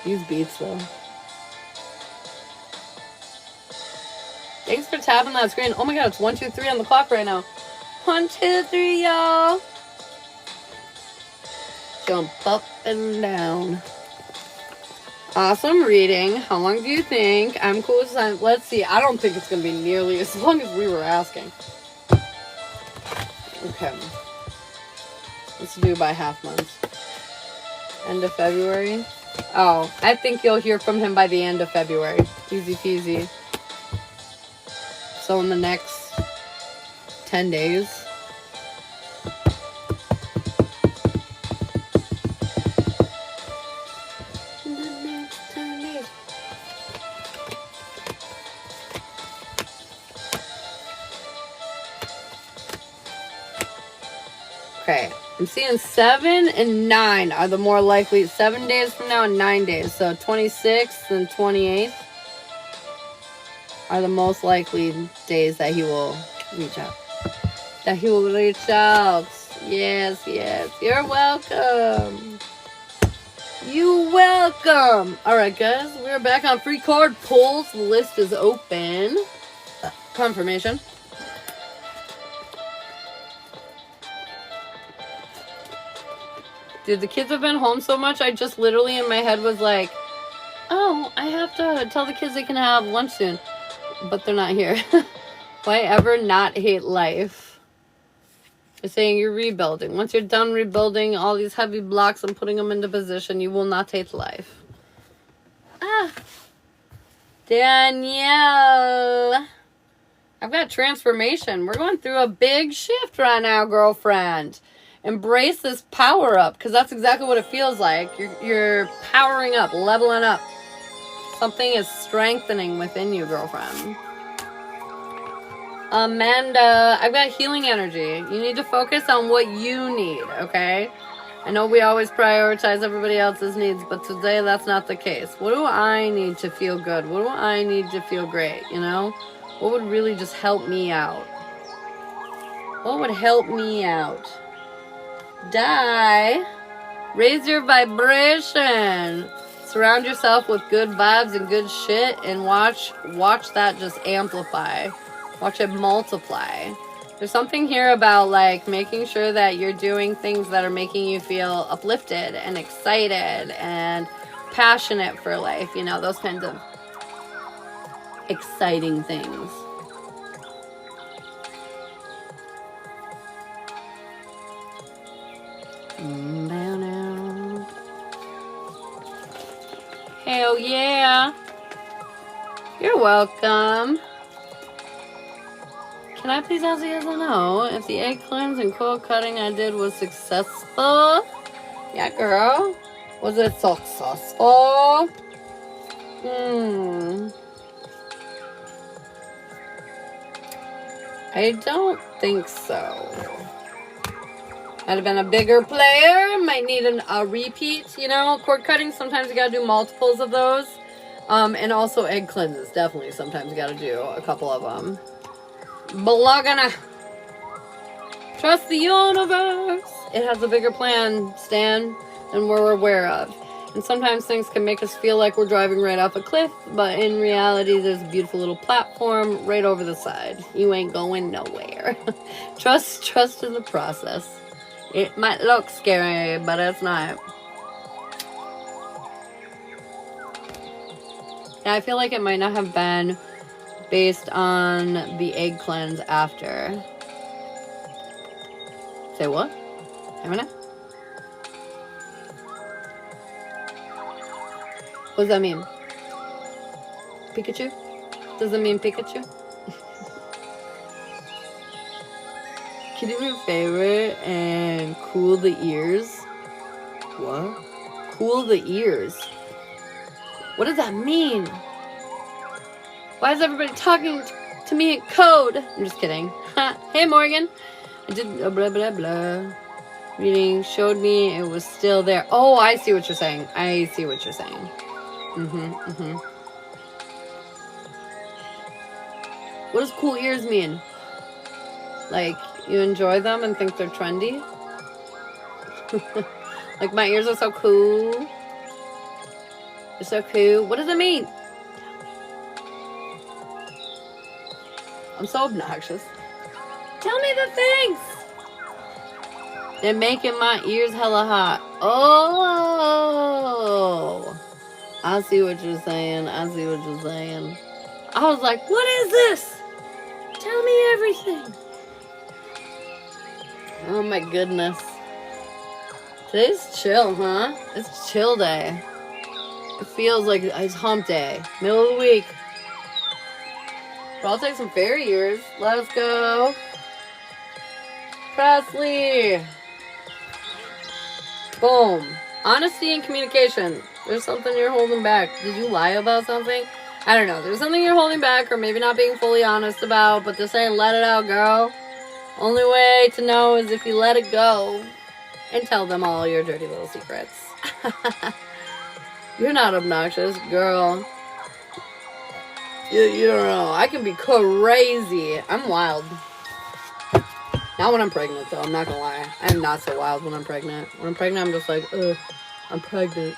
These beats, though. Thanks for tapping that screen. Oh my God, it's 1, 2, 3 on the clock right now. 1, 2, 3, y'all. Jump up and down. Awesome reading. How long do you think? I'm cool with time. Let's see. I don't think it's going to be nearly as long as we were asking. Okay. Let's do by half months. End of February. Oh, I think you'll hear from him by the end of February. Easy peasy. So in the next 10 days. Okay. I'm seeing 7 and 9 are the more likely. 7 days from now and 9 days. So 26th and 28th are the most likely days that he will reach out. That he will reach out. Yes, yes. You're welcome. You welcome. Alright, guys. We're back on free card pulls. The list is open. Confirmation. Dude, the kids have been home so much, I just literally in my head was like, oh, I have to tell the kids they can have lunch soon. But they're not here. Why ever not hate life? You're saying you're rebuilding. Once you're done rebuilding all these heavy blocks and putting them into position, you will not hate life. Ah. Danielle. I've got transformation. We're going through a big shift right now, girlfriend. Embrace this power up, because that's exactly what it feels like. You're powering up, leveling up. Something is strengthening within you, girlfriend. Amanda, I've got healing energy. You need to focus on what you need, okay? I know we always prioritize everybody else's needs, but today that's not the case. What do I need to feel good? What do I need to feel great, you know? What would really just help me out? What would help me out? Raise your vibration. Surround yourself with good vibes and good shit, and watch that just amplify. Watch it multiply. There's something here about like making sure that you're doing things that are making you feel uplifted and excited and passionate for life, you know, those kinds of exciting things. Hell yeah. You're welcome. Can I please ask yes or no if the egg cleanse and coil cutting I did was successful? Yeah, girl. Was it successful? I don't think so. Might have been a bigger player. Might need a repeat, you know. Cord cutting, sometimes you gotta do multiples of those. And also egg cleanses, definitely. Sometimes you gotta do a couple of them. But we're gonna trust the universe. It has a bigger plan, Stan, than we're aware of. And sometimes things can make us feel like we're driving right off a cliff, but in reality, there's a beautiful little platform right over the side. You ain't going nowhere. Trust in the process. It might look scary, but it's not. And I feel like it might not have been based on the egg cleanse after. Say what? Haven't I? What does that mean? Pikachu? Does it mean Pikachu? Can you do me a favor and cool the ears? What? Cool the ears? What does that mean? Why is everybody talking to me in code? I'm just kidding. Hey, Morgan. I did blah, blah, blah. Reading showed me it was still there. Oh, I see what you're saying. I see what you're saying. What does cool ears mean? Like, you enjoy them and think they're trendy? Like, my ears are so cool. They're so cool. What does it mean? I'm so obnoxious. Tell me the things. They're making my ears hella hot. Oh. I see what you're saying. I see what you're saying. I was like, what is this? Tell me everything. Oh my goodness. Today's chill, huh? It's chill day. It feels like it's hump day. Middle of the week. But I'll take some fairy ears. Let's go. Presley. Boom. Honesty and communication. There's something you're holding back. Did you lie about something? I don't know. There's something you're holding back or maybe not being fully honest about, but just saying let it out, girl. Only way to know is if you let it go and tell them all your dirty little secrets. You're not obnoxious, girl. You don't know. I can be crazy. I'm wild. Not when I'm pregnant, though. I'm not gonna lie. I'm not so wild when I'm pregnant. When I'm pregnant, I'm just like, ugh, I'm pregnant.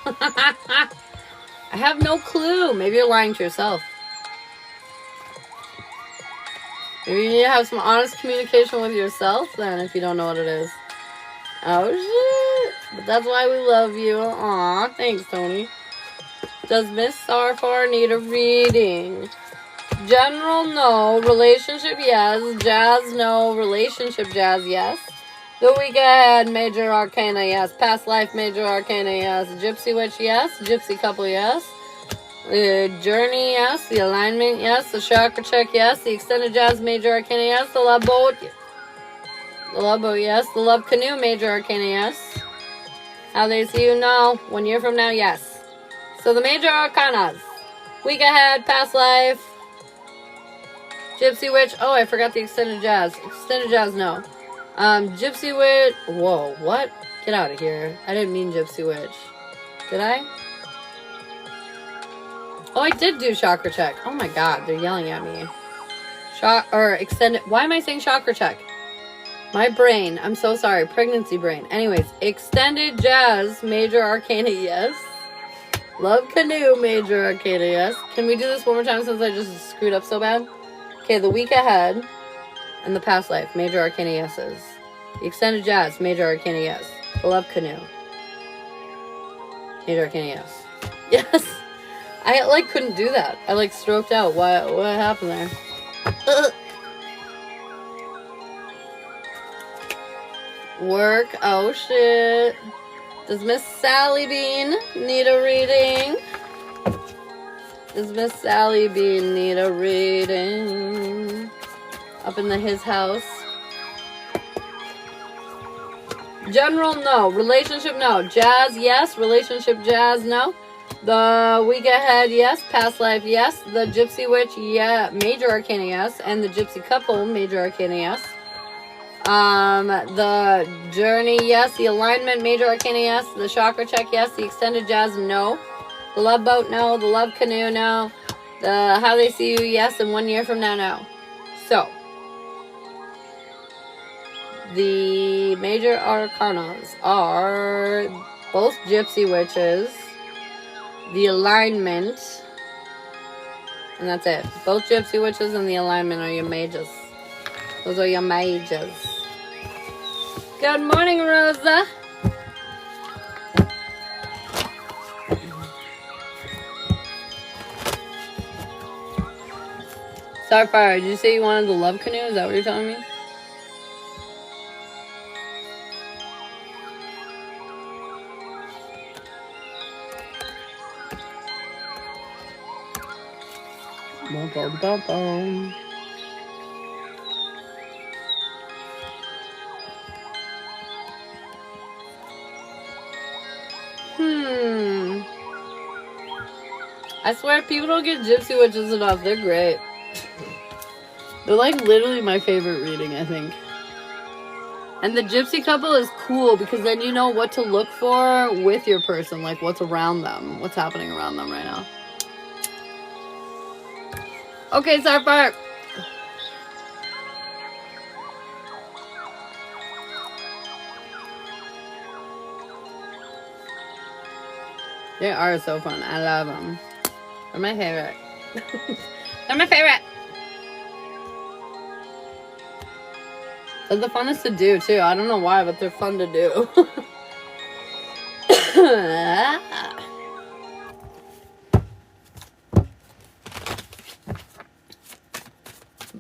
I have no clue. Maybe you're lying to yourself. Maybe you need to have some honest communication with yourself then if you don't know what it is. Oh, shit. But that's why we love you. Aw, thanks, Tony. Does Miss Sarfar need a reading? General, no. Relationship, yes. Jazz, no. Relationship, jazz, yes. The week ahead, major arcana, yes. Past life, major arcana, yes. Gypsy witch, yes. Gypsy couple, yes. The journey, yes. The alignment, yes. The chakra check, yes. The extended jazz, major arcana, yes. The love boat, yes. The love canoe, major arcana, yes. How they see you, no. 1 year from now, yes. So the major arcanas. Week ahead, past life. Gypsy witch. Oh, I forgot the extended jazz. Extended jazz, no. Gypsy witch. Whoa, what? Get out of here. I didn't mean gypsy witch. Did I? Oh, I did do chakra check. Oh my god, they're yelling at me. Extended. Why am I saying chakra check? My brain. I'm so sorry. Pregnancy brain. Anyways, extended jazz, major arcana, yes. Love canoe, major arcana, yes. Can we do this one more time since I just screwed up so bad? Okay, the week ahead and the past life, major arcana, yeses. The extended jazz, major arcana, yes. The love canoe, major arcana, yes. Yes. I couldn't do that. I stroked out. What happened there? Work. Oh shit. Does Miss Sally Bean need a reading? Does Miss Sally Bean need a reading? Up in his house. General, no. Relationship, no. Jazz, yes. Relationship, jazz, no. The week ahead, yes. Past life, yes. The gypsy witch, yeah. Major arcana, yes. And the gypsy couple, major arcana, yes. The journey, yes. The alignment, major arcana, yes. The chakra check, yes. The extended jazz, no. The love boat, no. The love canoe, no. The how they see you, yes. And 1 year from now, no. So, the major arcanas are both gypsy witches, the alignment, and that's it. Both gypsy witches and the alignment are your mages. Those are your mages. Good morning, Rosa. Starfire, did you say you wanted the love canoe? Is that what you're telling me? Bum, bum, bum. I swear, people don't get gypsy witches enough. They're great. They're literally my favorite reading, I think. And the gypsy couple is cool because then you know what to look for with your person. What's around them. What's happening around them right now. Okay, Starfire. They are so fun. I love them. They're my favorite. They're my favorite. They're the funnest to do, too. I don't know why, but they're fun to do.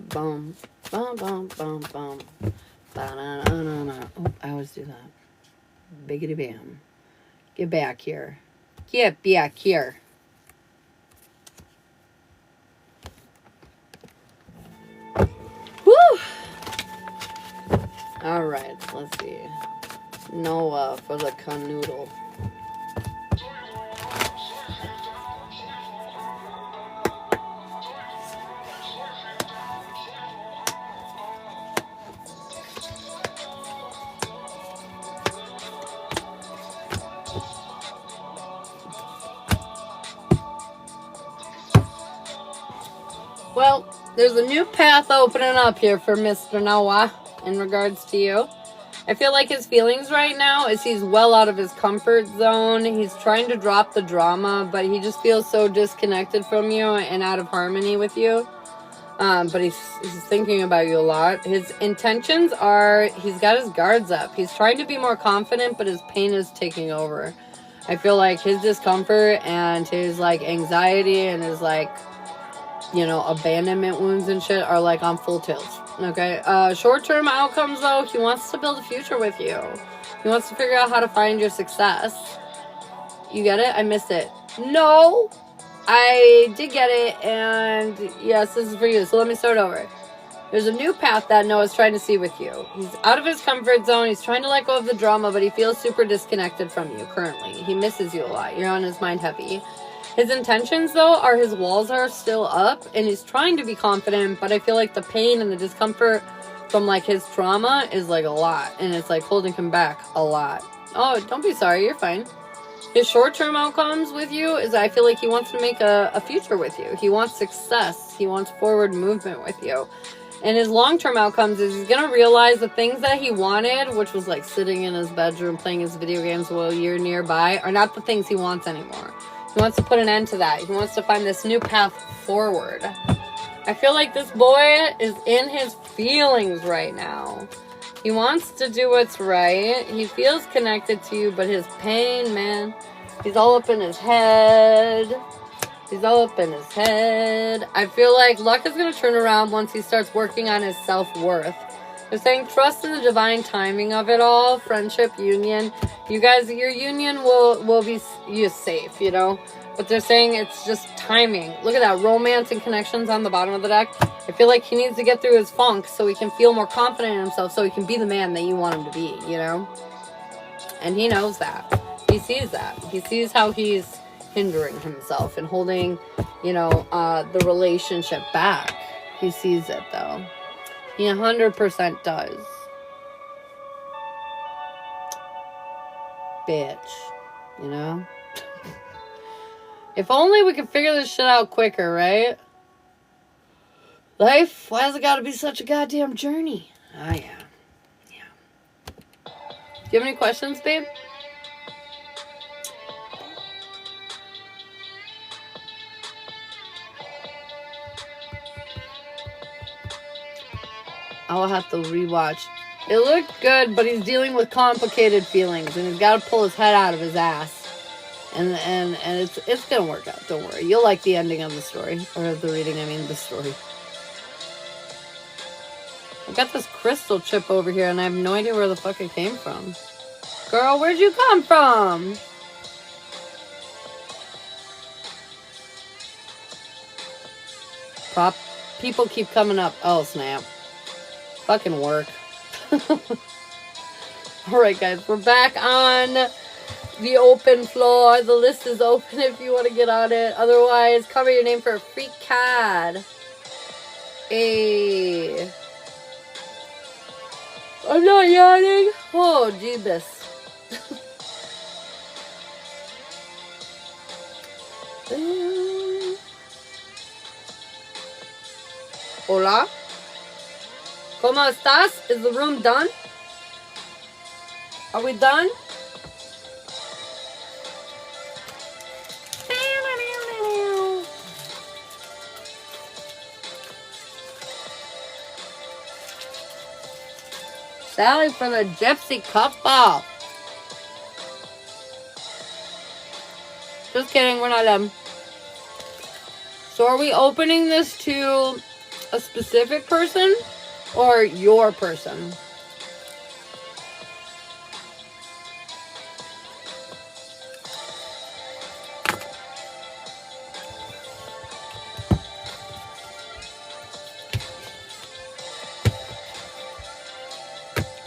Boom. Bum, bum, bum, bum. Ba-na-na-na-na. Oh, I always do that. Biggity bam. Get back here. Get back here. Woo! Alright, let's see. Noah for the canoodle. Well, there's a new path opening up here for Mr. Noah in regards to you. I feel like his feelings right now is he's well out of his comfort zone. He's trying to drop the drama, but he just feels so disconnected from you and out of harmony with you. But he's thinking about you a lot. His intentions are, he's got his guards up. He's trying to be more confident, but his pain is taking over. I feel like his discomfort and his, like, anxiety and his, like, you know, abandonment wounds and shit are, like, on full tilt. Okay? Short-term outcomes, though, he wants to build a future with you. He wants to figure out how to find your success. You get it? I missed it. No! I did get it, and yes, this is for you. So let me start over. There's a new path that Noah's trying to see with you. He's out of his comfort zone. He's trying to let go of the drama, but he feels super disconnected from you currently. He misses you a lot. You're on his mind heavy. His intentions, though, are his walls are still up, and he's trying to be confident, but I feel like the pain and the discomfort from, like, his trauma is, like, a lot, and it's, like, holding him back a lot. Oh, don't be sorry. You're fine. His short-term outcomes with you is I feel like he wants to make a future with you. He wants success. He wants forward movement with you. And his long-term outcomes is he's going to realize the things that he wanted, which was, like, sitting in his bedroom playing his video games while you're nearby, are not the things he wants anymore. He wants to put an end to that. He wants to find this new path forward. I feel like this boy is in his feelings right now. He wants to do what's right. He feels connected to you, but his pain, man, he's all up in his head. He's all up in his head. I feel like luck is going to turn around once he starts working on his self-worth. They're saying trust in the divine timing of it all. Friendship, union. You guys, your union will be safe, you know. But they're saying it's just timing. Look at that. Romance and connections on the bottom of the deck. I feel like he needs to get through his funk so he can feel more confident in himself, so he can be the man that you want him to be, you know. And he knows that. He sees that. He sees how he's hindering himself and holding, you know, the relationship back. He sees it, though. He 100% does. Bitch. You know? If only we could figure this shit out quicker, right? Life, why has it got to be such a goddamn journey? Oh, yeah. Yeah. Do you have any questions, babe? I'll have to rewatch. It looked good, but he's dealing with complicated feelings, and he's got to pull his head out of his ass. And it's gonna work out. Don't worry. You'll like the ending of the story, or the reading. I mean, the story. I got this crystal chip over here, and I have no idea where the fuck it came from. Girl, where'd you come from? People keep coming up. Oh, snap. Fucking work. Alright, guys. We're back on the open floor. The list is open if you want to get on it. Otherwise, cover your name for a free card. Hey. I'm not yawning. Oh, Jeebus. Hola. ¿Cómo estás? Is the room done? Are we done? Sally for the gypsy couple. Just kidding, we're not done. So are we opening this to a specific person or your person?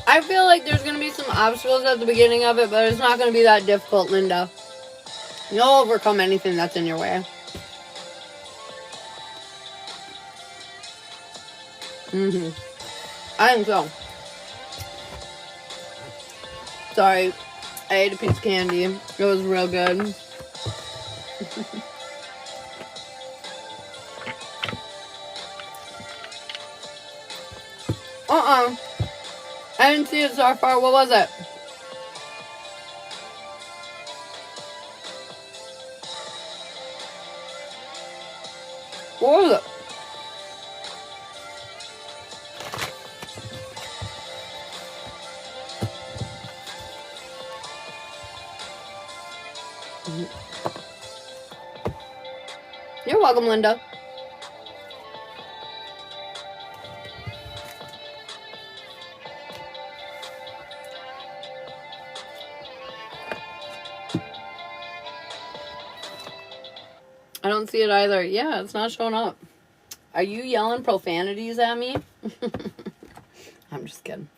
I feel like there's going to be some obstacles at the beginning of it, but it's not going to be that difficult, Linda. You'll overcome anything that's in your way. I think so. Sorry. I ate a piece of candy. It was real good. I didn't see it so far. What was it? What was it? You're welcome, Linda. I don't see it either. Yeah, it's not showing up. Are you yelling profanities at me? I'm just kidding.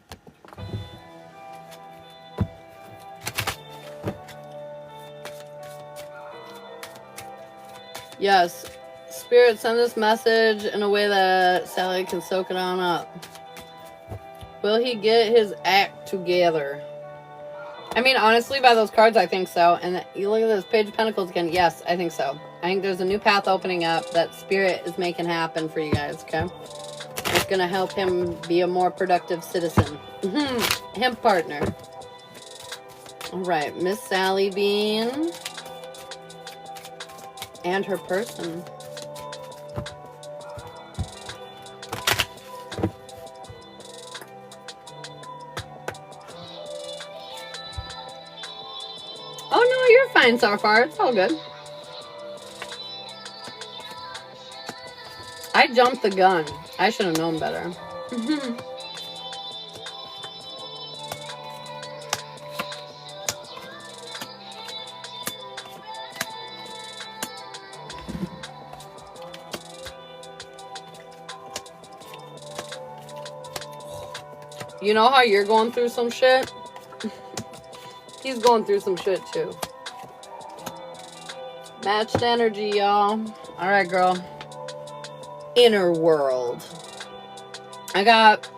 Yes. Spirit, send this message in a way that Sally can soak it on up. Will he get his act together? I mean, honestly, by those cards, I think so. And you look at this Page of Pentacles again. Yes, I think so. I think there's a new path opening up that Spirit is making happen for you guys, okay? It's going to help him be a more productive citizen. Him partner. All right, Miss Sally Bean. And her person. Oh, no, you're fine so far. It's all good. I jumped the gun. I should have known better. You know how you're going through some shit? He's going through some shit too. Matched energy, y'all. Alright, girl. Inner world. I got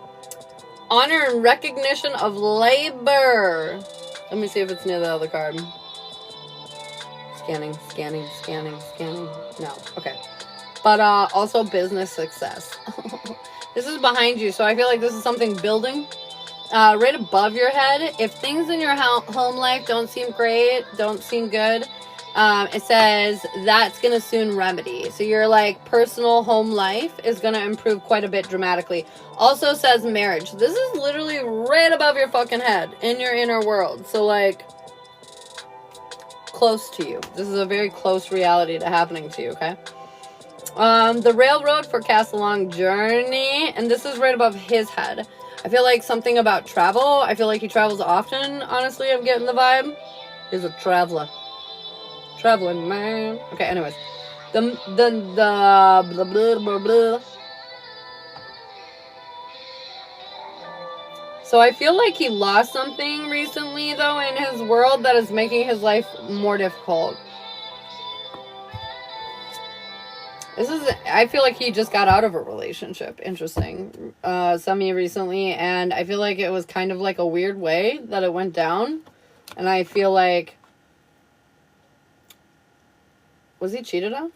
honor and recognition of labor. Let me see if it's near the other card. Scanning, scanning, scanning, scanning. No. Okay. But also business success. This is behind you, so I feel like this is something building. Right above your head, if things in your home life don't seem great, don't seem good, it says that's going to soon remedy. So your like personal home life is going to improve quite a bit dramatically. Also says marriage. This is literally right above your fucking head in your inner world. So like close to you. This is a very close reality to happening to you, okay? The railroad forecasts a long journey, and this is right above his head. I feel like something about travel. I feel like he travels often, honestly. I'm getting the vibe. He's a traveler. Traveling man. Okay, anyways. The blah, blah, blah, blah. So I feel like he lost something recently, though, in his world that is making his life more difficult. I feel like he just got out of a relationship. Interesting. Semi-recently. And I feel like it was kind of like a weird way that it went down. And I feel like... Was he cheated on?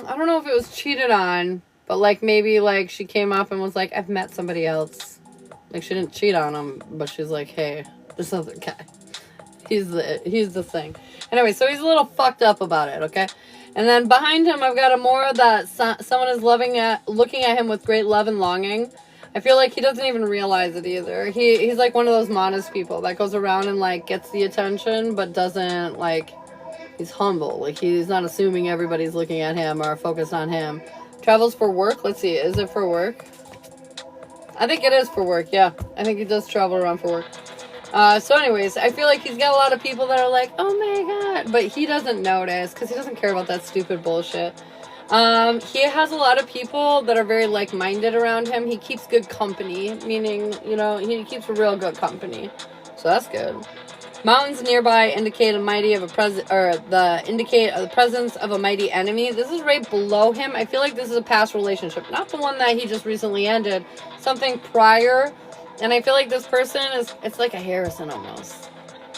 I don't know if it was cheated on. But like maybe like she came up and was like, I've met somebody else. Like she didn't cheat on him. But she's like, hey, this other guy. He's the thing. Anyway, so he's a little fucked up about it, okay? And then behind him, I've got a more that someone is looking at him with great love and longing. I feel like he doesn't even realize it either. He's like one of those modest people that goes around and like gets the attention, but doesn't like, he's humble. Like he's not assuming everybody's looking at him or focused on him. Travels for work. Let's see. Is it for work? I think it is for work. Yeah. I think he does travel around for work. So anyways, I feel like he's got a lot of people that are like, oh my god, but he doesn't notice because he doesn't care about that stupid bullshit. He has a lot of people that are very like-minded around him. He keeps good company, meaning, you know, he keeps a real good company. So that's good. Mountains nearby indicate the presence of a mighty enemy. This is right below him. I feel like this is a past relationship, not the one that he just recently ended. Something prior. And I feel like this person it's like a Harrison almost.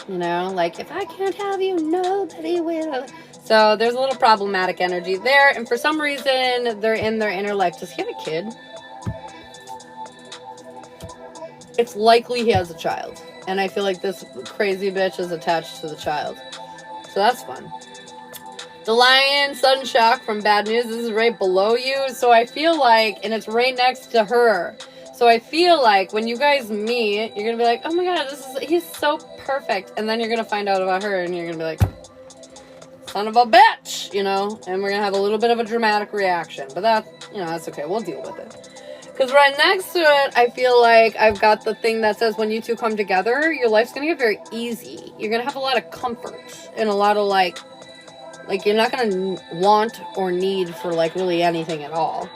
You know, like, if I can't have you, nobody will. So there's a little problematic energy there. And for some reason, they're in their inner life. Does he have a kid? it's likely he has a child. And I feel like this crazy bitch is attached to the child. So that's fun. The Lion, sudden shock from bad news. This is right below you. So I feel like, and it's right next to her. So I feel like when you guys meet, you're going to be like, oh my God, he's so perfect. And then you're going to find out about her and you're going to be like, son of a bitch, you know? And we're going to have a little bit of a dramatic reaction. But that's okay. We'll deal with it. Because right next to it, I feel like I've got the thing that says when you two come together, your life's going to get very easy. You're going to have a lot of comfort and a lot of like you're not going to want or need for like really anything at all.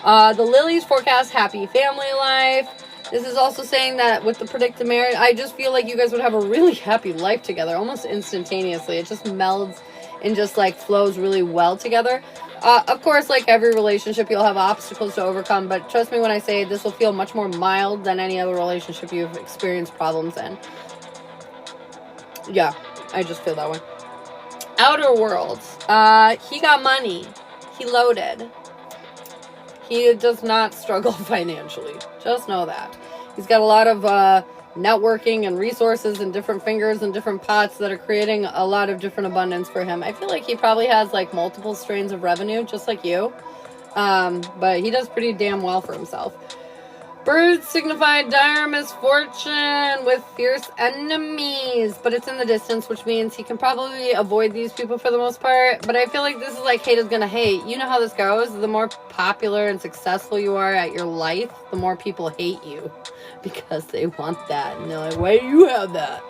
The Lilies forecast happy family life. This is also saying that with the predicted marriage, I just feel like you guys would have a really happy life together almost instantaneously. It just melds and just like flows really well together. Of course, like every relationship, you'll have obstacles to overcome, but trust me when I say this will feel much more mild than any other relationship you've experienced problems in. Yeah, I just feel that way. Outer Worlds. He got money. He loaded. He does not struggle financially. Just know that. He's got a lot of networking and resources and different fingers and different pots that are creating a lot of different abundance for him. I feel like he probably has like multiple strains of revenue, just like you. But he does pretty damn well for himself. Birds signify dire misfortune with fierce enemies, but it's in the distance, which means he can probably avoid these people for the most part. But I feel like this is like hate is gonna hate. You know how this goes. The more popular and successful you are at your life, the more people hate you because they want that. And they're like, why do you have that?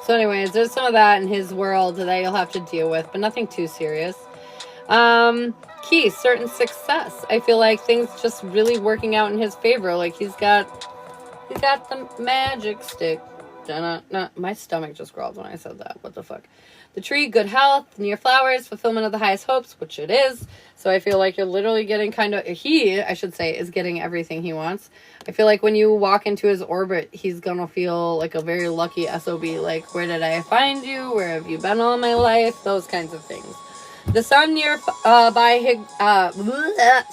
So anyways, there's some of that in his world that you'll have to deal with, but nothing too serious. Key, certain success. I feel like things just really working out in his favor. Like he's got the magic stick. My stomach just growled when I said that. What the fuck? The tree, good health, near flowers, fulfillment of the highest hopes, which it is. So I feel like you're literally getting I should say, is getting everything he wants. I feel like when you walk into his orbit, he's gonna feel like a very lucky SOB. Like, where did I find you? Where have you been all my life? Those kinds of things. The sun nearby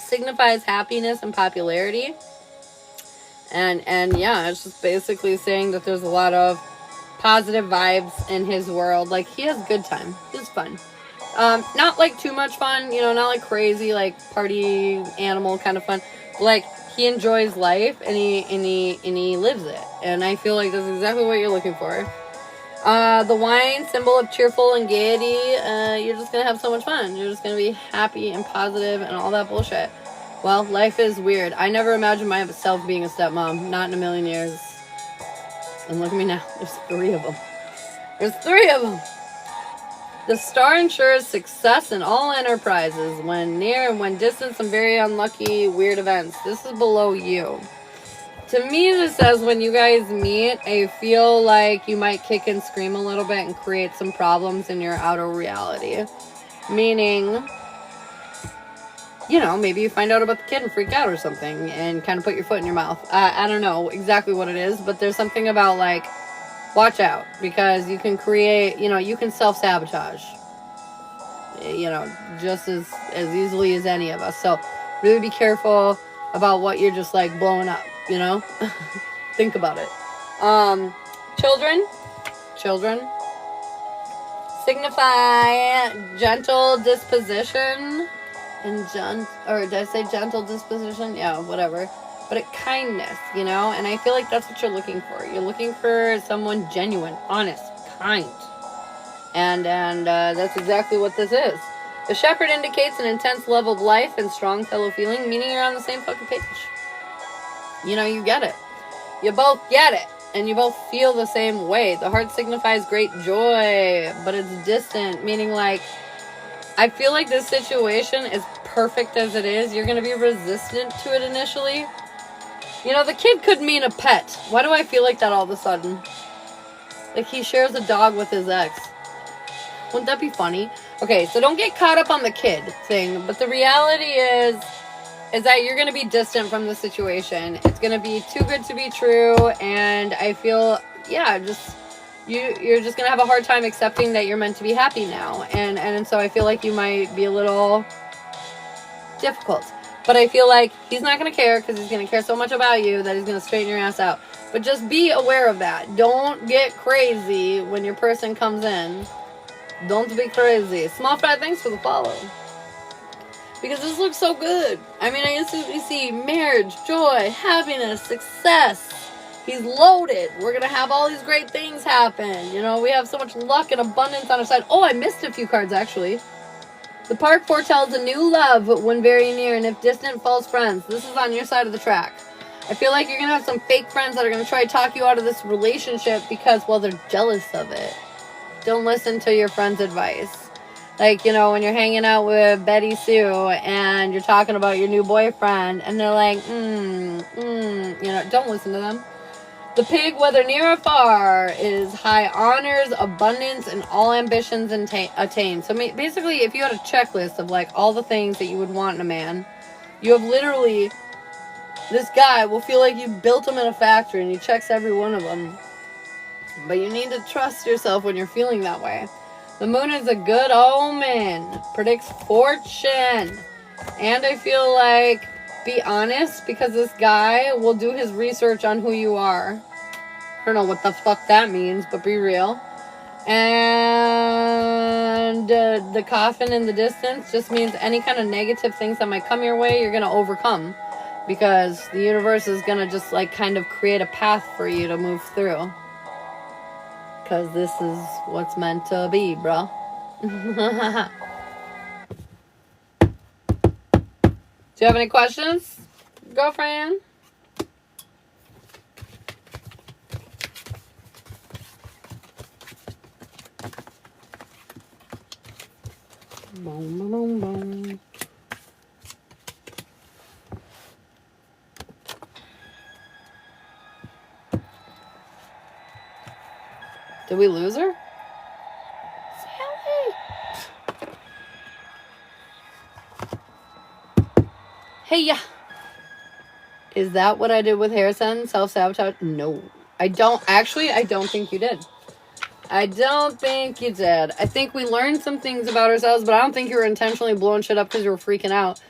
signifies happiness and popularity. And yeah, it's just basically saying that there's a lot of positive vibes in his world. Like, he has good time. It's fun. Not like too much fun, not like crazy, like party animal kind of fun. Like, he enjoys life and he lives it. And I feel like that's exactly what you're looking for. The wine, symbol of cheerful and gaiety. You're just gonna have so much fun. You're just gonna be happy and positive and all that bullshit. Well, life is weird. I never imagined myself being a stepmom. Not in a million years. And look at me now. There's 3 of them. There's 3 of them. The star ensures success in all enterprises. When near and when distant, some very unlucky, weird events. This is below you. To me, this says when you guys meet, I feel like you might kick and scream a little bit and create some problems in your outer reality. Meaning, maybe you find out about the kid and freak out or something and kind of put your foot in your mouth. I don't know exactly what it is, but there's something about, like, watch out. Because you can create, you can self-sabotage. Just as easily as any of us. So, really be careful about what you're just, like, blowing up. Think about it. Children signify gentle disposition or did I say gentle disposition? Yeah, whatever. But kindness, and I feel like that's what you're looking for. You're looking for someone genuine, honest, kind. And that's exactly what this is. The shepherd indicates an intense love of life and strong fellow feeling, meaning you're on the same fucking page. You get it. You both get it. And you both feel the same way. The heart signifies great joy, but it's distant, meaning, like, I feel like this situation is perfect as it is. You're going to be resistant to it initially. The kid could mean a pet. Why do I feel like that all of a sudden? Like he shares a dog with his ex. Wouldn't that be funny? Okay, so don't get caught up on the kid thing, but the reality is that you're going to be distant from the situation. It's going to be too good to be true, and I feel, you're just going to have a hard time accepting that you're meant to be happy now, and so I feel like you might be a little difficult. But I feel like he's not going to care because he's going to care so much about you that he's going to straighten your ass out. But just be aware of that. Don't get crazy when your person comes in. Don't be crazy. Small Fry, thanks for the follow. Because this looks so good. I mean, I instantly see marriage, joy, happiness, success. He's loaded. We're going to have all these great things happen. You know, we have so much luck and abundance on our side. Oh, I missed a few cards, actually. The park foretells a new love when very near, and if distant, false friends. This is on your side of the track. I feel like you're going to have some fake friends that are going to try to talk you out of this relationship because, well, they're jealous of it. Don't listen to your friend's advice. Like, you know, when you're hanging out with Betty Sue and you're talking about your new boyfriend and they're like, you know, don't listen to them. The pig, whether near or far, is high honors, abundance, and all ambitions attained. So basically, if you had a checklist of like all the things that you would want in a man, you have literally, this guy will feel like you built him in a factory and he checks every one of them. But you need to trust yourself when you're feeling that way. The moon is a good omen, predicts fortune. And I feel like, be honest, because this guy will do his research on who you are. I don't know what the fuck that means, but be real. And the coffin in the distance just means any kind of negative things that might come your way, you're going to overcome. Because the universe is going to just like kind of create a path for you to move through. Because this is what's meant to be, bro. Do you have any questions, girlfriend? Boom, boom, boom. Did we lose her? Sally! Hey, yeah. Is that what I did with Harrison? Self-sabotage? No. I don't think you did. I don't think you did. I think we learned some things about ourselves, but I don't think you were intentionally blowing shit up because you were freaking out.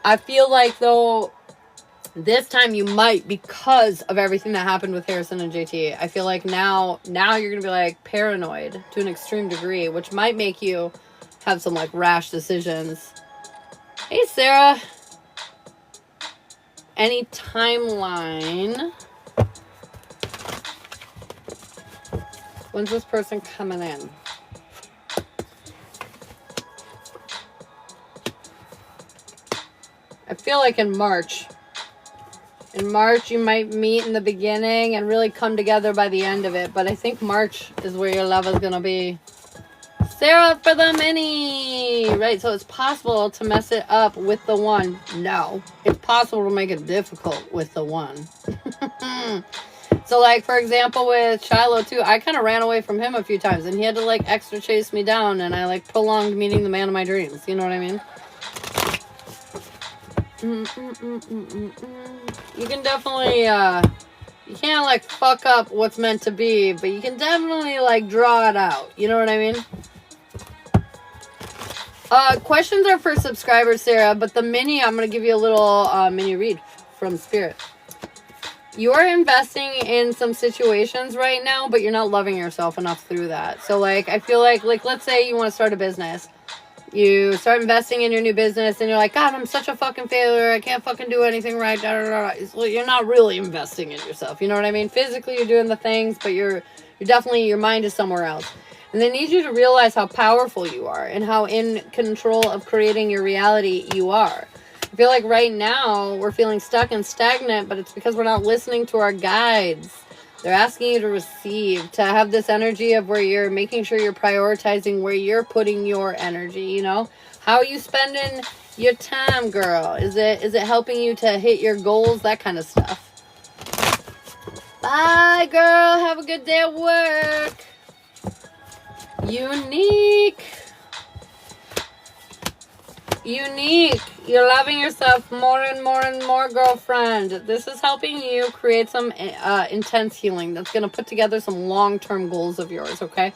I feel like, though, this time you might, because of everything that happened with Harrison and JT. I feel like now you're going to be, like, paranoid to an extreme degree, which might make you have some, like, rash decisions. Hey, Sarah. Any timeline? When's this person coming in? I feel like in March. In March, you might meet in the beginning and really come together by the end of it. But I think March is where your love is going to be. Sarah for the mini! Right, so it's possible to mess it up with the one. No. It's possible to make it difficult with the one. So, like, for example, with Shiloh, too, I kind of ran away from him a few times. And he had to, like, extra chase me down. And I, like, prolonged meeting the man of my dreams. You know what I mean? You can definitely, you can't, like, fuck up what's meant to be. But you can definitely, like, draw it out. You know what I mean? Questions are for subscribers, Sarah. But the mini, I'm going to give you a little mini read from Spirit. You're investing in some situations right now, but you're not loving yourself enough through that. So, like, I feel like let's say you want to start a business. You start investing in your new business, and you're like, God, I'm such a fucking failure. I can't fucking do anything right. Da, da, da. Well, you're not really investing in yourself. You know what I mean? Physically, you're doing the things, but you're definitely, your mind is somewhere else. And they need you to realize how powerful you are and how in control of creating your reality you are. I feel like right now we're feeling stuck and stagnant, but it's because we're not listening to our guides. They're asking you to receive, to have this energy of where you're making sure you're prioritizing where you're putting your energy, you know? How are you spending your time, girl? Is it helping you to hit your goals? That kind of stuff. Bye, girl. Have a good day at work. Unique. You're loving yourself more and more and more, girlfriend. This is helping you create some intense healing that's going to put together some long-term goals of yours, okay?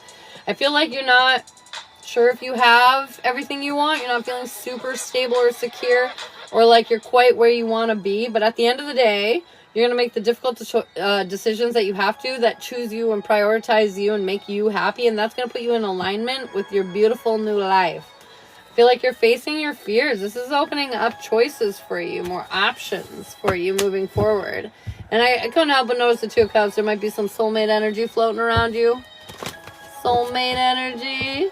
I feel like you're not sure if you have everything you want. You're not feeling super stable or secure or like you're quite where you want to be. But at the end of the day, You're going to make the difficult decisions that you have to, that choose you and prioritize you and make you happy. And that's going to put you in alignment with your beautiful new life. I feel like you're facing your fears. This is opening up choices for you, more options for you moving forward. And I couldn't help but notice the Two of Cups. There might be some soulmate energy floating around you. Soulmate energy.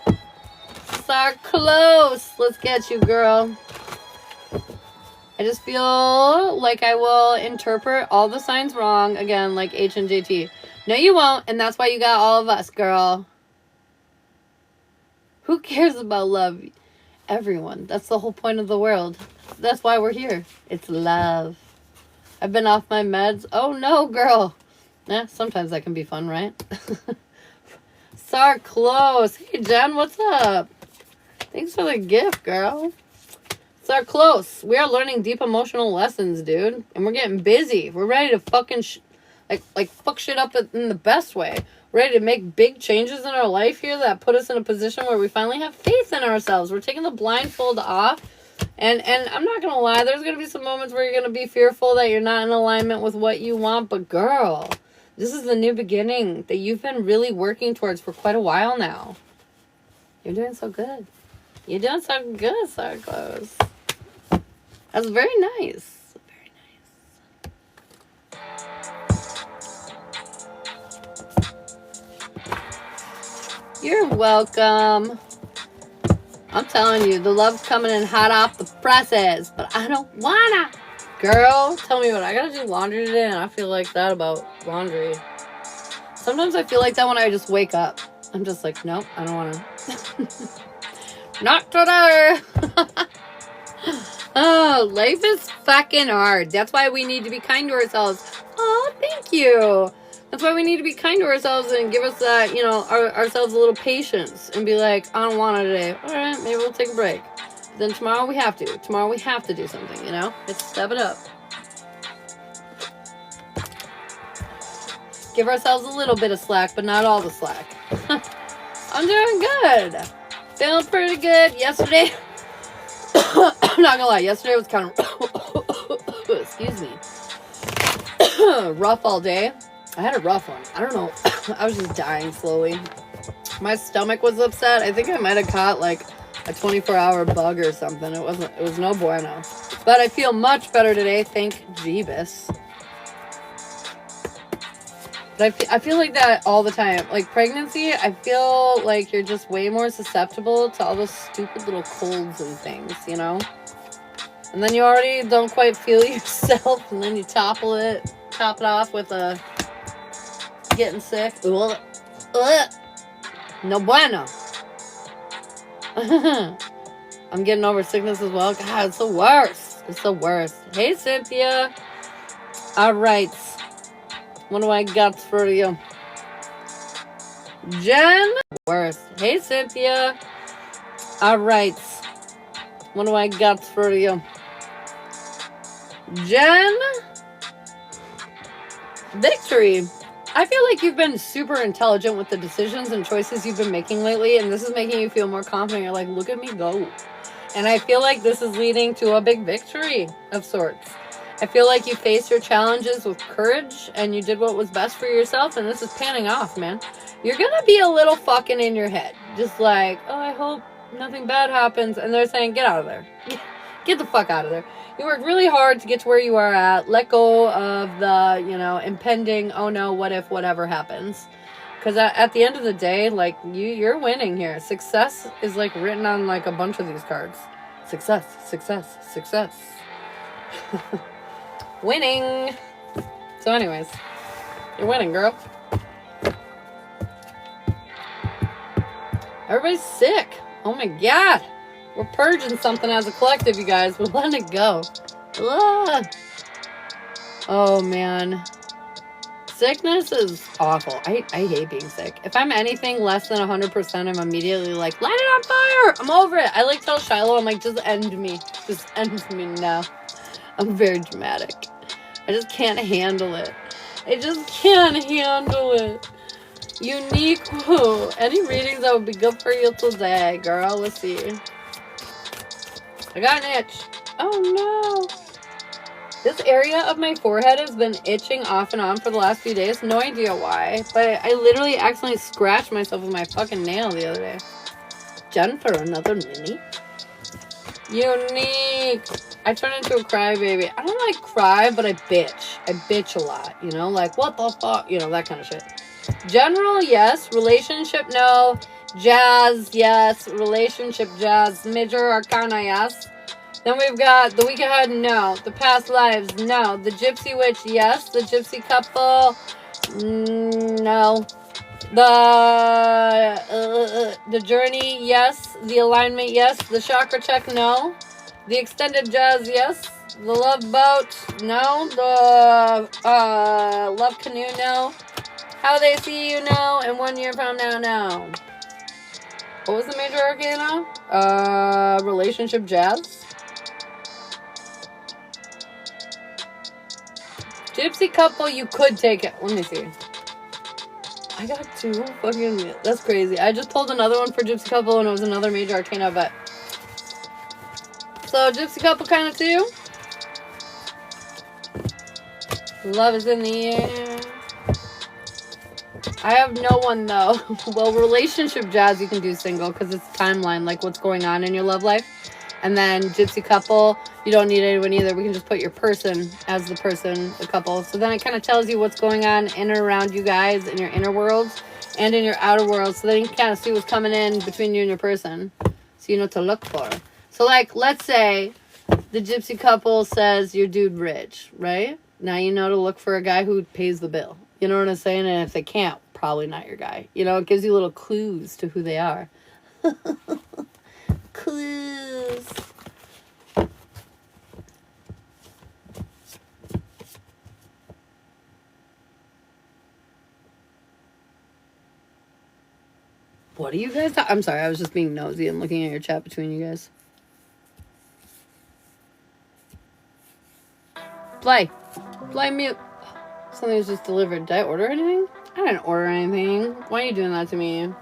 So close. Let's get you, girl. I just feel like I will interpret all the signs wrong. Again, like H and JT. No, you won't. And that's why you got all of us, girl. Who cares about love? Everyone. That's the whole point of the world. That's why we're here. It's love. I've been off my meds. Oh, no, girl. Sometimes that can be fun, right? So close. Hey, Jen, what's up? Thanks for the gift, girl. So close. We are learning deep emotional lessons, dude. And we're getting busy. We're ready to fucking like fuck shit up in the best way. We're ready to make big changes in our life here that put us in a position where we finally have faith in ourselves. We're taking the blindfold off. And I'm not going to lie. There's going to be some moments where you're going to be fearful that you're not in alignment with what you want. But girl, this is the new beginning that you've been really working towards for quite a while now. You're doing so good. You're doing so good, so close. That's very nice. Very nice. You're welcome. I'm telling you, the love's coming in hot off the presses, but I don't wanna. Girl, tell me what, I gotta do laundry today, and I feel like that about laundry. Sometimes I feel like that when I just wake up. I'm just like, nope, I don't wanna. Not today. Oh, life is fucking hard. That's why we need to be kind to ourselves. Oh, thank you. That's why we need to be kind to ourselves and give us that, ourselves a little patience and be like, I don't want it today. All right, maybe we'll take a break. Then tomorrow we have to. Tomorrow we have to do something, Let's step it up. Give ourselves a little bit of slack, but not all the slack. I'm doing good. Feeling pretty good. Yesterday, I'm not gonna lie, yesterday was kind of, excuse me, rough all day. I had a rough one. I don't know. I was just dying slowly. My stomach was upset. I think I might have caught like a 24-hour bug or something. It was no bueno. But I feel much better today. Thank Jeebus. But I feel like that all the time. Like pregnancy, I feel like you're just way more susceptible to all those stupid little colds and things, And then you already don't quite feel yourself, and then you top it off with a getting sick. No bueno. I'm getting over sickness as well. God, it's the worst. It's the worst. Hey, Cynthia. All right. What do I got for you? Jen. Worst. Hey, Cynthia. All right. What do I got for you? Jen. Victory. I feel like you've been super intelligent with the decisions and choices you've been making lately, and this is making you feel more confident. You're like, look at me go. And I feel like this is leading to a big victory of sorts. I feel like you faced your challenges with courage, and you did what was best for yourself, and this is panning off, man. You're gonna be a little fucking in your head. Just like, oh, I hope nothing bad happens. And they're saying, get out of there. Get the fuck out of there. You worked really hard to get to where you are at. Let go of the, impending, oh no, what if whatever happens. Because at the end of the day, like, you're winning here. Success is, like, written on, like, a bunch of these cards. Success, success, success. Winning. So anyways, you're winning, girl. Everybody's sick. Oh my God. We're purging something as a collective, you guys. We're letting it go. Ugh. Oh, man. Sickness is awful. I hate being sick. If I'm anything less than 100%, I'm immediately like, light it on fire. I'm over it. I tell Shiloh, I'm like, just end me. Just end me now. I'm very dramatic. I just can't handle it. I just can't handle it. Unique. Whoa. Any readings that would be good for you today, girl? Let's see. I got an itch. Oh, no. This area of my forehead has been itching off and on for the last few days. No idea why. But I literally accidentally scratched myself with my fucking nail the other day. Jen for another mini. Unique. I turn into a crybaby. I don't like cry, but I bitch. I bitch a lot, you know? Like, what the fuck? You know, that kind of shit. General, yes. Relationship, no. Jazz, yes. Relationship, jazz. Major arcana, yes. Then we've got the week ahead, no. The past lives, no. The gypsy witch, yes. The gypsy couple, no. The journey, yes. The alignment, yes. The chakra check, no. The extended jazz, yes. The love boat, no. The love canoe, no. How they see you, no. And 1 year from now, no. What was the major arcana? Relationship jazz. Gypsy couple, you could take it. Let me see. I got 2 fucking... That's crazy. I just pulled another one for Gypsy couple and it was another major arcana, but... So, Gypsy couple kind of too. Love is in the air. I have no one though. Well, relationship jazz you can do single because it's timeline, like what's going on in your love life. And then gypsy couple, you don't need anyone either. We can just put your person as the person, the couple. So then it kind of tells you what's going on in and around you guys in your inner worlds and in your outer worlds. So then you can kind of see what's coming in between you and your person. So you know what to look for. So like, let's say the gypsy couple says your dude rich, right? Now you know to look for a guy who pays the bill. You know what I'm saying? And if they can't, probably not your guy. You know, it gives you little clues to who they are. Clues. What are you guys I'm sorry, I was just being nosy and looking at your chat between you guys. Play mute. Something was just delivered. Did I order anything? I didn't order anything. Why are you doing that to me?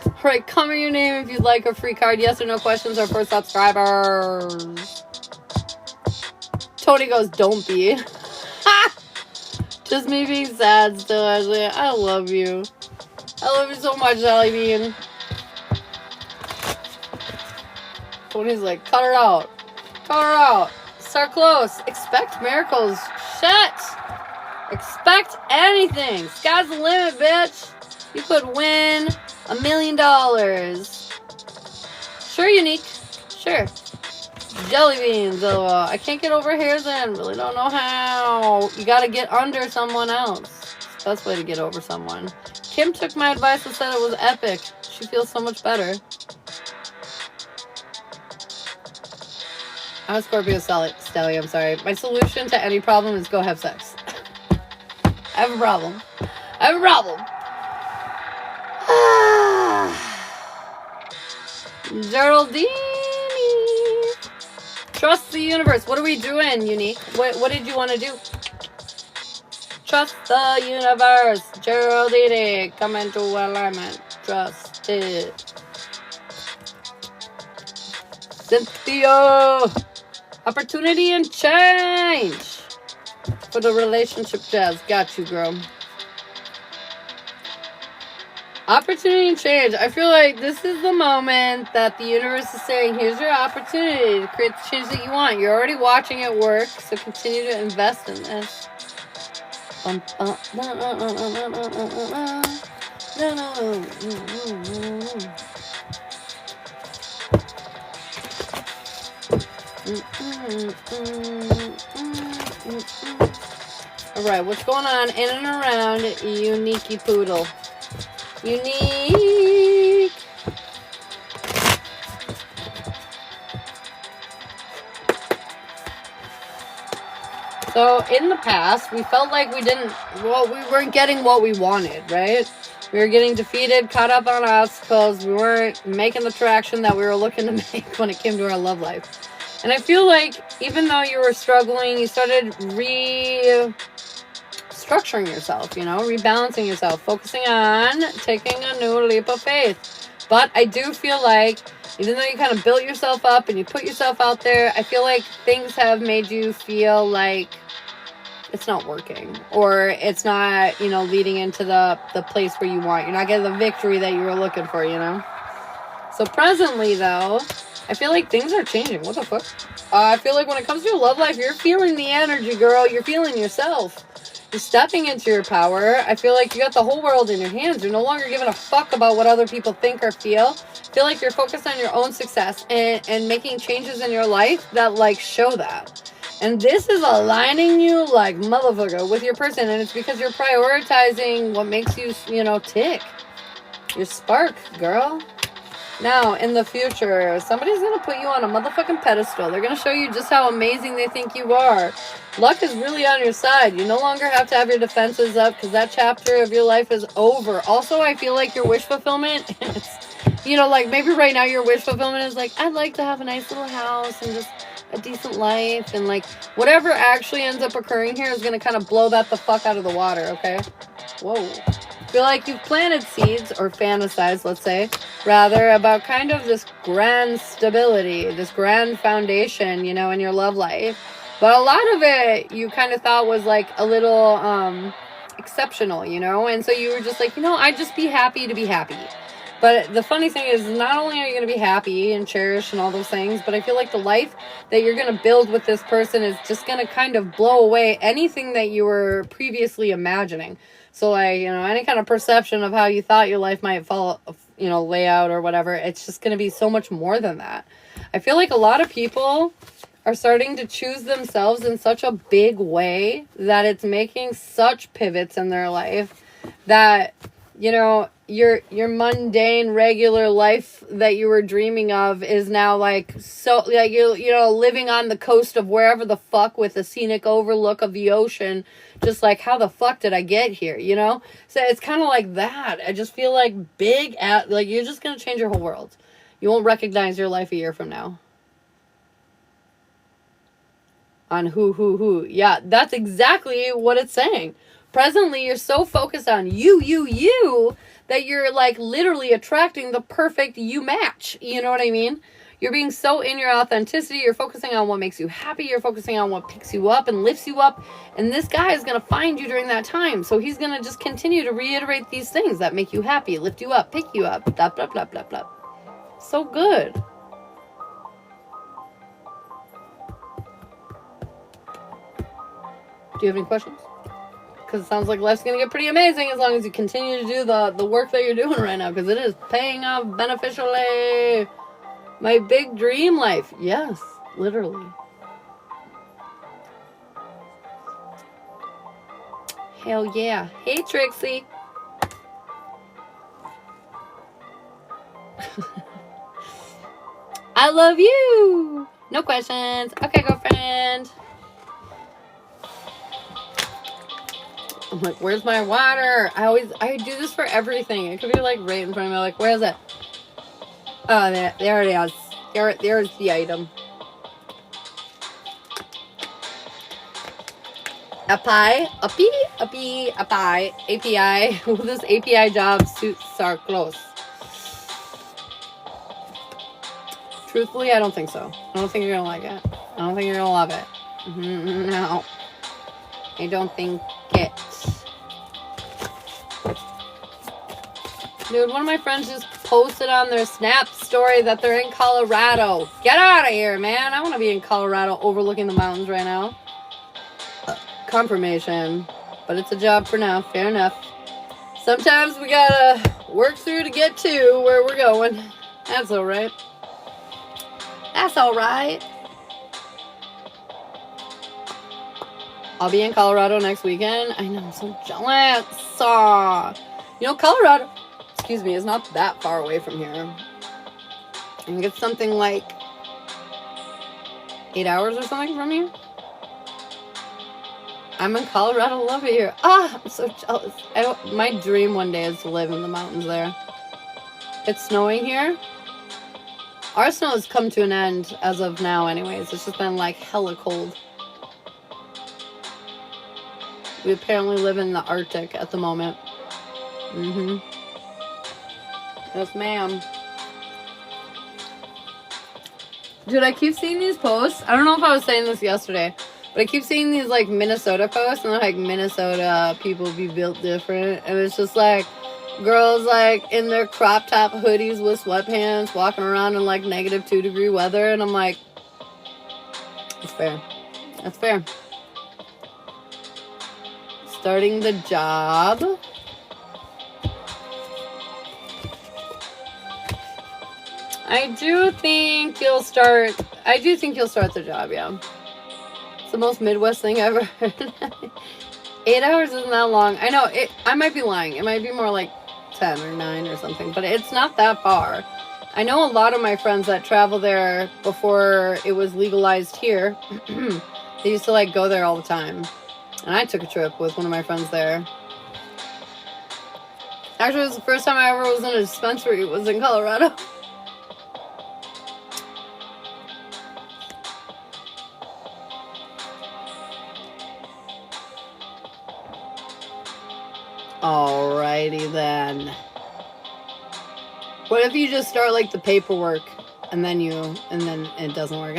Alright, comment your name if you'd like a free card. Yes or no questions are for subscribers. Tony goes, don't be. Just me being sad still, Ashley. I love you. I love you so much, Sally Bean. Tony's like, cut her out. Cut her out. Start close. Expect miracles. Shit. Expect anything. Sky's the limit, bitch. You could win $1 million. Sure, Unique. Sure. Jelly beans. I can't get over hairs and really don't know how. You gotta get under someone else. Best way to get over someone. Kim took my advice and said it was epic. She feels so much better. I'm a Scorpio Stelly, I'm sorry. My solution to any problem is go have sex. I have a problem. I have a problem. Geraldine. Trust the universe. What are we doing, Unique? What did you want to do? Trust the universe. Geraldine. Come into alignment. Trust it. Cynthia. Opportunity and change. For the relationship jazz. Got you, girl. Opportunity and change. I feel like this is the moment that the universe is saying, here's your opportunity to create the change that you want. You're already watching it work, so continue to invest in this. Alright, what's going on in and around Unique Poodle? Unique. So in the past, we felt like we weren't getting what we wanted, right? We were getting defeated, caught up on obstacles. We weren't making the traction that we were looking to make when it came to our love life. And I feel like even though you were struggling, you started structuring yourself, you know, rebalancing yourself, focusing on taking a new leap of faith. But I do feel like Even though you kind of built yourself up and you put yourself out there, I feel like things have made you feel like it's not working, or it's not, you know, leading into the place where you want. You're not getting the victory that you were looking for, you know? So presently, though, I feel like things are changing. What the fuck? I feel like when it comes to your love life, you're feeling the energy, girl. You're feeling yourself. You're stepping into your power. I feel like you got the whole world in your hands. You're no longer giving a fuck about what other people think or feel. I feel like you're focused on your own success and making changes in your life that, like, show that. And this is aligning you like motherfucker with your person. And it's because you're prioritizing what makes you, you know, tick. Your spark, girl. Now, in the future, somebody's going to put you on a motherfucking pedestal. They're going to show you just how amazing they think you are. Luck is really on your side. You no longer have to have your defenses up because that chapter of your life is over. Also, I feel like your wish fulfillment, you know, like maybe right now your wish fulfillment is like, I'd like to have a nice little house and just a decent life. And like whatever actually ends up occurring here is going to kind of blow that the fuck out of the water, okay? Whoa. Feel like you've planted seeds, or fantasized, let's say, rather, about kind of this grand stability, this grand foundation, you know, in your love life. But a lot of it you kind of thought was like a little exceptional, you know, and so you were just like, you know, I'd just be happy to be happy. But the funny thing is, not only are you going to be happy and cherish and all those things, but I feel like the life that you're going to build with this person is just going to kind of blow away anything that you were previously imagining. So, like, you know, any kind of perception of how you thought your life might fall, you know, lay out or whatever, it's just going to be so much more than that. I feel like a lot of people are starting to choose themselves in such a big way that it's making such pivots in their life that, you know, your mundane regular life that you were dreaming of is now like so like you know living on the coast of wherever the fuck with a scenic overlook of the ocean, just like how the fuck did I get here, you know? So it's kind of like that. I just feel like like you're just gonna change your whole world. You won't recognize your life a year from now. On who. Yeah, that's exactly what it's saying. Presently, you're so focused on you, that you're like literally attracting the perfect you match. You know what I mean? You're being so in your authenticity. You're focusing on what makes you happy. You're focusing on what picks you up and lifts you up. And this guy is going to find you during that time. So he's going to just continue to reiterate these things that make you happy, lift you up, pick you up, blah, blah, blah, blah, blah. So good. Do you have any questions? Because it sounds like life's going to get pretty amazing as long as you continue to do the work that you're doing right now. Because it is paying off beneficially. My big dream life. Yes, literally. Hell yeah. Hey, Trixie. I love you. No questions. Okay, girlfriend. I'm like, where's my water? I do this for everything. It could be like right in front of me. Like, where is it? Oh, there it is. There's the item. API. Will this API job suits our clothes? Truthfully, I don't think so. I don't think you're gonna like it. I don't think you're gonna love it. No. I don't think it. Dude, one of my friends just posted on their Snap story that they're in Colorado. Get out of here, man. I want to be in Colorado overlooking the mountains right now. Confirmation. But it's a job for now. Fair enough. Sometimes we gotta work through to get to where we're going. That's alright. That's alright. I'll be in Colorado next weekend. I know, I'm so jealous. You know, Colorado, is not that far away from here. I think it's something like 8 hours or something from here. I'm in Colorado. Love it here. I'm so jealous. My dream one day is to live in the mountains there. It's snowing here. Our snow has come to an end as of now anyways. It's just been like hella cold. We apparently live in the Arctic at the moment. Yes, ma'am. Dude, I keep seeing these posts. I don't know if I was saying this yesterday, but I keep seeing these, like, Minnesota posts, and they're like, Minnesota people be built different. And it's just, like, girls, like, in their crop top hoodies with sweatpants, walking around in, like, -2-degree weather. And I'm like, it's fair. That's fair. Starting the job. I do think you'll start the job, yeah. It's the most Midwest thing I've ever heard. 8 hours isn't that long. I know, I might be lying. It might be more like 10 or 9 or something, but it's not that far. I know a lot of my friends that travel there before it was legalized here. They used to, like, go there all the time. And I took a trip with one of my friends there. Actually, it was the first time I ever was in a dispensary. It was in Colorado. Alrighty then. What if you just start, like, the paperwork and then it doesn't work?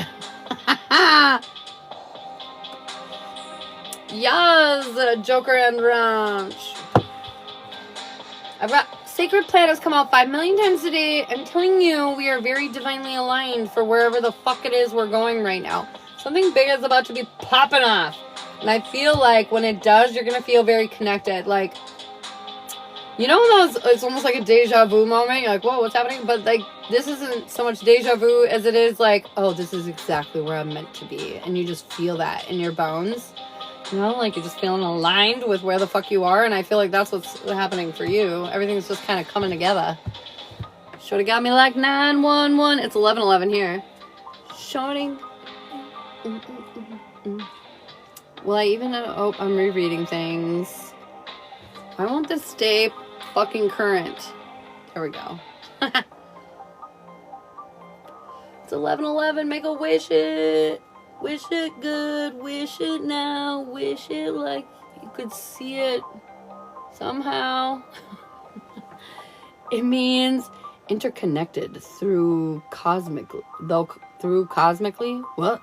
Yes, Joker and Ranch. I've got Sacred Planners come out 5 million times a day. I'm telling you, we are very divinely aligned for wherever the fuck it is we're going right now. Something big is about to be popping off. And I feel like when it does, you're going to feel very connected. Like, you know, it's almost like a deja vu moment. You're like, whoa, what's happening? But, like, this isn't so much deja vu as it is like, oh, this is exactly where I'm meant to be. And you just feel that in your bones. You know, like, you're just feeling aligned with where the fuck you are. And I feel like that's what's happening for you. Everything's just kind of coming together. Shorty got me like 911. It's 11:11 here. Shorty. Well, I even know, oh, I'm rereading things. I want this to stay fucking current. There we go. It's 11:11. Make a wish it. Wish it good. Wish it now. Wish it like you could see it somehow. It means interconnected through cosmically. Through cosmically? What?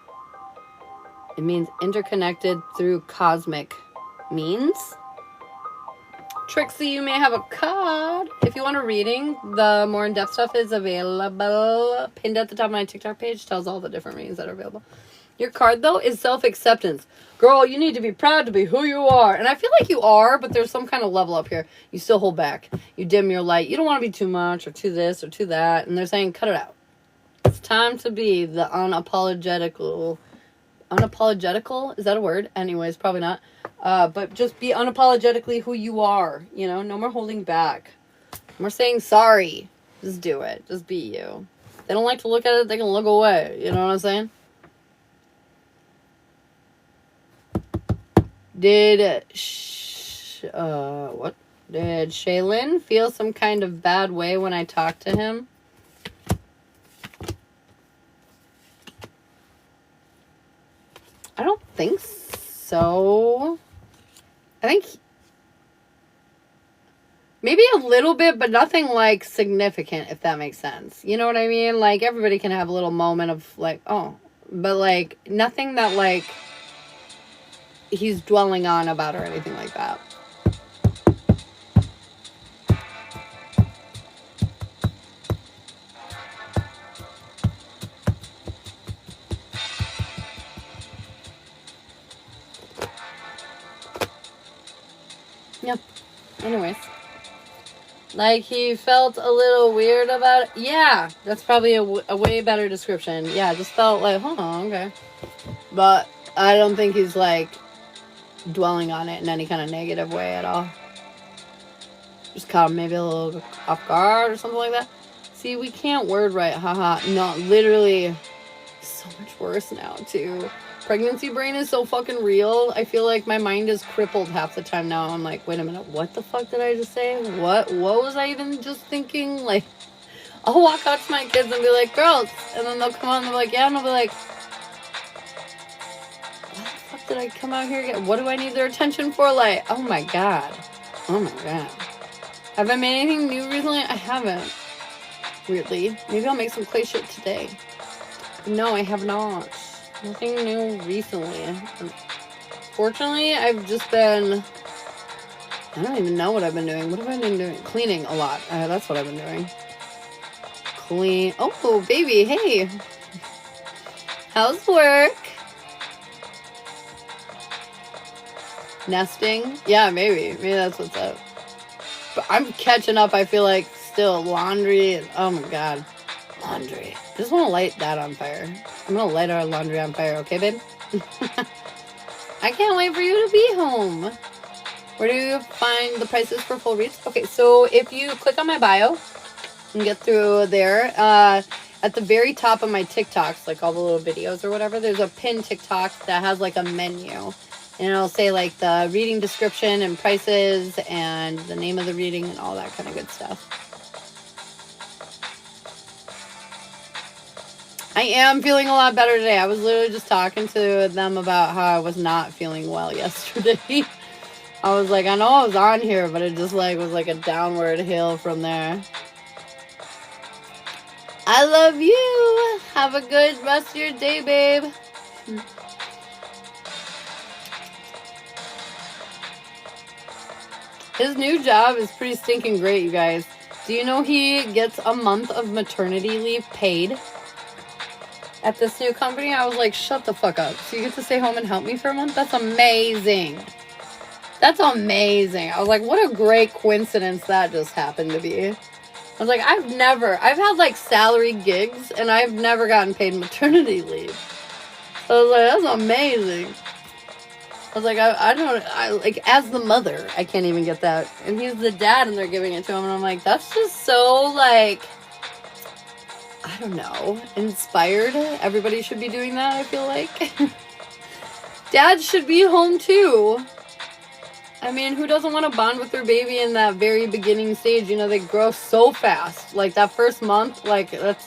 It means interconnected through cosmic means. Trixie, you may have a card. If you want a reading, the more in-depth stuff is available. Pinned at the top of my TikTok page tells all the different readings that are available. Your card, though, is self-acceptance. Girl, you need to be proud to be who you are. And I feel like you are, but there's some kind of level up here. You still hold back. You dim your light. You don't want to be too much or too this or too that. And they're saying, cut it out. It's time to be the unapologetical. Unapologetical? Is that a word? Anyways, probably not. But just be unapologetically who you are. You know, no more holding back. No more saying sorry. Just do it. Just be you. If they don't like to look at it, they can look away. You know what I'm saying? Did Shaylin feel some kind of bad way when I talked to him? I don't think so. I think maybe a little bit, but nothing like significant, if that makes sense. You know what I mean? Like, everybody can have a little moment of like, oh, but like nothing that like he's dwelling on about or anything like that. Yeah. Anyways. Like, he felt a little weird about it. Yeah. That's probably a way better description. Yeah, just felt like, oh, okay. But I don't think he's, like, dwelling on it in any kind of negative way at all. Just caught him maybe a little off guard or something like that. See, we can't word right. Haha. No, literally, so much worse now, too. Pregnancy brain is so fucking real. I feel like my mind is crippled half the time now. I'm like, wait a minute, what the fuck did I just say? What was I even just thinking? Like, I'll walk out to my kids and be like, girls. And then they'll come out and they'll be like, yeah. And I'll be like, what the fuck did I come out here again? What do I need their attention for? Like, oh my God. Oh my God. Have I made anything new recently? I haven't. Weirdly. Maybe I'll make some clay shit today. No, I have not. Nothing new recently. Fortunately, I've just been... I don't even know what I've been doing. What have I been doing? Cleaning a lot. That's what I've been doing. Clean. Oh, baby. Hey. How's work? Nesting? Yeah, maybe. Maybe that's what's up. But I'm catching up, I feel like, still. Laundry. Oh, my God. Laundry. I just want to light that on fire. I'm going to light our laundry on fire. Okay, babe? I can't wait for you to be home. Where do you find the prices for full reads? Okay, so if you click on my bio and get through there, at the very top of my TikToks, like all the little videos or whatever, there's a pinned TikTok that has like a menu. And it'll say like the reading description and prices and the name of the reading and all that kind of good stuff. I am feeling a lot better today. I was literally just talking to them about how I was not feeling well yesterday. I was like, I know I was on here, but it just like was like a downward hill from there. I love you. Have a good rest of your day, babe. His new job is pretty stinking great, you guys. Do you know he gets a month of maternity leave paid at this new company? I was like, shut the fuck up. So you get to stay home and help me for a month? That's amazing. That's amazing. I was like, what a great coincidence that just happened to be. I was like, I've had like salary gigs and I've never gotten paid maternity leave. So I was like, that's amazing. I was like, I like, as the mother, I can't even get that. And he's the dad and they're giving it to him. And I'm like, that's just so like, I don't know, inspired. Everybody should be doing that, I feel like. Dads should be home too. I mean, who doesn't want to bond with their baby in that very beginning stage? You know, they grow so fast. Like, that first month, like, that's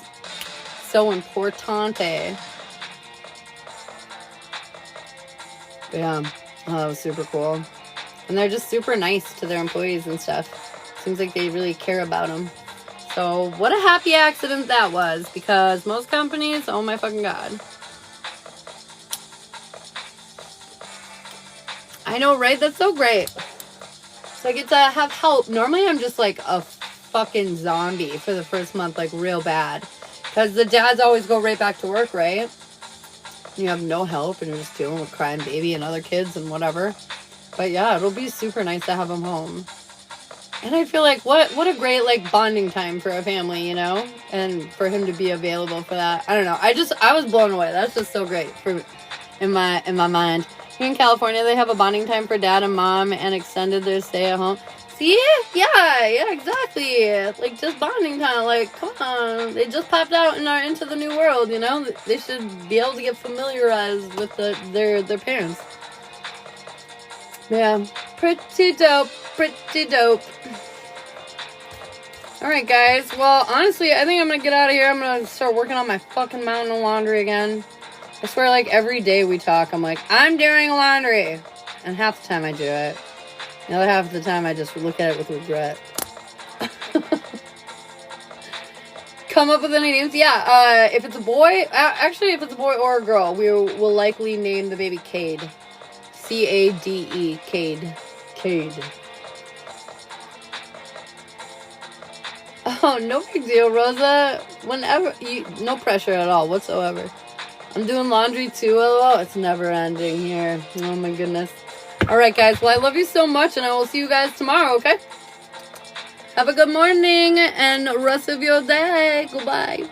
so importante. But yeah, that was super cool. And they're just super nice to their employees and stuff. Seems like they really care about them. So, what a happy accident that was. Because most companies, oh my fucking God. I know, right? That's so great. So I get to have help. Normally I'm just like a fucking zombie for the first month, like real bad. Because the dads always go right back to work, right? You have no help and you're just dealing with crying baby and other kids and whatever. But yeah, it'll be super nice to have him home. And I feel like what a great like bonding time for a family, you know? And for him to be available for that. I don't know. I was blown away. That's just so great in my mind. Here in California, they have a bonding time for dad and mom and extended their stay at home. See? Yeah, exactly. Like, just bonding time. Like, come on. They just popped out and are into the new world, you know? They should be able to get familiarized with their parents. Yeah. Pretty dope. Alright, guys. Well, honestly, I think I'm going to get out of here. I'm going to start working on my fucking mountain of laundry again. I swear, like, every day we talk, I'm like, I'm doing laundry. And half the time I do it. The other half of the time I just look at it with regret. Come up with any names? Yeah, if it's a boy, actually, if it's a boy or a girl, we will likely name the baby Cade. C-A-D-E, Cade. Oh, no big deal, Rosa. Whenever, no pressure at all, whatsoever. I'm doing laundry too, LOL. It's never ending here. Oh my goodness. Alright guys, well I love you so much and I will see you guys tomorrow, okay? Have a good morning and rest of your day. Goodbye.